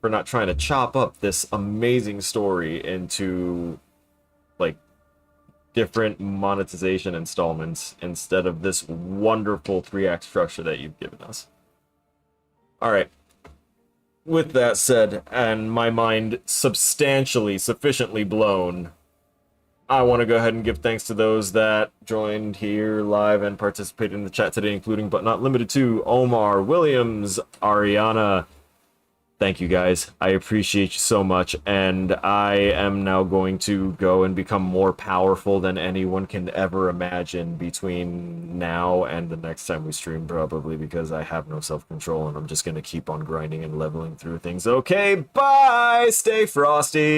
for not trying to chop up this amazing story into like different monetization installments instead of this wonderful 3-act structure that you've given us. Alright. With that said, and my mind sufficiently blown, I want to go ahead and give thanks to those that joined here live and participated in the chat today, including but not limited to Omar, Williams, Ariana. Thank you guys. I appreciate you so much, and I am now going to go and become more powerful than anyone can ever imagine between now and the next time we stream, probably, because I have no self-control and I'm just going to keep on grinding and leveling through things. Okay, bye! Stay frosty!